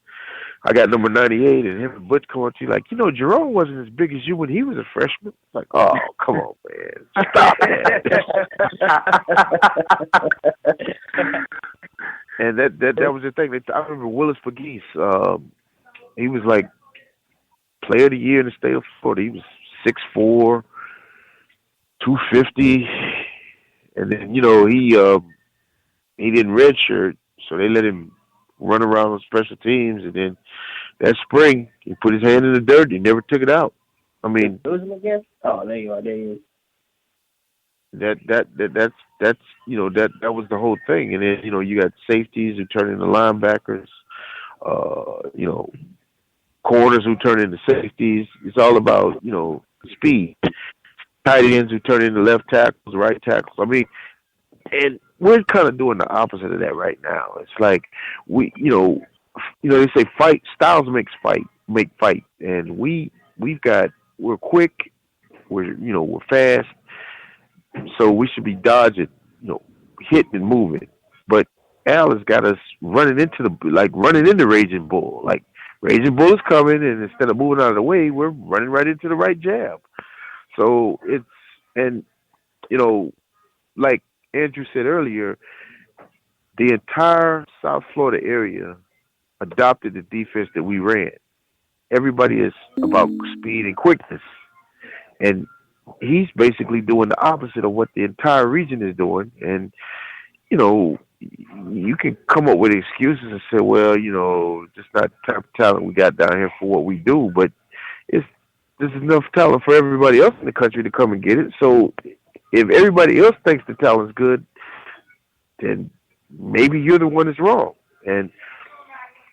I got number 98, and him and Butch come on to you like, Jerome wasn't as big as you when he was a freshman. Like, oh, come on, man. Stop it. And that was the thing. I remember Willis Pegues. He was like player of the year in the state of Florida. He was 6'4", 250. And then, he didn't redshirt, so they let him run around on special teams, and then that spring he put his hand in the dirt. He never took it out. I mean,
lose him again? Oh, there you are. There you are.
That was the whole thing. And then you got safeties who turn into linebackers, corners who turn into safeties. It's all about speed. Tight ends who turn into left tackles, right tackles. I mean, and we're kind of doing the opposite of that right now. It's like they say styles make fight, and we're quick, we're fast, so we should be dodging, hitting and moving. But Al has got us running into Raging Bull. Like Raging Bull is coming, and instead of moving out of the way, we're running right into the right jab. So like Andrew said earlier, the entire South Florida area adopted the defense that we ran. Everybody is about speed and quickness. And he's basically doing the opposite of what the entire region is doing. And, you can come up with excuses and say, well, just not the type of talent we got down here for what we do. But there's enough talent for everybody else in the country to come and get it. So if everybody else thinks the talent's good, then maybe you're the one that's wrong. And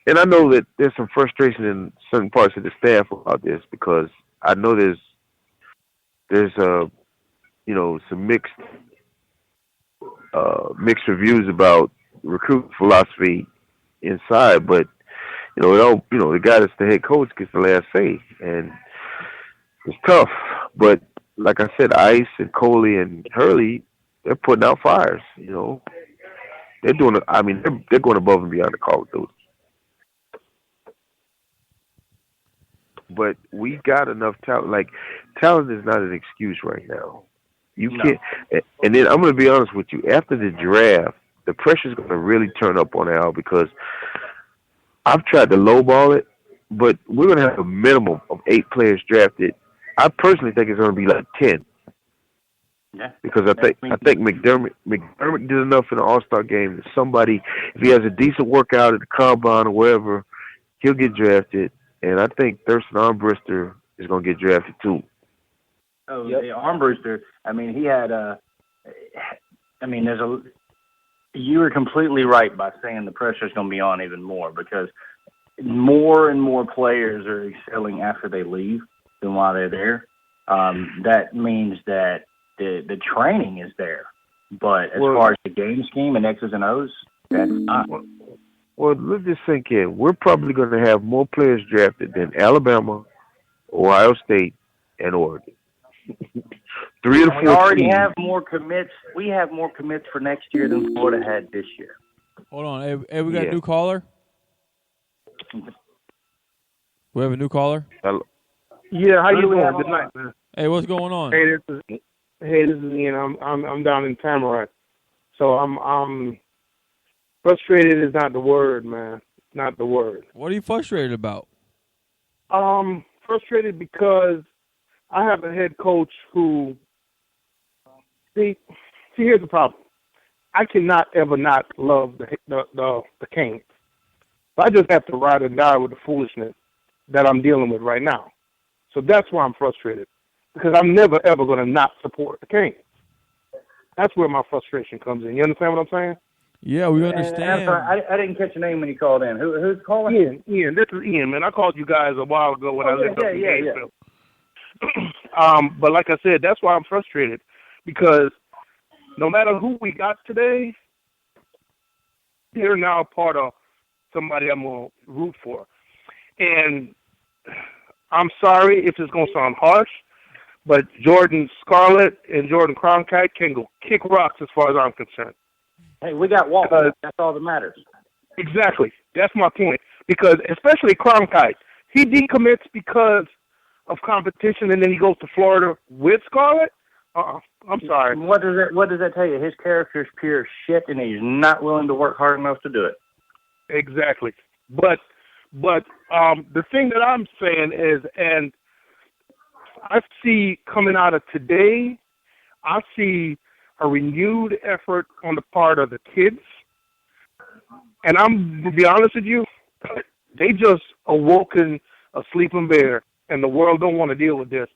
I know that there's some frustration in certain parts of the staff about this, because I know there's some mixed reviews about recruit philosophy inside, but the guy that's the head coach gets the last say, and it's tough. But like I said, Ice and Coley and Hurley, they're putting out fires. They're doing it. I mean, they're going above and beyond the Call of Duty. But we got enough talent. Like, talent is not an excuse right now. You can't. And then I'm going to be honest with you. After the draft, the pressure's going to really turn up on Al, because I've tried to lowball it, but we're going to have a minimum of 8 players drafted. I personally think it's going to be like 10.
Yeah.
Because I think McDermott did enough in the All-Star game that somebody, if he has a decent workout at the combine or wherever, he'll get drafted. And I think Thurston Armbrister is going to get drafted too.
Oh, the Armbruster. I mean, he had you were completely right by saying the pressure's going to be on even more because more and more players are excelling after they leave than while they're there. That means that the training is there, but as far as the game scheme and X's and O's, that's not.
Well, let's just sink in. We're probably going to have more players drafted than Alabama, Ohio State, and Oregon. 3 or 4
We already
teams.
have more commits. We have more commits for next year than Florida had this year.
Hold on. Hey, we got a new caller? We have a new caller?
Yeah, how you doing? Good night, man.
Hey, what's going on?
Hey, this is Ian. I'm down in Tamarack, so I'm frustrated. Is not the word, man. Not the word.
What are you frustrated about?
Frustrated because I have a head coach who. See, here's the problem. I cannot ever not love the Canes. I just have to ride or die with the foolishness that I'm dealing with right now. So that's why I'm frustrated, because I'm never, ever going to not support the Canes. That's where my frustration comes in. You understand what I'm saying?
Yeah, we understand.
I'm sorry, I didn't catch your name when you called in. Who's calling?
Ian. This is Ian, man. I called you guys a while ago when I lived up in Gainesville. But like I said, that's why I'm frustrated, because no matter who we got today, they're now part of somebody I'm going to root for. And I'm sorry if it's going to sound harsh, but Jordan Scarlett and Jordan Cronkite can go kick rocks as far as I'm concerned.
Hey, we got Walker. That's all that matters.
Exactly. That's my point. Because especially Cronkite, he decommits because of competition, and then he goes to Florida with Scarlett. I'm sorry.
What does that tell you? His character is pure shit, and he's not willing to work hard enough to do it.
Exactly. But the thing that I'm saying is, and I see coming out of today, I see a renewed effort on the part of the kids. And I'm to be honest with you, they just awoken a sleeping bear, and the world don't want to deal with this.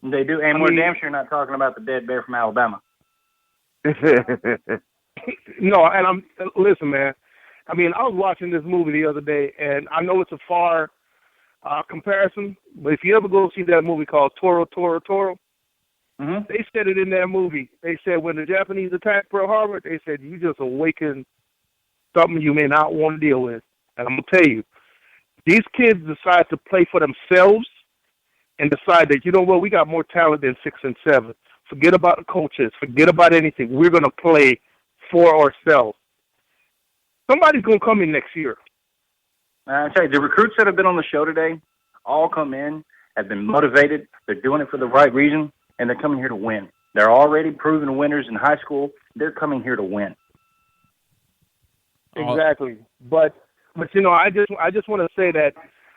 They do, and we're damn sure not talking about the dead bear from Alabama.
No, and listen, man. I mean, I was watching this movie the other day, and I know it's a far comparison, but if you ever go see that movie called Toro, Toro, Toro, they said it in that movie. They said when the Japanese attacked Pearl Harbor, they said you just awakened something you may not want to deal with. And I'm going to tell you, these kids decide to play for themselves and decide that, you know what, we got more talent than 6 and 7. Forget about the coaches. Forget about anything. We're going to play for ourselves. Somebody's going to come in next year.
I tell you, the recruits that have been on the show today all come in, have been motivated. They're doing it for the right reason, and they're coming here to win. They're already proven winners in high school. They're coming here to win.
Exactly. But you know, I just want to say that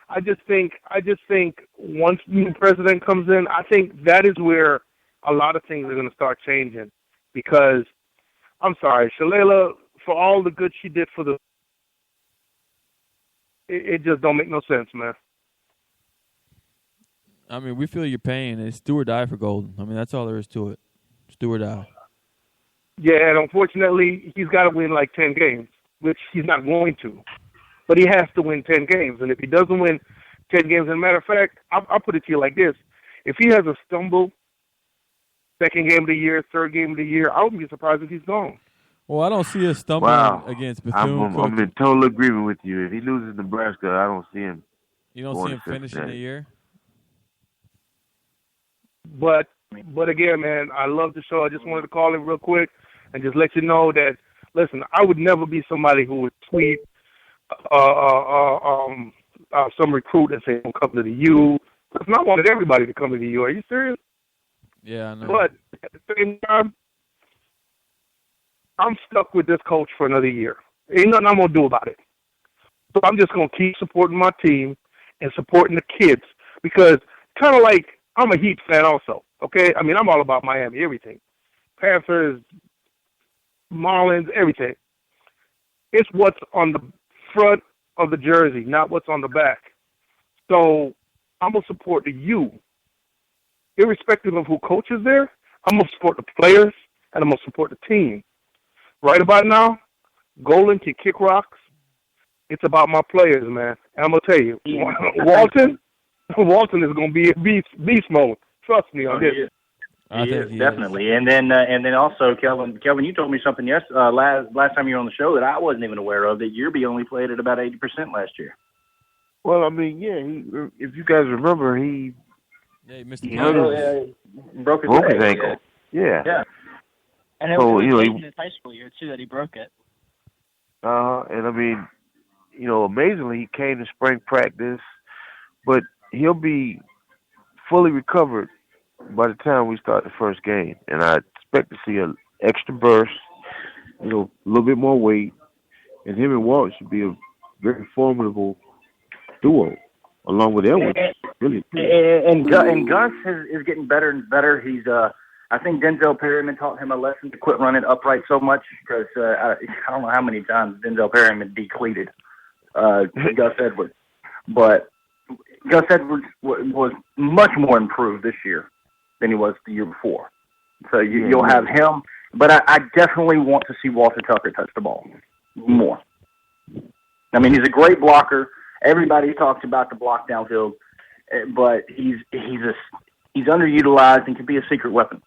I just think once new president comes in, I think that is where a lot of things are going to start changing. Because I'm sorry, Shalala, for all the good she did for it just don't make no sense, man.
I mean, we feel your pain. It's do or die for Golden. I mean, that's all there is to it. It's do or die.
Yeah, and unfortunately, he's got to win like 10 games, which he's not going to. But he has to win 10 games. And if he doesn't win 10 games, as a matter of fact, I'll put it to you like this. If he has a stumble, second game of the year, third game of the year, I wouldn't be surprised if he's gone.
Well, I don't see us stumbling against Bethune.
I'm in total agreement with you. If he loses Nebraska, I don't see him.
You don't see him finishing the year?
But again, man, I love the show. I just wanted to call in real quick and just let you know that, listen, I would never be somebody who would tweet some recruit and say, don't come to the U. Listen, I wanted everybody to come to the U. Are you serious?
Yeah, I know.
But at the same time, I'm stuck with this coach for another year. Ain't nothing I'm going to do about it. So I'm just going to keep supporting my team and supporting the kids, because kind of like I'm a Heat fan also.
Okay, I mean, I'm all about Miami, everything. Panthers, Marlins, everything. It's what's on the front of the jersey, not what's on the back. So I'm going to support the U. Irrespective of who coaches there, I'm going to support the players, and I'm going to support the team. Right about now, Golden can kick rocks. It's about my players, man. And I'm going to tell you, Walton is going to be a beast mode. Trust me on this.
He is, definitely. And then also, Kelvin, you told me something last time you were on the show that I wasn't even aware of, that Yerby only played at about 80% last year.
Well, I mean, yeah, if you guys remember, he
broke his
ankle. Yeah.
And it was in his high school year, too, that he broke it.
And I mean, amazingly, he came to spring practice, but he'll be fully recovered by the time we start the first game. And I expect to see an extra burst, a little bit more weight, and him and Walt should be a very formidable duo, along with Edwards. Really.
And Gus is getting better and better. He's I think Denzel Perryman taught him a lesson to quit running upright so much, because I don't know how many times Denzel Perryman decleated Gus Edwards. But Gus Edwards was much more improved this year than he was the year before. So you'll have him. But I definitely want to see Walter Tucker touch the ball more. I mean, he's a great blocker. Everybody talks about the block downfield, but he's underutilized and can be a secret weapon.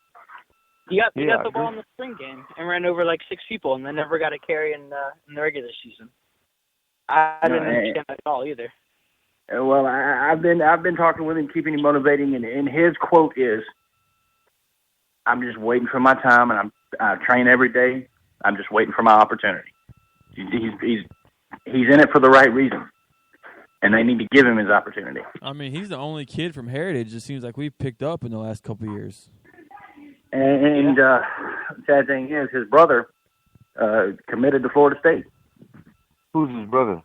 He got the ball in the spring game and ran over like 6 people, and then never got a carry in the regular season. I didn't understand that at all either.
Well, I've been talking with him, keeping him motivating, and his quote is, "I'm just waiting for my time, and I train every day. I'm just waiting for my opportunity." He's in it for the right reason, and they need to give him his opportunity.
I mean, he's the only kid from Heritage it seems like we've picked up in the last couple of years.
And sad thing is, his brother committed to Florida State.
Who's his brother?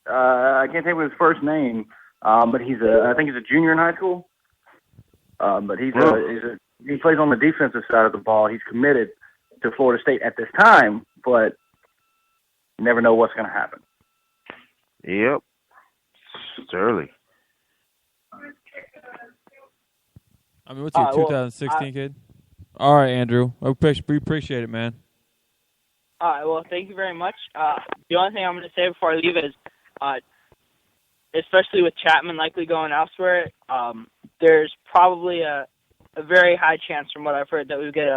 I can't think of his first name, but I think he's a junior in high school. But he plays on the defensive side of the ball. He's committed to Florida State at this time, but you never know what's going to happen.
Yep. It's early.
I mean, what's he, 2016 kid? All right, Andrew. We appreciate it, man.
All right, well, thank you very much. The only thing I'm going to say before I leave is, especially with Chapman likely going elsewhere, there's probably a very high chance, from what I've heard, that we get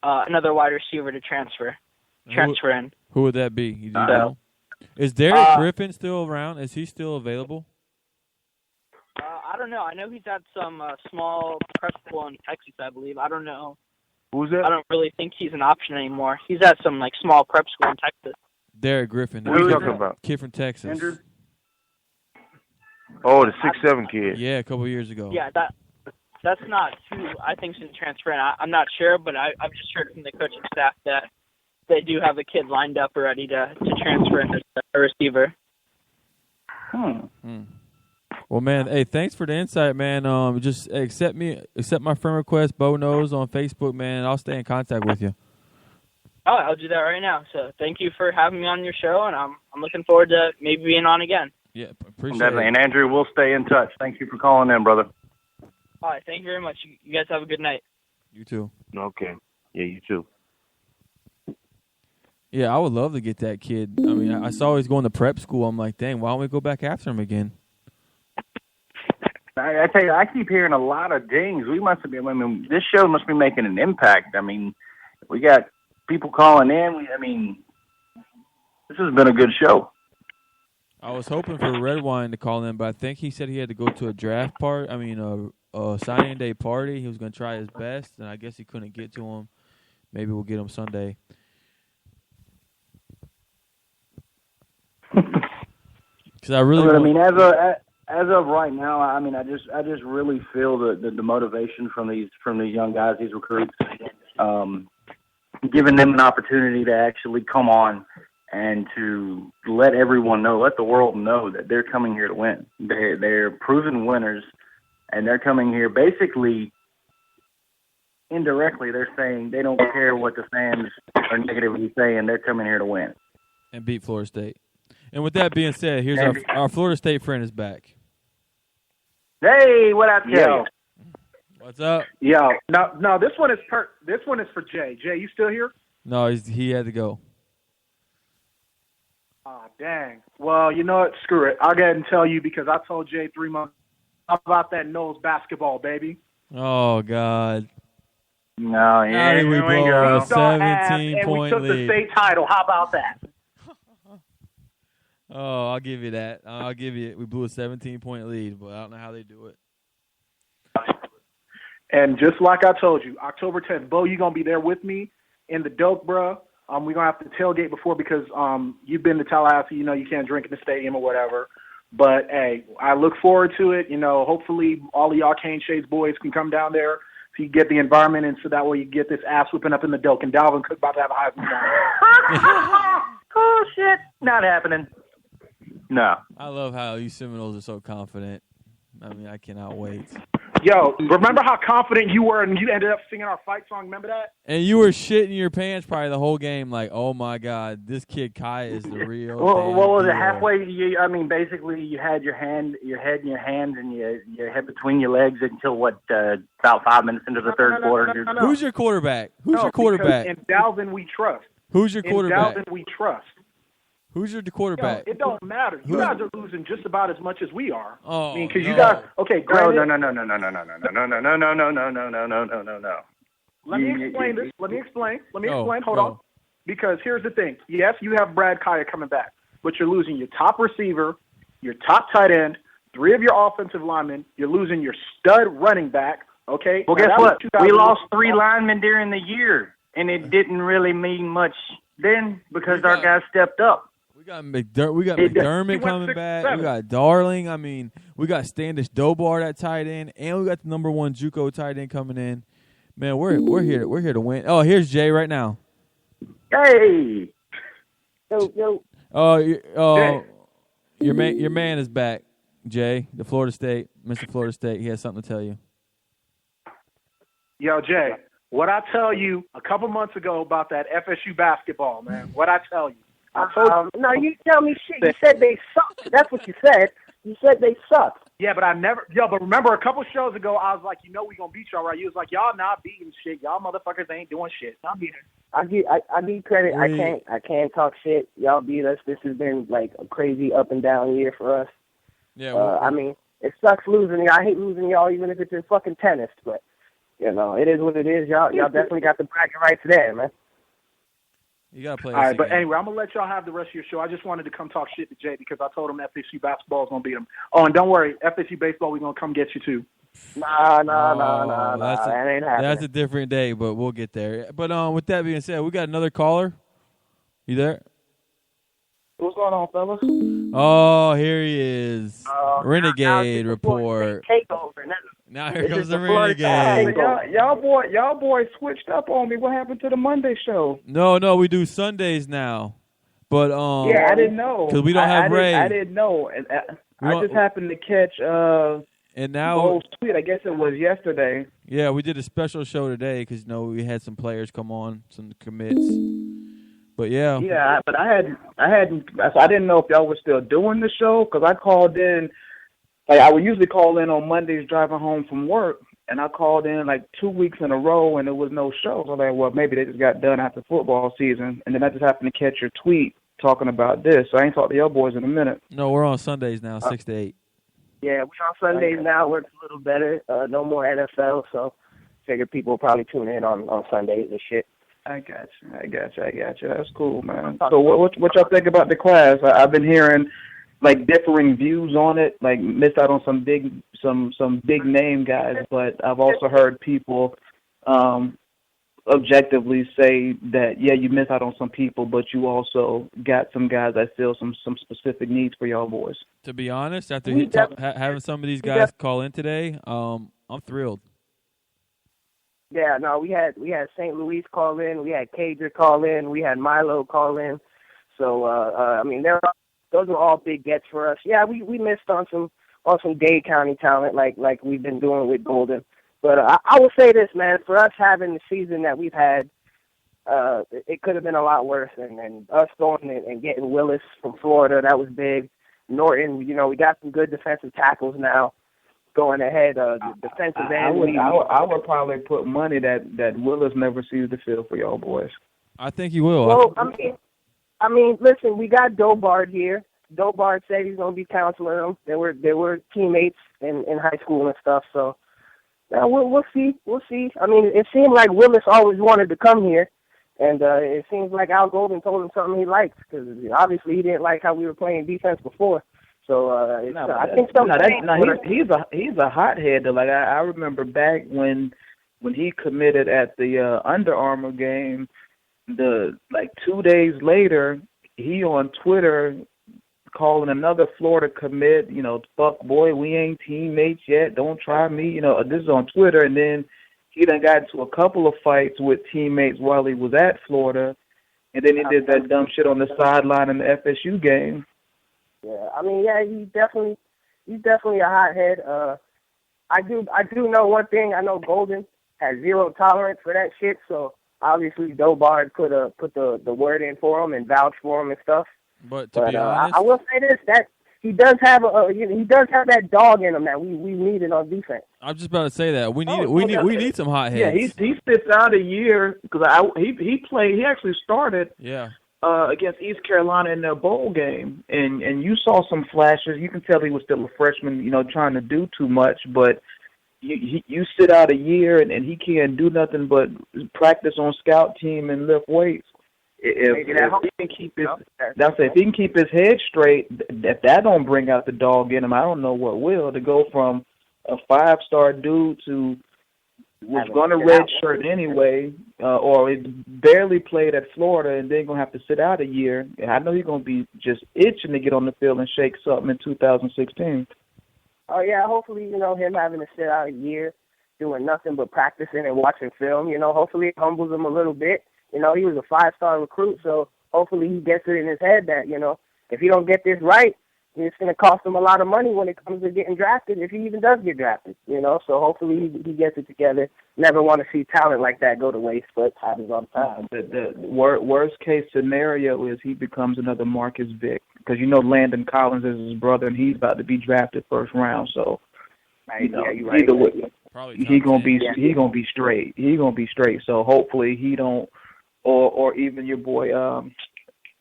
another wide receiver to transfer in.
Who would that be? You know? Is Derek Griffin still around? Is he still available?
I don't know. I know he's at some small prep school in Texas, I believe. I don't know.
Who's that?
I don't really think he's an option anymore. He's at some small prep school in Texas.
Derek Griffin.
What are you talking about?
Kid from Texas.
Andrew?
Oh, the 6'7" kid.
Yeah, a couple years ago.
Yeah, that's not who I think's in transfer. And I'm not sure, but I've just heard from the coaching staff that they do have a kid lined up already to transfer in as a receiver.
Well, man, hey, thanks for the insight, man. Just accept my friend request, Bo Knows, on Facebook, man. I'll stay in contact with you.
Oh, I'll do that right now. So thank you for having me on your show, and I'm looking forward to maybe being on again.
Yeah, appreciate
Definitely.
it.
And Andrew, we'll stay in touch. Thank you for calling in, brother.
All right, thank you very much. You guys have a good night.
You too.
Okay. Yeah, you too.
Yeah, I would love to get that kid. I mean, I saw he's going to prep school. I'm like, dang, why don't we go back after him again?
I tell you, I keep hearing a lot of dings. This show must be making an impact. I mean, we got people calling in. This has been a good show.
I was hoping for Redwine to call in, but I think he said he had to go to a draft part. A signing day party. He was going to try his best, and I guess he couldn't get to him. Maybe we'll get him Sunday. Because I really.
As of right now, I just really feel the motivation from these young guys, these recruits, giving them an opportunity to actually come on and to let everyone know, let the world know that they're coming here to win. They're proven winners, and they're coming here basically indirectly they're saying they don't care what the fans are negatively saying. They're coming here to win
and beat Florida State. And with that being said, here's our Florida State friend is back.
Hey, what I tell you?
What's up?
Yo, no, this one is for Jay. Jay, you still here?
No, he had to go.
Ah, dang. Well, you know what? Screw it. I'll go ahead and tell you because I told Jay 3 months. How about that Knowles basketball, baby?
Oh, God.
No, yeah,
How did we blow a 17-point
we took the
lead?
state title. How about that?
Oh, I'll give you that. I'll give you it. We blew a 17-point lead, but I don't know how they do it.
And just like I told you, October 10th, Bo, you going to be there with me in the dope, bro. We're going to have to tailgate before because you've been to Tallahassee. You know you can't drink in the stadium or whatever. But, hey, I look forward to it. You know, hopefully all of y'all Cane Shades boys can come down there so you get the environment and so that way you get this ass whipping up in the doke. And Dalvin Cook about to have a Heisman Trophy.
Oh, shit. Not happening. No.
I love how you Seminoles are so confident. I mean, I cannot wait.
Yo, remember how confident you were and you ended up singing our fight song? Remember that?
And you were shitting your pants probably the whole game like, oh, my God, this kid Kai is the real
Well, what was
deal.
it? Halfway, basically you had your head in your hands and your head between your legs until, about 5 minutes into the third quarter.
No.
Who's your quarterback? Who's your quarterback?
In Dalvin, we trust.
Who's your quarterback?
In Dalvin, we trust.
Who's your quarterback?
Yo, it don't matter. You guys are losing just about as much as we are.
Oh,
I mean, because
no.
you guys. Okay, granted,
No.
Let me explain this. Let me explain. Hold
go.
on. Because here's the thing. Yes, you have Brad Kaya coming back, but you're losing your top receiver, your top tight end, 3 of your offensive linemen. You're losing your stud running back. Okay.
Well, guess what? We lost 3 linemen during the year, and it didn't really mean much then because our guys stepped up.
We got McDermott coming back. We got Darling. I mean, we got Standish Dobar at tight end, and we got the number 1 JUCO tight end coming in. Man, we're here to win. Oh, here's Jay right now.
Hey.
Yo.
Your man is back, Jay. The Florida State, Mr. Florida State. He has something to tell you.
Yo, Jay, what I tell you a couple months ago about that FSU basketball, man? What I tell you? I told you.
No, you tell me shit. You said they suck. That's what you said. You said they suck.
Yeah, but I never. Yo, but remember a couple shows ago, I was like, we gonna beat y'all, right? You was like, y'all not beating shit. Y'all motherfuckers ain't doing shit. Y'all beating.
I need credit. I can't talk shit. Y'all beat us. This has been like a crazy up and down year for us.
Yeah.
I mean, it sucks losing. I hate losing y'all, even if it's in fucking tennis. But you know, it is what it is. Y'all definitely got the bragging rights there, man.
You gotta play.
All right, but anyway, I'm gonna let y'all have the rest of your show. I just wanted to come talk shit to Jay because I told him FSU basketball is gonna beat him. Oh, and don't worry, FSU baseball, we're gonna come get you too.
Nah. That ain't happening.
That's a different day, but we'll get there. But with that being said, we got another caller. You there?
What's going on, fellas?
Oh, here he is. Renegade report.
Takeover.
Now here comes the Renegade.
Y'all boys switched up on me. What happened to the Monday show?
No, we do Sundays now. But
yeah, I didn't know
because we don't have Ray.
I didn't know. And I just happened to catch
and now
Bo's tweet. I guess it was yesterday.
Yeah, we did a special show today because we had some players come on, some commits. But yeah.
Yeah, but I didn't know if y'all were still doing the show because I called in. Like I would usually call in on Mondays driving home from work, and I called in like 2 weeks in a row, and there was no show. So I was like, well, maybe they just got done after football season, and then I just happened to catch your tweet talking about this. So I ain't talked to y'all boys in a minute.
No, we're on Sundays now, 6 to 8.
Yeah, we're on Sundays now. Works a little better. No more NFL, so figure people will probably tune in on Sundays and shit.
I got you. That's cool, man. So what y'all think about the class? I've been hearing like differing views on it. Like missed out on some big name guys, but I've also heard people objectively say that you missed out on some people, but you also got some guys that fill some specific needs for y'all boys.
To be honest, after having some of these guys call in today, I'm thrilled.
Yeah, no, we had St. Louis call in, we had Cager call in, we had Milo call in. So I mean, those are all big gets for us. Yeah, we missed on some Dade County talent like we've been doing with Golden. But I will say this, man. For us having the season that we've had, it could have been a lot worse. And us going and getting Willis from Florida, that was big. Norton, we got some good defensive tackles now. Going ahead, the defensive end.
I would probably put money that Willis never sees the field for y'all boys.
I think he will.
Well, I mean, listen, we got Dobard here. Dobard said he's going to be counseling them. They were teammates in high school and stuff. So we'll see. We'll see. I mean, it seemed like Willis always wanted to come here, and it seems like Al Golden told him something he liked, because obviously he didn't like how we were playing defense before. So I think
he's a hothead. Like I remember back when he committed at the Under Armour game. 2 days later, he on Twitter calling another Florida commit, fuck boy, we ain't teammates yet. Don't try me. This is on Twitter, and then he done got into a couple of fights with teammates while he was at Florida, and then he did that dumb shit on the sideline in the FSU game.
Yeah, I mean, he's definitely a hothead. I do know one thing. I know Golden has zero tolerance for that shit. So obviously, Dobard put the word in for him and vouch for him and stuff.
But to be honest,
I will say this: that he does have that dog in him that we needed on defense.
I'm just about to say that we need some hotheads.
Yeah, he sits out a year because he actually started.
Yeah.
Against East Carolina in their bowl game, and you saw some flashes. You can tell he was still a freshman, trying to do too much. But you sit out a year, and he can't do nothing but practice on scout team and lift weights. If he can keep his head straight, if that don't bring out the dog in him, I don't know what will. To go from a 5-star dude to was going to redshirt anyway, or it barely played at Florida, and then going to have to sit out a year. I know he's going to be just itching to get on the field and shake something in 2016.
Oh, yeah, hopefully, him having to sit out a year, doing nothing but practicing and watching film, hopefully it humbles him a little bit. He was a 5-star recruit, so hopefully he gets it in his head that, if he don't get this right, it's going to cost him a lot of money when it comes to getting drafted, if he even does get drafted, So hopefully he gets it together. Never want to see talent like that go to waste, but happens all the time.
The worst case scenario is he becomes another Marcus Vick, because Landon Collins is his brother, and he's about to be drafted first round. So either way, he gonna be straight. He gonna be straight. So hopefully he don't, or even your boy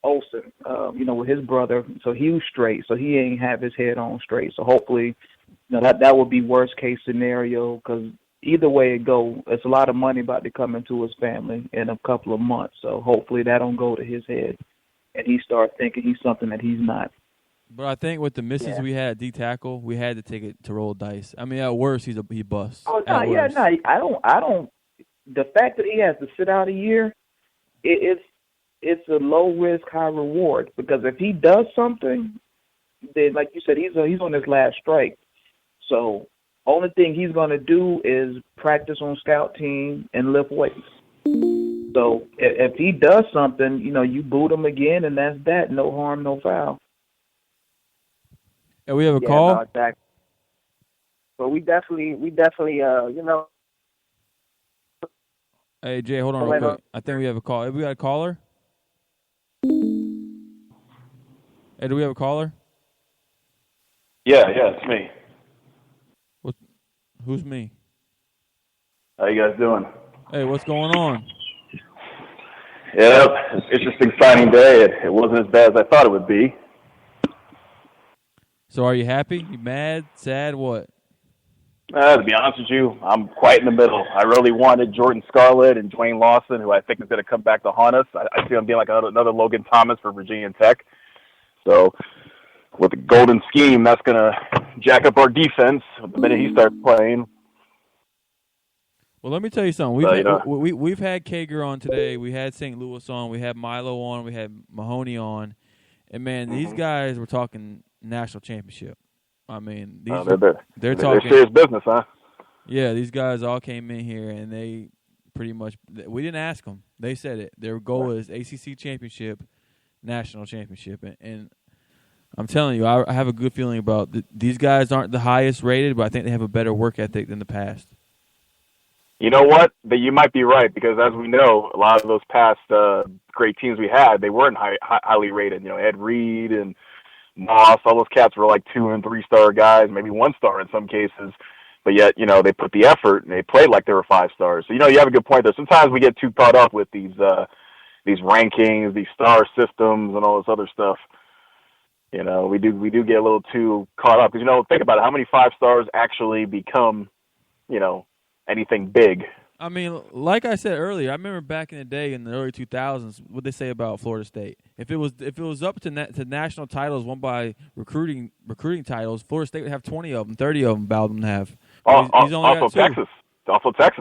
Olsen, with his brother, so he was straight, so he ain't have his head on straight. So hopefully, that would be worst case scenario, because either way it go, it's a lot of money about to come into his family in a couple of months. So hopefully that don't go to his head, and he starts thinking he's something that he's not.
But I think with the misses we had at D tackle, we had to take it to roll dice. I mean, at worst, he busts.
Oh no, I don't. The fact that he has to sit out a year, it's a low risk, high reward, because if he does something, then like you said, he's on his last strike. So only thing he's gonna do is practice on scout team and lift weights. So if he does something, you boot him again, and that's that. No harm, no foul.
And we have a call.
No, exactly. But we definitely,
Hey Jay, hold on real quick. I think we have a call. Have we got a caller? Hey, do we have a caller?
Yeah, it's me.
Who's me?
How you guys doing?
Hey, what's going on?
Yeah, interesting signing day. It wasn't as bad as I thought it would be.
So are you happy? You mad? Sad? What?
To be honest with you, I'm quite in the middle. I really wanted Jordan Scarlett and Dwayne Lawson, who I think is going to come back to haunt us. I see him being like another Logan Thomas for Virginia Tech. So with the golden scheme, that's going to jack up our defense the minute he starts playing.
Well, let me tell you something. We've had Kager on today. We had St. Louis on. We had Milo on. We had Mahoney on. And, man, these guys were talking national championship. I mean, they're talking
serious business, huh?
Yeah, these guys all came in here, and they pretty much – we didn't ask them. They said it. Their goal is ACC championship, national championship. And I'm telling you, I have a good feeling about these guys aren't the highest rated, but I think they have a better work ethic than the past.
You know what? That you might be right, because as we know, a lot of those past great teams we had, they weren't highly rated. You know, Ed Reed and Moss, all those cats were like 2 and 3 star guys, maybe 1 star in some cases. But yet, you know, they put the effort and they played like they were 5 stars. So, you know, you have a good point there. Sometimes we get too caught up with these rankings, these star systems, and all this other stuff. You know, we do get a little too caught up, because, you know, think about it, how many 5 stars actually become, you know, anything big?
I mean, like I said earlier, I remember back in the day in the early 2000s, what they say about Florida State. If it was up to national titles won by recruiting titles, Florida State would have 20 of them, 30 of them, Bowden would have. He's only got 2.
Texas.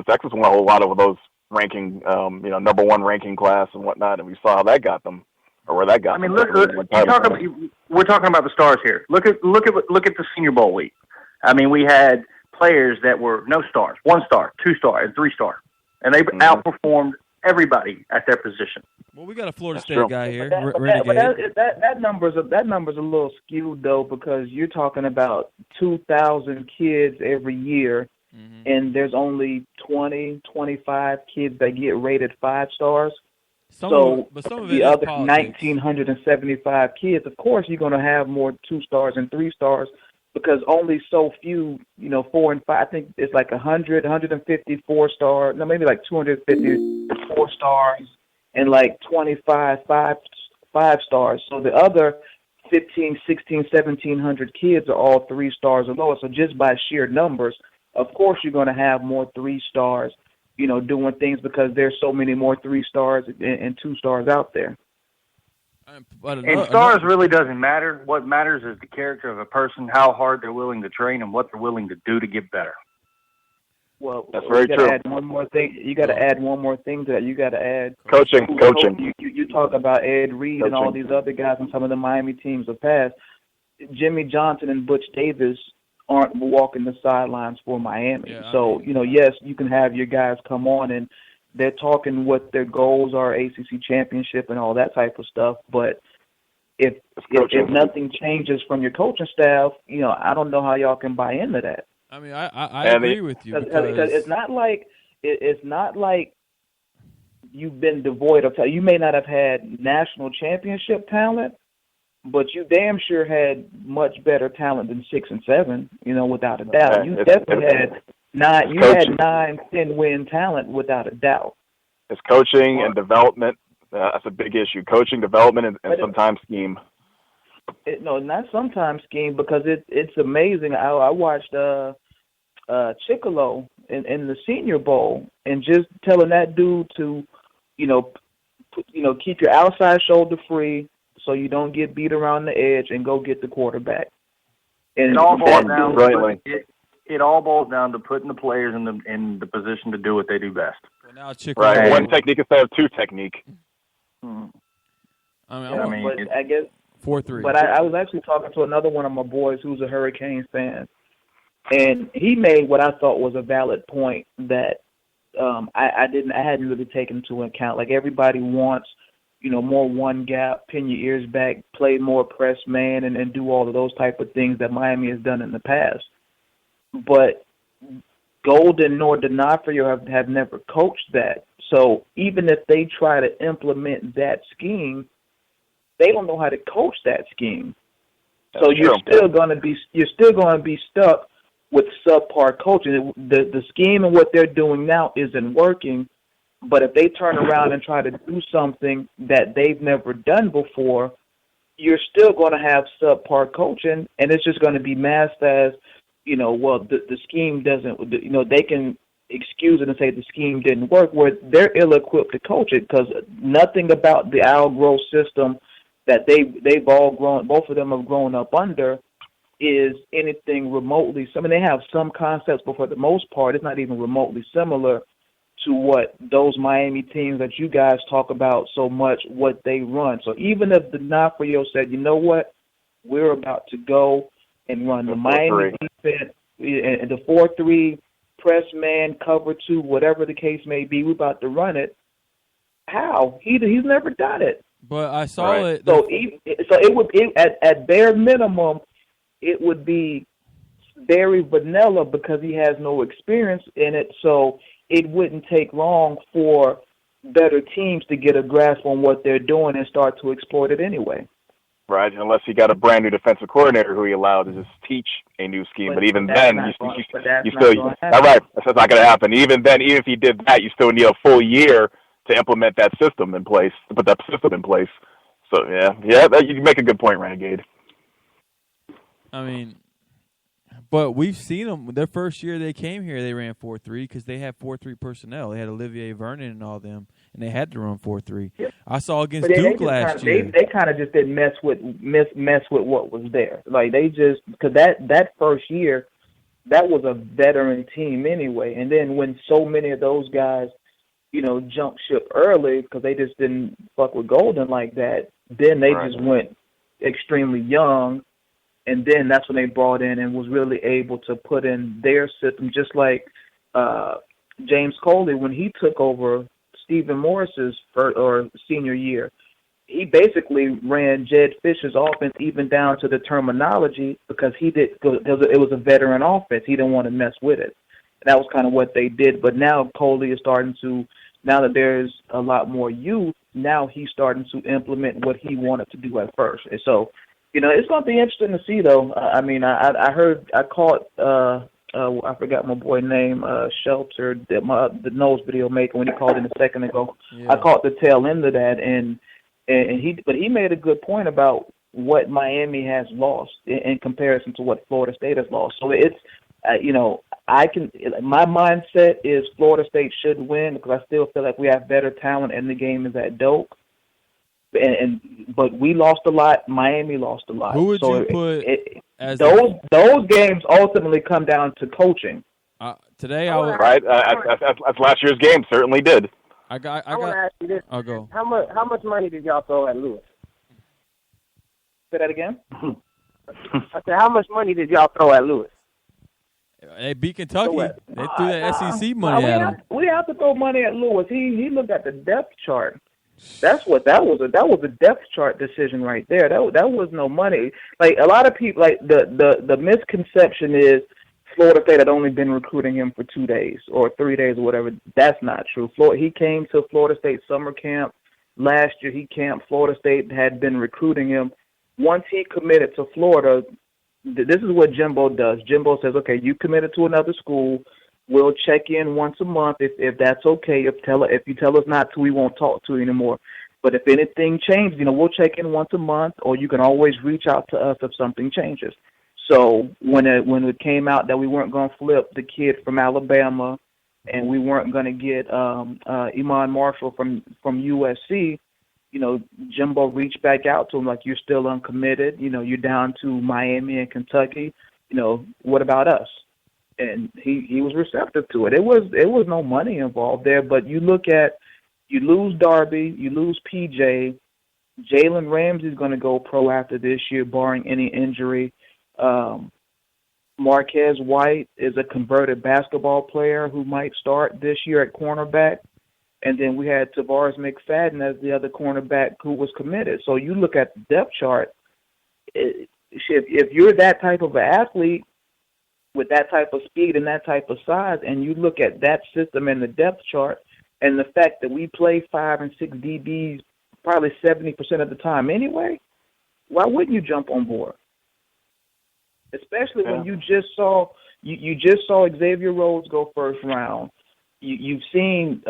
Texas won a whole lot of those ranking, you know, number 1 ranking class and whatnot, and we saw how that got them, or where that got them.
I mean, we're talking about the stars here. Look at the Senior Bowl week. I mean, we had players that were no stars, 1 star, 2 star, and 3 star, and they outperformed everybody at their position.
Well, we got a Florida State guy here.
That number's a little skewed though, because you're talking about 2,000 kids every year, and there's only 20, 25 kids that get rated 5 stars. Some of the other 1,975 kids, of course, you're going to have more 2 stars and 3 stars, because only so few, you know, 4 and 5. I think it's like 100, 154 stars. No, maybe like 254 stars, and like 25 five stars. So the other 15, 16, 1,700 kids are all 3 stars or lower. So just by sheer numbers, of course, you're going to have more 3 stars, you know, doing things, because there's so many more 3 stars and 2 stars out there.
And stars really doesn't matter. What matters is the character of a person, how hard they're willing to train, and what they're willing to do to get better.
Well,
that's very true.
Add one more thing. You got to add one more thing to that. You got to add
coaching.
You talk about Ed Reed and all these other guys on some of the Miami teams of past. Jimmy Johnson and Butch Davis aren't walking the sidelines for Miami. Yeah, so, you know, yes, you can have your guys come on and they're talking what their goals are, ACC championship and all that type of stuff. But if nothing changes from your coaching staff, you know, I don't know how y'all can buy into that.
I mean, I agree with you,
because it's not like you've been devoid of talent. You may not have had national championship talent, but you damn sure had much better talent than 6 and 7. You know, without a doubt. You definitely had 9. You had 9, 10 win talent without a doubt.
It's coaching and development. That's a big issue. Coaching, development, and sometimes scheme.
No, not sometimes scheme, because it's amazing. I watched Chicolo in the Senior Bowl, and just telling that dude to, you know, keep your outside shoulder free so you don't get beat around the edge, and go get the quarterback. And
it all boils down to putting the players in the position to do what they do best.
Well, now
right. One technique instead of 2 technique.
I guess
4-3.
But I was actually talking to another one of my boys who's a Hurricanes fan, and he made what I thought was a valid point that I hadn't really taken into account. Like, everybody wants, you know, more one gap, pin your ears back, play more press man, and do all of those type of things that Miami has done in the past. But Golden nor D'Onofrio have never coached that. So even if they try to implement that scheme, they don't know how to coach that scheme. So you're still going to be stuck with subpar coaching. The scheme and what they're doing now isn't working. But if they turn around and try to do something that they've never done before, you're still going to have subpar coaching, and it's just going to be masked as, you know, well, the scheme doesn't, you know, they can excuse it and say the scheme didn't work, where they're ill-equipped to coach it, because nothing about the Al Gross system that they've all grown, both of them have grown up under, is anything remotely. I mean, they have some concepts, but for the most part, it's not even remotely similar to what those Miami teams that you guys talk about so much, what they run. So even if D'Onofrio said, you know what, we're about to go and run the Miami defense and the 4-3 press man, cover 2, whatever the case may be, we're about to run it. How? He's never done it.
But I saw it.
So it would at bare minimum, it would be very vanilla, because he has no experience in it. So it wouldn't take long for better teams to get a grasp on what they're doing and start to exploit it anyway.
Right, unless he got a brand new defensive coordinator who he allowed to just teach a new scheme. But even then, you still, all right, that's not going to happen. Even then, even if he did that, you still need a full year to implement that system in place, to put that system in place. So, you make a good point, Renegade.
I mean, but we've seen them. Their first year they came here, they ran 4-3 because they had 4-3 personnel. They had Olivier Vernon and all them, and they had to run 4-3. I saw against Duke last year.
They kind of just didn't mess with what was there. Like they just because that first year, that was a veteran team anyway. And then when so many of those guys, jumped ship early because they just didn't fuck with Golden like that, then they just went extremely young. And then that's when they brought in and was really able to put in their system, just like James Coley when he took over Stephen Morris's senior year. He basically ran Jed Fisher's offense even down to the terminology because it was a veteran offense. He didn't want to mess with it. That was kind of what they did. But now Coley is starting to, now that there's a lot more youth, now he's starting to implement what he wanted to do at first. And so, it's going to be interesting to see, though. I caught, I forgot my boy's name, Shelter, the nose video maker when he called in a second ago. Yeah. I caught the tail end of that, but he made a good point about what Miami has lost in comparison to what Florida State has lost. So it's, my mindset is Florida State should win because I still feel like we have better talent and the game is at Doak. But we lost a lot. Miami lost a lot.
Who would you put as
those games ultimately come down to coaching?
Today I was
right. As last year's game certainly did.
I want to ask you this.
I'll go.
How much money did y'all throw at Lewis?
Say that again.
I said, how much money did y'all throw at Lewis?
They beat Kentucky. They threw that SEC money at him.
We have to throw money at Lewis. He looked at the depth chart. That was a depth chart decision right there. That was no money. Like a lot of people, like the misconception is Florida State had only been recruiting him for 2 days or 3 days or whatever. That's not true. He came to Florida State summer camp last year. He camped. Florida State had been recruiting him. Once he committed to Florida, this is what Jimbo does. Jimbo says, "Okay, you committed to another school. We'll check in once a month if that's okay. If you tell us not to, we won't talk to you anymore. But if anything changes, we'll check in once a month, or you can always reach out to us if something changes." So when it came out that we weren't going to flip the kid from Alabama, and we weren't going to get Iman Marshall from USC, Jimbo reached back out to him like, "You're still uncommitted. You're down to Miami and Kentucky. What about us?" And he was receptive to it. It was no money involved there, but you lose Darby, you lose PJ, Jalen Ramsey's going to go pro after this year, barring any injury. Marquez White is a converted basketball player who might start this year at cornerback, and then we had Tavares McFadden as the other cornerback who was committed. So you look at the depth chart. If you're that type of an athlete, with that type of speed and that type of size, and you look at that system and the depth chart and the fact that we play 5 and 6 DBs probably 70% of the time anyway, why wouldn't you jump on board? Especially when you just saw Xavier Rhodes go first round. You've seen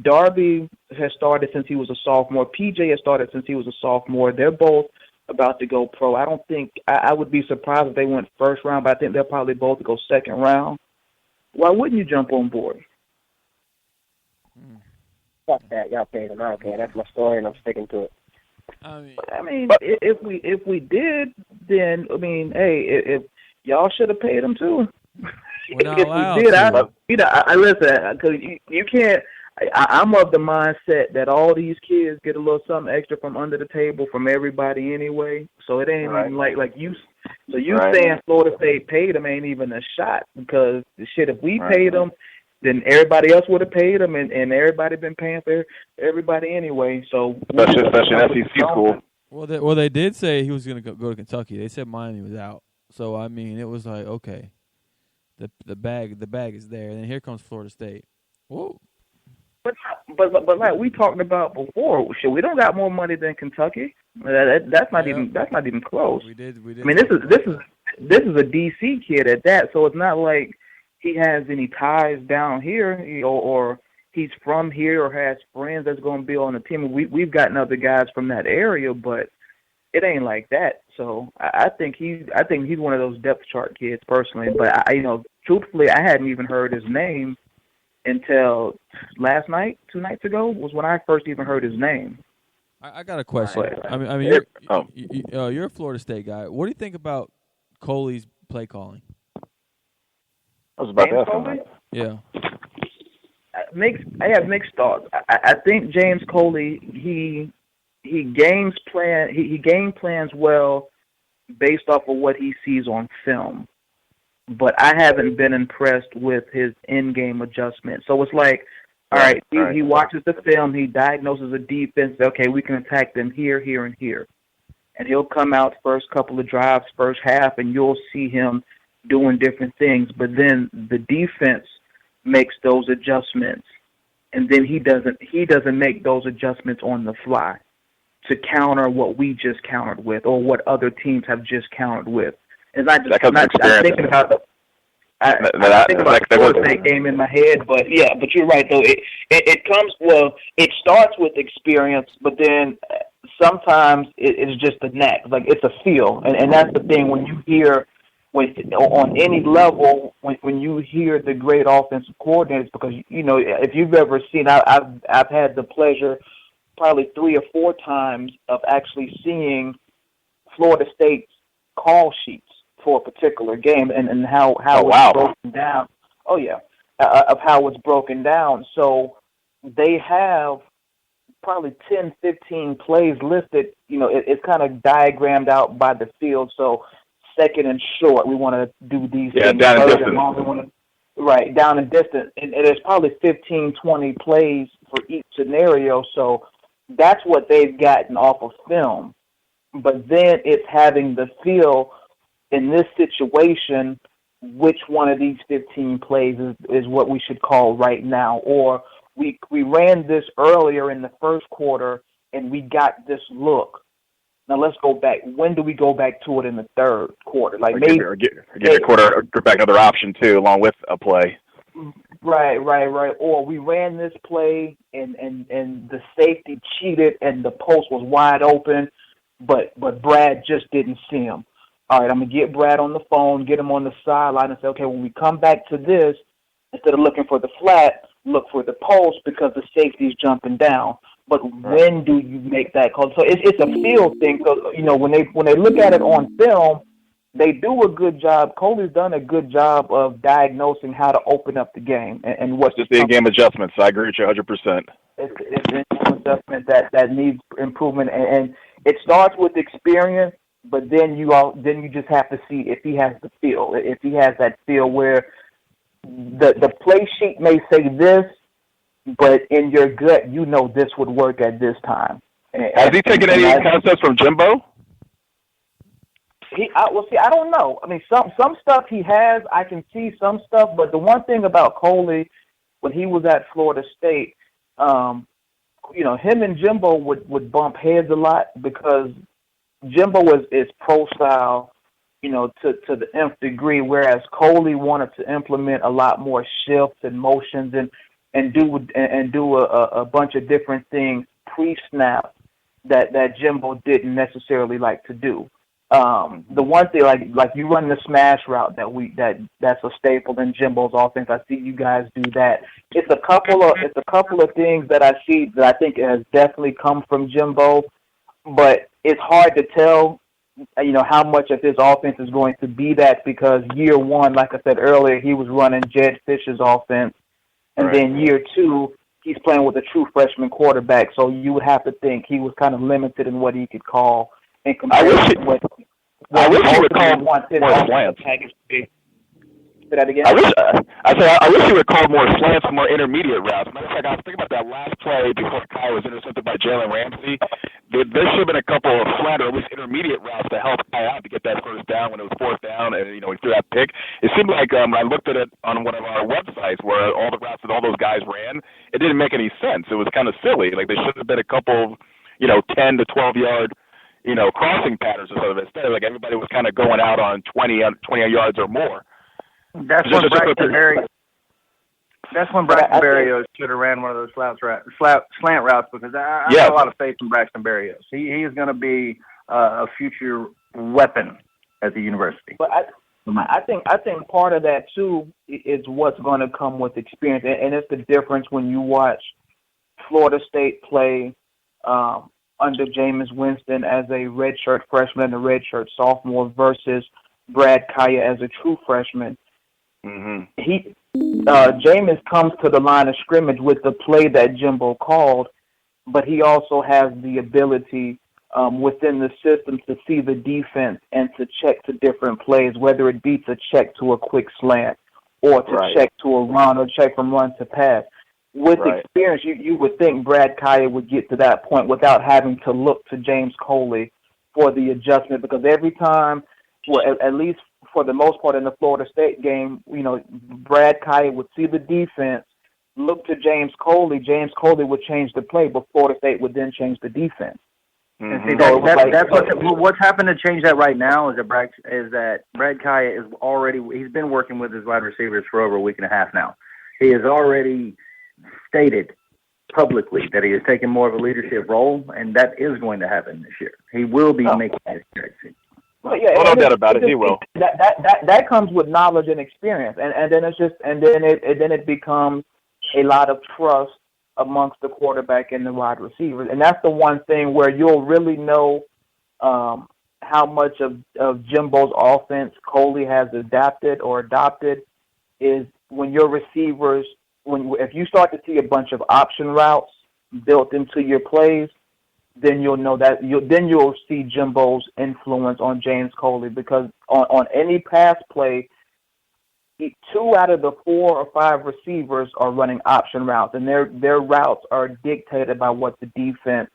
Darby has started since he was a sophomore. PJ has started since he was a sophomore. They're both about to go pro. I don't think I would be surprised if they went first round, but I think they'll probably both go second round. Why wouldn't you jump on board?
Fuck that. Y'all paid him. I don't care. That's my story, and I'm sticking to it.
I mean, if we did, then hey, if y'all should have paid him too.
We're not allowed
if we did,
to.
I listen, because you can't. I'm of the mindset that all these kids get a little something extra from under the table from everybody anyway. So it ain't even like you. So you saying Florida State paid them ain't even a shot, because the shit, if we paid them, then everybody else would have paid them, and everybody been paying for everybody anyway. So
especially an SEC school.
Well, they did say he was going to go to Kentucky. They said Miami was out. So it was like, okay, the bag is there, and then here comes Florida State. Whoa.
But like we talked about before, shit, we don't got more money than Kentucky. That's not even close.
We did.
I mean, this is a DC kid at that, so it's not like he has any ties down here, or he's from here or has friends that's going to be on the team. We've gotten other guys from that area, but it ain't like that. So I think he's one of those depth chart kids personally. But truthfully, I hadn't even heard his name until last night, 2 nights ago, was when I first even heard his name.
I got a question. I mean, you're a Florida State guy. What do you think about Coley's play calling?
I was about to ask him that.
Yeah.
I have mixed thoughts. I think James Coley he game plans well based off of what he sees on film, but I haven't been impressed with his in-game adjustment. So it's like, all right, he watches the film, he diagnoses a defense. Okay, we can attack them here, here, and here, and he'll come out first couple of drives, first half, and you'll see him doing different things. But then the defense makes those adjustments, and then he doesn't make those adjustments on the fly to counter what we just countered with or what other teams have just countered with. And I'm thinking about the Florida State game in my head, but you're right though. It starts with experience, but then sometimes it's just a knack, like it's a feel, and that's the thing when you hear. On any level, when you hear the great offensive coordinators, because if you've ever seen, I've had the pleasure probably 3 or 4 times of actually seeing Florida State's call sheets for a particular game and how it's broken down. Oh yeah, of how it's broken down. So they have probably 10, 15 plays listed. It's kind of diagrammed out by the field. So second and short, we want to do these things.
Down and distance.
Down and distance. And there's probably 15, 20 plays for each scenario. So that's what they've gotten off of film. But then it's having the feel in this situation, which one of these 15 plays is what we should call right now. Or we ran this earlier in the first quarter and we got this look. Now let's go back. When do we go back to it in the third quarter? Like maybe
get a quarterback another option too, along with a play.
Right. Or we ran this play and the safety cheated and the post was wide open, but Brad just didn't see him. All right, I'm gonna get Brad on the phone, get him on the sideline, and say, okay, when we come back to this, instead of looking for the flat, look for the post because the safety's jumping down. But when do you make that call? So it's a feel thing. So when they look at it on film, they do a good job. Coley's done a good job of diagnosing how to open up the game and what's
just the in-game adjustments. I agree with you 100%.
It's an adjustment that needs improvement, and it starts with experience. But then you just have to see if he has the feel. If he has that feel where the play sheet may say this, but in your gut, this would work at this time.
Has he taken any concepts from Jimbo?
I don't know. I mean, some stuff he has. I can see some stuff, but the one thing about Coley, when he was at Florida State, him and Jimbo would bump heads a lot because Jimbo is pro style, to the nth degree, whereas Coley wanted to implement a lot more shifts and motions and do a bunch of different things pre-snap that Jimbo didn't necessarily like to do. The one thing like you run the smash route that's a staple in Jimbo's offense. I see you guys do that. It's a couple of things that I see that I think has definitely come from Jimbo, but it's hard to tell how much of his offense is going to be that because year one, like I said earlier, he was running Jed Fish's offense. And then year 2, he's playing with a true freshman quarterback, so you would have to think he was kind of limited in what he could call in comparison with what
I wish he would call
wanted
more slants.
Say that again.
I wish he would call more slants and more intermediate routes. Matter of fact, I was thinking about that last play before Kai was intercepted by Jalen Ramsey. There should have been a couple of slant or at least intermediate routes to help Kai out to get that first down when it was fourth down, and he threw that pick. It seemed like I looked at it on one of our websites where all the routes that all those guys ran, it didn't make any sense. It was kind of silly. Like there should have been a couple of 10 to 12 yard crossing patterns or something. Instead, like everybody was kind of going out on 20 yards or more.
That's when Braxton Berrios should have ran one of those slant routes because I have a lot of faith in Braxton Berrios. He is going to be a future weapon at the university.
But I think part of that too is what's going to come with experience, and it's the difference when you watch Florida State play under Jameis Winston as a redshirt freshman and a redshirt sophomore versus Brad Kaya as a true freshman. Mm-hmm. Jameis comes to the line of scrimmage with the play that Jimbo called, but he also has the ability within the system to see the defense and to check to different plays, whether it be to check to a quick slant or to check to a run or check from run to pass. With experience, you would think Brad Kaya would get to that point without having to look to James Coley for the adjustment, because every time, at least for the most part in the Florida State game, Brad Kaya would see the defense, look to James Coley would change the play, but Florida State would then change the defense.
Mm-hmm. See, that's what's happened to change that right now is that Brad Kaya he's been working with his wide receivers for over a week and a half now. He has already stated publicly that he is taking more of a leadership role, and that is going to happen this year. He will be making his correction.
Well, no doubt about it. He will. That comes with knowledge and experience, and then it becomes a lot of trust amongst the quarterback and the wide receivers, and that's the one thing where you'll really know how much of Jimbo's offense Coley has adopted is when your receivers, if you start to see a bunch of option routes built into your plays, then you'll know that you'll see Jimbo's influence on James Coley, because on any pass play, 2 out of the 4 or 5 receivers are running option routes, and their routes are dictated by what the defense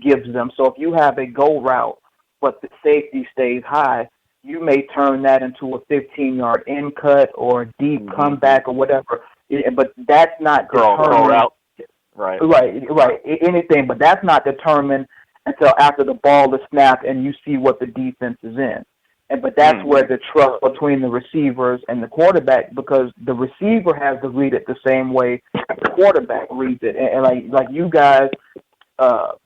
gives them. So if you have a go route, but the safety stays high, you may turn that into a 15-yard in cut or a deep comeback or whatever. But that's not determined.
Route.
Right. Anything, but that's not determined until after the ball is snapped and you see what the defense is in. But that's where the trust between the receivers and the quarterback, because the receiver has to read it the same way the quarterback reads it. And like you guys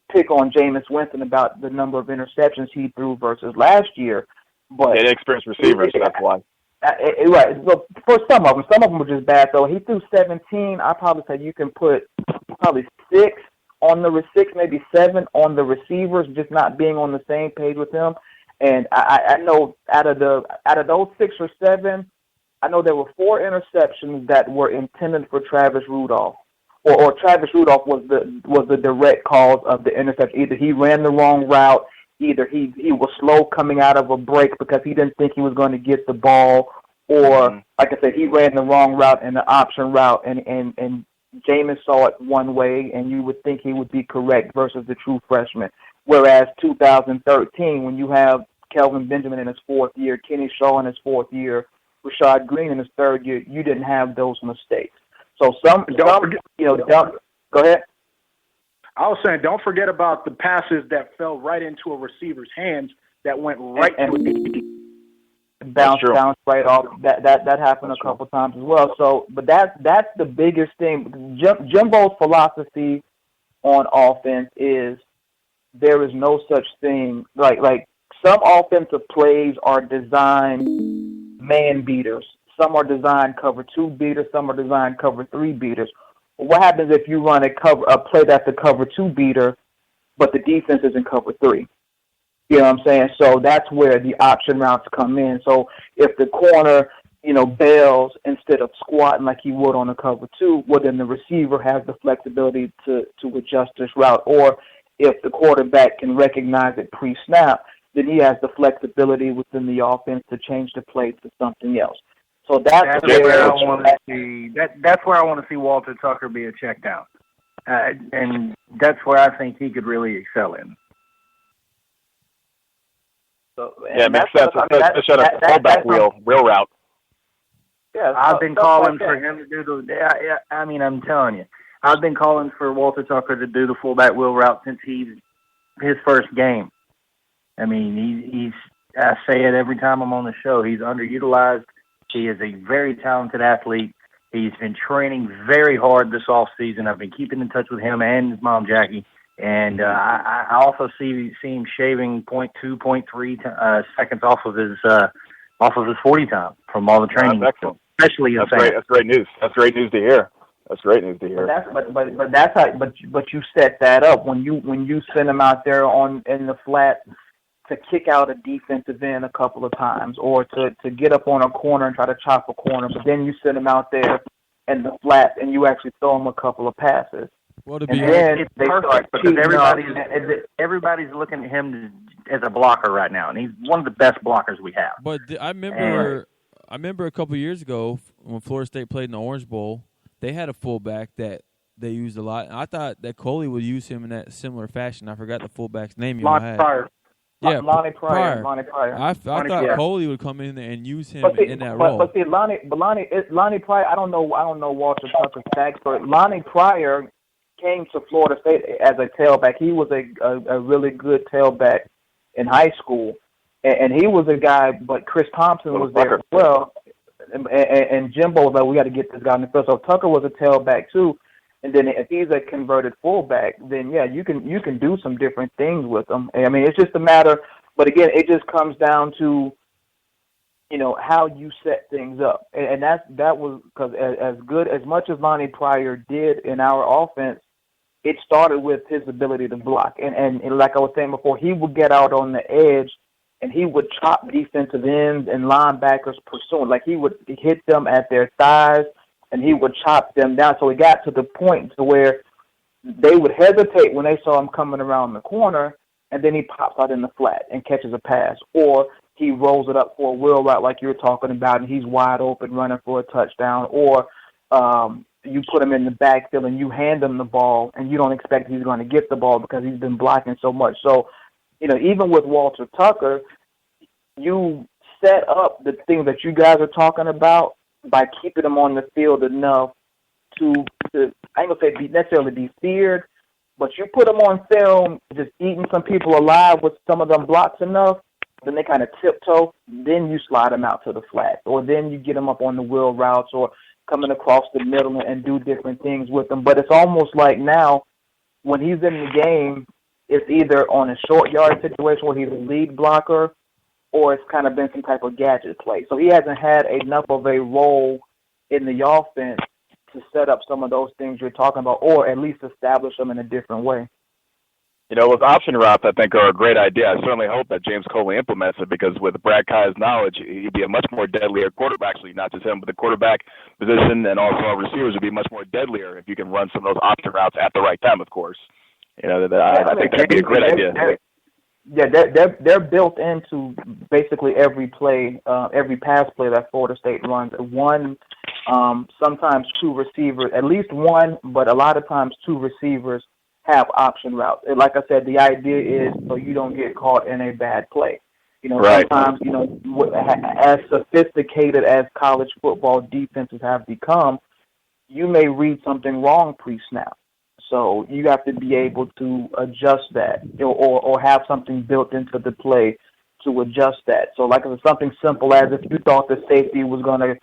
pick on Jameis Winston about the number of interceptions he threw versus last year, but
inexperienced receivers, so that's why.
Right. So for some of them were just bad. So he threw 17. I probably say you can put probably 6 on the 6, maybe 7 on the receivers, just not being on the same page with him. And I know out of those 6 or 7, I know there were 4 interceptions that were intended for Travis Rudolph, or Travis Rudolph was the direct cause of the interception. Either he ran the wrong route, either he was slow coming out of a break because he didn't think he was going to get the ball, or like I said, he ran the wrong route and the option route, and Jameis saw it one way, and you would think he would be correct versus the true freshman. Whereas 2013, when you have Kelvin Benjamin in his 4th year, Kenny Shaw in his 4th year, Rashad Green in his 3rd year, you didn't have those mistakes. So go ahead.
I was saying, don't forget about the passes that fell right into a receiver's hands that went right to the
bounced right off. That happened a couple times as well. So, but that's the biggest thing. Jimbo's philosophy on offense is there is no such thing like some offensive plays are designed man beaters. Some are designed cover 2 beaters. Some are designed cover 3 beaters. What happens if you run a play that's a cover 2 beater, but the defense is in cover 3? You know what I'm saying? So that's where the option routes come in. So if the corner, bails instead of squatting like he would on a cover 2, well, then the receiver has the flexibility to adjust this route. Or if the quarterback can recognize it pre-snap, then he has the flexibility within the offense to change the play to something else. So that's where
I want to see. That's where I want to see Walter Tucker be a check down, and that's where I think he could really excel in.
So,
yeah, it makes sense. Especially on a fullback wheel route.
Yeah, I've been calling for him to do the. I mean, I'm telling you, I've been calling for Walter Tucker to do the fullback wheel route since his first game. I mean, he's. I say it every time I'm on the show. He's underutilized. He is a very talented athlete. He's been training very hard this off season. I've been keeping in touch with him and his mom, Jackie. And I also see him shaving 0.2, 0.3 seconds off of his 40 time from all the training.
That's excellent.
Especially
that's great. That's great news. That's great news to hear. That's great news to hear.
But that's how. But you set that up when you send him out there in the flat to kick out a defensive end a couple of times, or to get up on a corner and try to chop a corner. But then you send him out there in the flat and you actually throw him a couple of passes.
Well, to
and
be
then
it's
they
perfect
start
because everybody's looking at him as a blocker right now, and he's one of the best blockers we have.
But I remember a couple of years ago when Florida State played in the Orange Bowl, they had a fullback that they used a lot. And I thought that Coley would use him in that similar fashion. I forgot the fullback's name.
Lonnie Pryor.
Yeah,
Lonnie Pryor.
I thought Coley would come in there and use him in that role.
But see, Lonnie Pryor. I don't know Walter Tucker's backstory. Lonnie Pryor came to Florida State as a tailback. He was a really good tailback in high school, and he was a guy. But Chris Thompson was there as well, and Jimbo was like, we got to get this guy in the field. So Tucker was a tailback too. And then if he's a converted fullback, then yeah, you can do some different things with him. I mean, it's just a matter. But again, it just comes down to, how you set things up, and that was because as much as Lonnie Pryor did in our offense, it started with his ability to block. And like I was saying before, he would get out on the edge and he would chop defensive ends and linebackers pursuing. Like he would hit them at their thighs and he would chop them down. So it got to the point to where they would hesitate when they saw him coming around the corner, and then he pops out in the flat and catches a pass. Or he rolls it up for a wheel route like you were talking about, and he's wide open running for a touchdown. Or you put him in the backfield and you hand him the ball, and you don't expect he's going to get the ball because he's been blocking so much. So, even with Walter Tucker, you set up the things that you guys are talking about by keeping him on the field enough to I ain't going to say necessarily be feared, but you put him on film just eating some people alive with some of them blocks enough, then they kind of tiptoe, then you slide him out to the flat, or then you get him up on the wheel routes or coming across the middle and do different things with him. But it's almost like now when he's in the game, it's either on a short yard situation where he's a lead blocker, or it's kind of been some type of gadget play. So he hasn't had enough of a role in the offense to set up some of those things you're talking about, or at least establish them in a different way.
Those option routes, I think, are a great idea. I certainly hope that James Coley implements it, because with Brad Kai's knowledge, he'd be a much more deadlier quarterback. Actually, not just him, but the quarterback position and also our receivers would be much more deadlier if you can run some of those option routes at the right time, of course. I think that'd be a great idea.
Yeah, they're built into basically every play, every pass play that Florida State runs. One, sometimes two receivers, at least one, but a lot of times two receivers have option routes. And like I said, the idea is so you don't get caught in a bad play.
Right.
Sometimes, as sophisticated as college football defenses have become, you may read something wrong pre-snap. So you have to be able to adjust that, or have something built into the play to adjust that. So like if it's something simple as if you thought the safety was gonna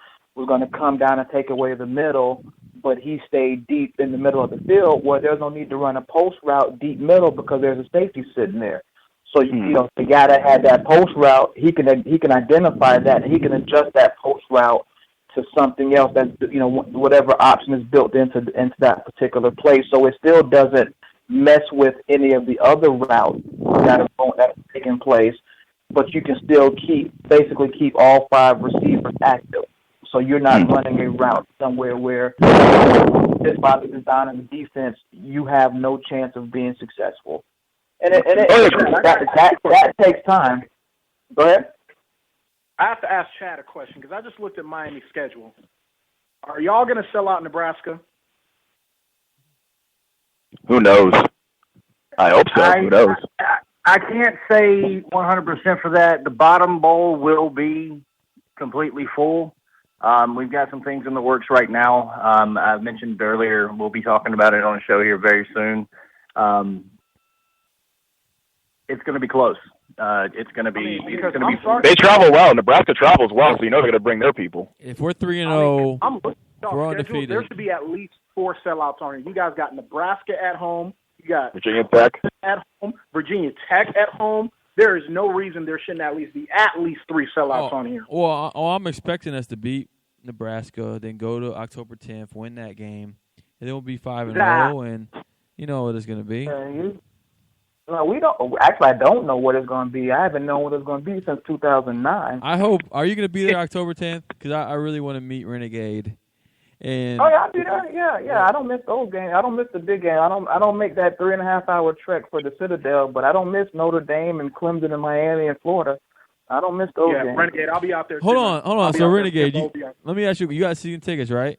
come down and take away the middle, but he stayed deep in the middle of the field, well, there's no need to run a post route deep middle because there's a safety sitting there. So the guy that had that post route, he can identify that, and he can adjust that post route to something else that's whatever option is built into that particular play. So it still doesn't mess with any of the other routes that are taking place, but you can still keep all five receivers active. So you're not running a route somewhere where just by the design of the defense, you have no chance of being successful. And that takes time. Go ahead.
I have to ask Chad a question because I just looked at Miami's schedule. Are y'all going to sell out Nebraska?
Who knows? I hope so. Who knows?
I can't say 100% for that. The bottom bowl will be completely full. We've got some things in the works right now. I mentioned earlier we'll be talking about it on a show here very soon. It's going to be close. It's going to be.
They travel well. Nebraska travels well, so you know they're going to bring their people.
If we're 3-0,
I'm looking at
we're
y'all schedule.
undefeated.
There should be at least 4 sellouts on it. You guys got Nebraska at home. You got
Virginia Tech
at home. Virginia Tech at home. There is no reason there shouldn't at least be 3 sellouts on here.
Well, I'm expecting us to beat Nebraska, then go to October 10th, win that game, and then we'll be 5-0, and you know what it's going to be.
No, we don't. Actually, I don't know what it's going to be. I haven't known what it's going to be since 2009.
I hope. Are you going to be there October 10th? Because I really want to meet Renegade. And
yeah, I'll be there. Yeah. I don't miss those games. I don't miss the big game. I don't make that 3.5-hour trek for the Citadel, but I don't miss Notre Dame and Clemson and Miami and Florida. I don't miss those games.
Renegade, I'll be out there.
Hold on. So Renegade, let me ask you. You got season tickets, right?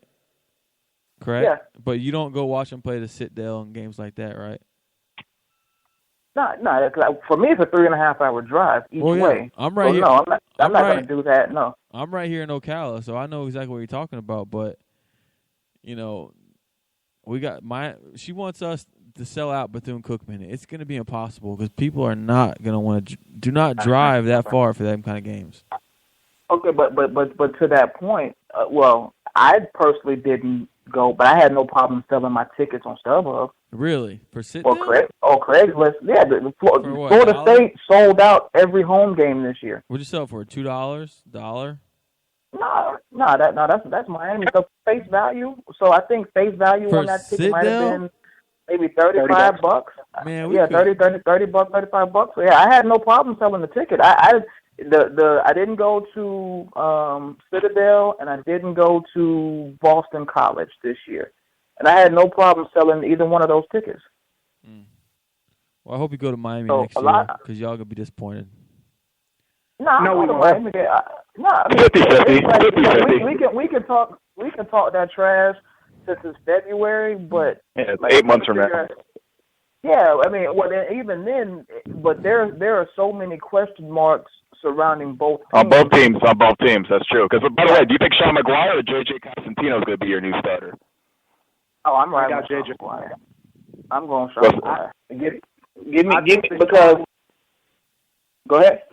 Correct.
Yeah.
But you don't go watch them play the Citadel and games like that, right?
No. For me, it's a 3.5-hour drive each way.
I'm right here.
No, I'm not going to do that. No.
I'm right here in Ocala, so I know exactly what you're talking about. But you know, she wants us to sell out Bethune-Cookman. It's going to be impossible because people are not going to want to. Do not drive that far for them kind of games.
Okay, but to that point, I personally didn't go, but I had no problem selling my tickets on StubHub.
Really? For
Craigslist. Yeah, Florida State sold out every home game this year.
What'd you sell for? $2? $1?
No, that's Miami. So face value. So I think face value on that ticket might have been maybe $35.
Man,
$30, $35. So yeah, I had no problem selling the ticket. I didn't go to Citadel and I didn't go to Boston College this year, and I had no problem selling either one of those tickets.
Well, I hope you go to Miami next year because y'all gonna be disappointed.
No, Miami. No,
50-50.
We can talk that trash since it's February, but
it's 8 months from now.
Yeah, I mean, even then, but there are so many question marks surrounding both teams.
On both teams, that's true. Because by the way, do you think Sean McGuire or JJ Constantino is going to be your new starter?
Oh, I'm right with JJ McGuire. I'm going Sean McGuire. Give me because. Go ahead.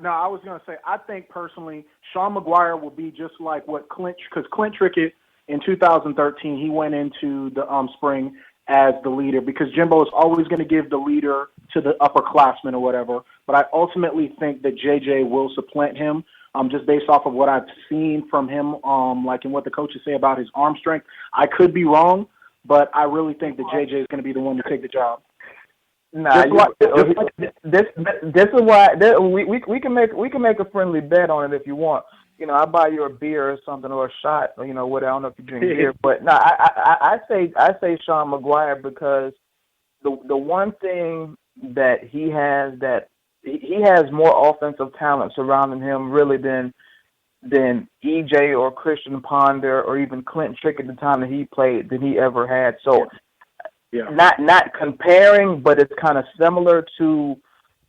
No, I was going to say, I think personally, Sean McGuire will be just like what Clint Trickett in 2013, he went into the spring as the leader because Jimbo is always going to give the leader to the upperclassmen or whatever. But I ultimately think that JJ will supplant him just based off of what I've seen from him, like in what the coaches say about his arm strength. I could be wrong, but I really think that JJ is going to be the one to take the job.
Nah, this is why we can make a friendly bet on it if you want. You know, I buy you a beer or something or a shot. Or, you know, what I don't know if you drink beer, but no, I say Sean McGuire because the one thing that he has more offensive talent surrounding him really than EJ or Christian Ponder or even Clint Trick at the time that he played than he ever had. So. Yeah. Not comparing, but it's kind of similar to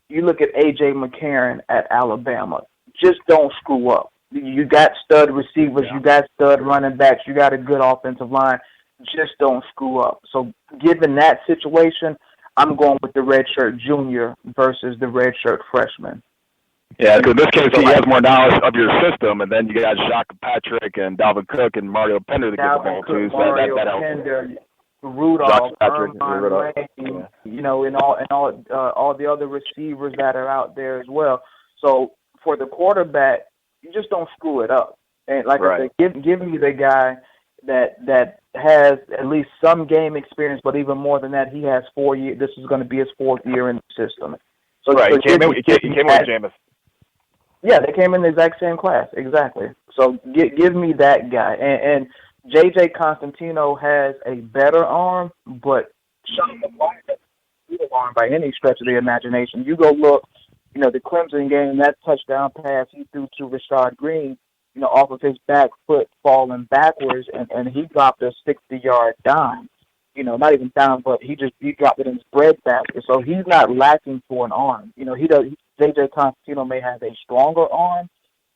you look at A.J. McCarron at Alabama. Just don't screw up. You got stud receivers, you got stud running backs, you got a good offensive line. Just don't screw up. So given that situation, I'm going with the redshirt junior versus the redshirt freshman.
Yeah, because in this case, he has more knowledge of your system, and then you got Shaka Patrick and Dalvin Cook and Mario Pender to get the ball too. So that helps.
Rudolph, Ermine, Lane, you know, and all the other receivers that are out there as well. So for the quarterback, you just don't screw it up. And like I said, give me the guy that has at least some game experience, but even more than that, he has 4 years. This is going to be his 4th year in the system. So
he came in with Jameis.
Yeah, they came in the exact same class, exactly. So give me that guy and J.J. Constantino has a better arm, but Sean McGuire doesn't have a arm by any stretch of the imagination. You go look, the Clemson game, that touchdown pass he threw to Rashad Green, off of his back foot falling backwards, and he dropped a 60-yard dime. Not even down, but he dropped it in his bread basket. So he's not lacking for an arm. J.J. Constantino may have a stronger arm,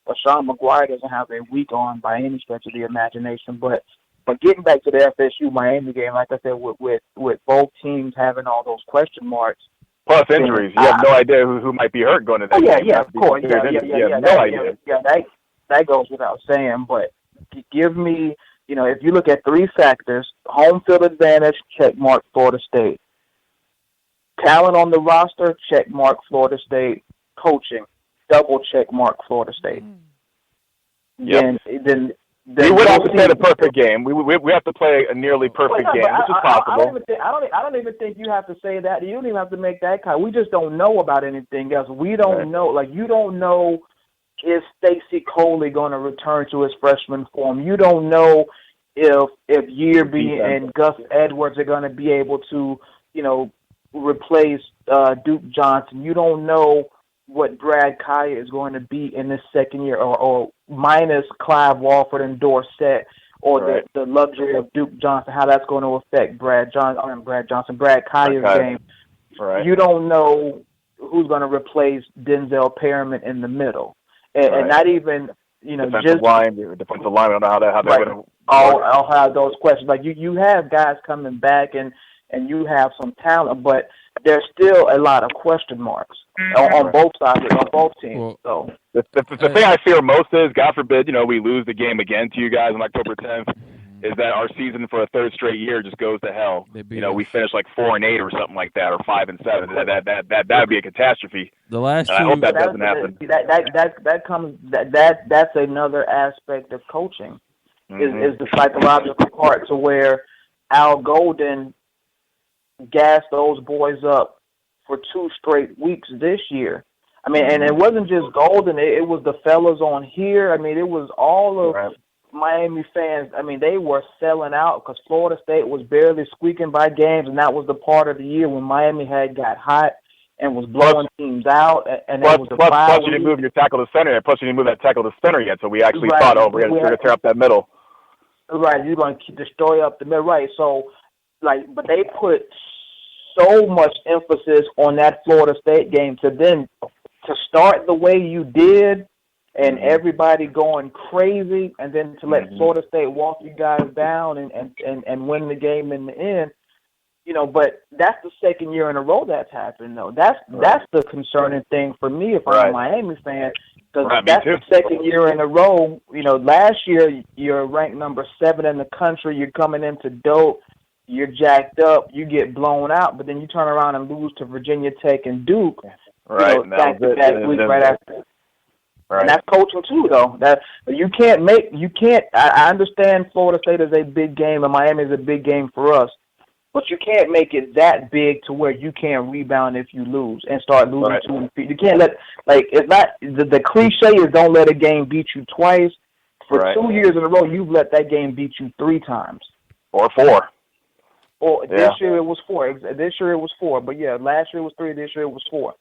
but Sean McGuire doesn't have a weak arm by any stretch of the imagination. But getting back to the FSU Miami game, like I said, with both teams having all those question marks.
Plus injuries. You have no idea who might be hurt going to that game.
Yeah, of course.
You have no idea.
That goes without saying. But give me, if you look at three factors, home field advantage, check mark Florida State. Talent on the roster, check mark Florida State. Coaching, double check mark Florida State.
Yep.
Then
we would have to play the perfect game. We have to play a nearly perfect game, which is possible.
I don't even think you have to say that. You don't even have to make that kind. We just don't know about anything else. We don't know. Like, you don't know, is Stacy Coley going to return to his freshman form? You don't know if Yearby and Gus Edwards are going to be able to, replace Duke Johnson. You don't know what Brad Kaya is going to be in this second year, or minus Clive Walford and Dorsett, or the luxury of Duke Johnson, how that's going to affect Brad Kaya's game.
Right.
You don't know who's going to replace Denzel Perriman in the middle, and not even
defensive line. I don't know how they're going to.
I'll have those questions. Like you have guys coming back, and you have some talent, but there's still a lot of question marks on both sides, on both teams. So
the thing I fear most is, God forbid, we lose the game again to you guys on October 10th, is that our season for a third straight year just goes to hell. We finish like 4-8 or something like that, or 5-7. That would be a catastrophe.
The last
I hope that doesn't happen.
That's another aspect of coaching, is the psychological part, to where Al Golden gassed those boys up for 2 straight weeks this year. I mean, and it wasn't just Golden, it was the fellas on here. I mean, it was all of Miami fans. I mean, they were selling out because Florida State was barely squeaking by games, and that was the part of the year when Miami had got hot and was blowing teams out. And
plus you didn't move your tackle to center, and plus you didn't move that tackle to center yet, so we actually thought, we're going to tear up that middle.
Right, you're going to destroy up the middle. Right, so, but they put so much emphasis on that Florida State game to start the way you did, and everybody going crazy, and then to let Florida State walk you guys down and win the game in the end. But that's the second year in a row that's happened, though. That's the concerning thing for me if I'm a Miami fan, because that's the second year in a row. Last year you're ranked number 7 in the country. You're coming into dope. You're jacked up, you get blown out, but then you turn around and lose to Virginia Tech and Duke, back to back week right after. And that's coaching too, though. I understand Florida State is a big game and Miami is a big game for us, but you can't make it that big to where you can't rebound if you lose and start losing 2 feet. You can't let, it's not, the cliche is don't let a game beat you twice. For 2 years in a row, you've let that game beat you 3 times.
Or 4.
This year it was 4. This year it was 4. But last year it was 3. This year it was 4.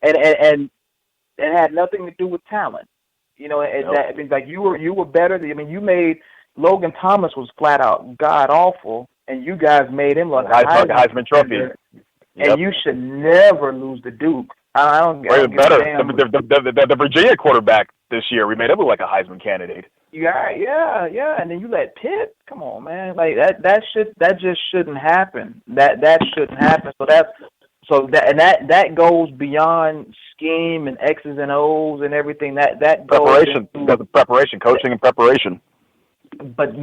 And it had nothing to do with talent. You were better. I mean, you made Logan Thomas was flat out god awful, and you guys made him look like a
Heisman Trophy.
And you should never lose to Duke. I don't
better. The Virginia quarterback this year, we made him look like a Heisman candidate.
Yeah. And then you let Pitt. Come on, man. Like that just shouldn't happen. That shouldn't happen. That goes beyond scheme and X's and O's and everything. That
preparation. That's preparation, coaching and preparation.
But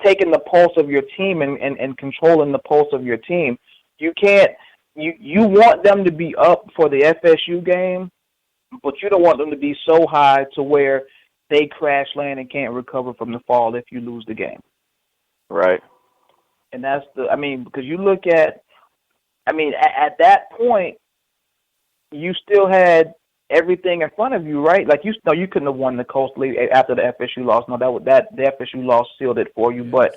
taking the pulse of your team and controlling the pulse of your team. You can't. You want them to be up for the FSU game, but you don't want them to be so high to where they crash land and can't recover from the fall if you lose the game.
Right.
And that's because you look at, at that point, you still had everything in front of you, right? Like you couldn't have won the Coast League after the FSU loss. No, the FSU loss sealed it for you. But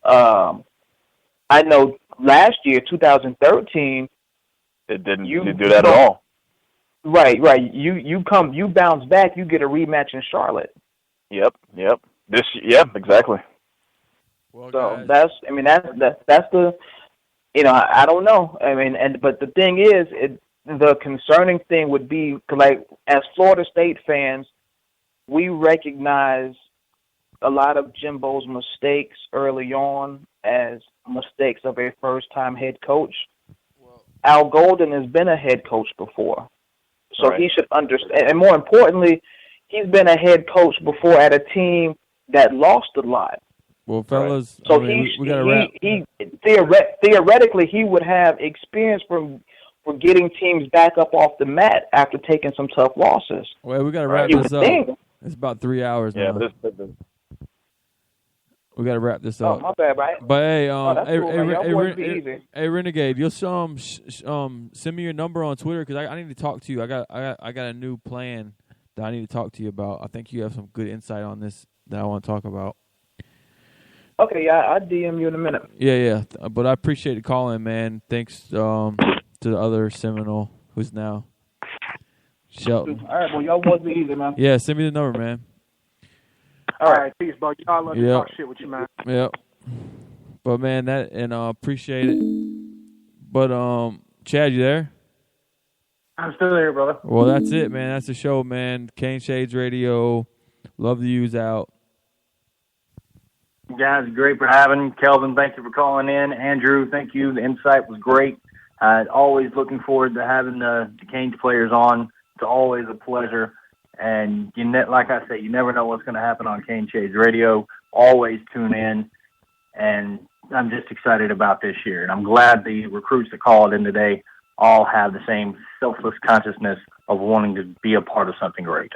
I know last year, 2013,
it didn't do that at all.
Right. You bounce back, you get a rematch in Charlotte.
Yep. Exactly.
Well,
so
guys.
that's the, I don't know. I mean, but the thing is, the concerning thing would be, like, as Florida State fans, we recognize a lot of Jimbo's mistakes early on as mistakes of a first-time head coach. Al Golden has been a head coach before, so he should understand. And more importantly, he's been a head coach before at a team that lost a lot.
Well, fellas,
So
we got to wrap.
Theoretically, he would have experience for getting teams back up off the mat after taking some tough losses.
Well, we got to wrap this up. It's about 3 hours now. We got to wrap this up.
Oh, my bad, right?
But hey,
hey,
Renegade, you'll send me your number on Twitter because I need to talk to you. I got a new plan that I need to talk to you about. I think you have some good insight on this that I want to talk about.
Okay, yeah, I'll DM you in a minute.
Yeah. But I appreciate the call in, man. Thanks to the other Seminole who's now Shelton.
All right, well, y'all boys be easy, man.
Yeah, send me the number, man.
All right, peace, bro. Y'all love to talk shit with you, man.
Yep. But man, appreciate it. But Chad, you there?
I'm still here, brother.
Well, that's it, man. That's the show, man. Cane Shades Radio. Love the U's out.
Guys, great for having. Kelvin, thank you for calling in. Andrew, thank you. The insight was great. Always looking forward to having the Canes players on. It's always a pleasure. And like I said, you never know what's going to happen on Cane Shades Radio. Always tune in. And I'm just excited about this year. And I'm glad the recruits that called in today all have the same selfless consciousness of wanting to be a part of something great.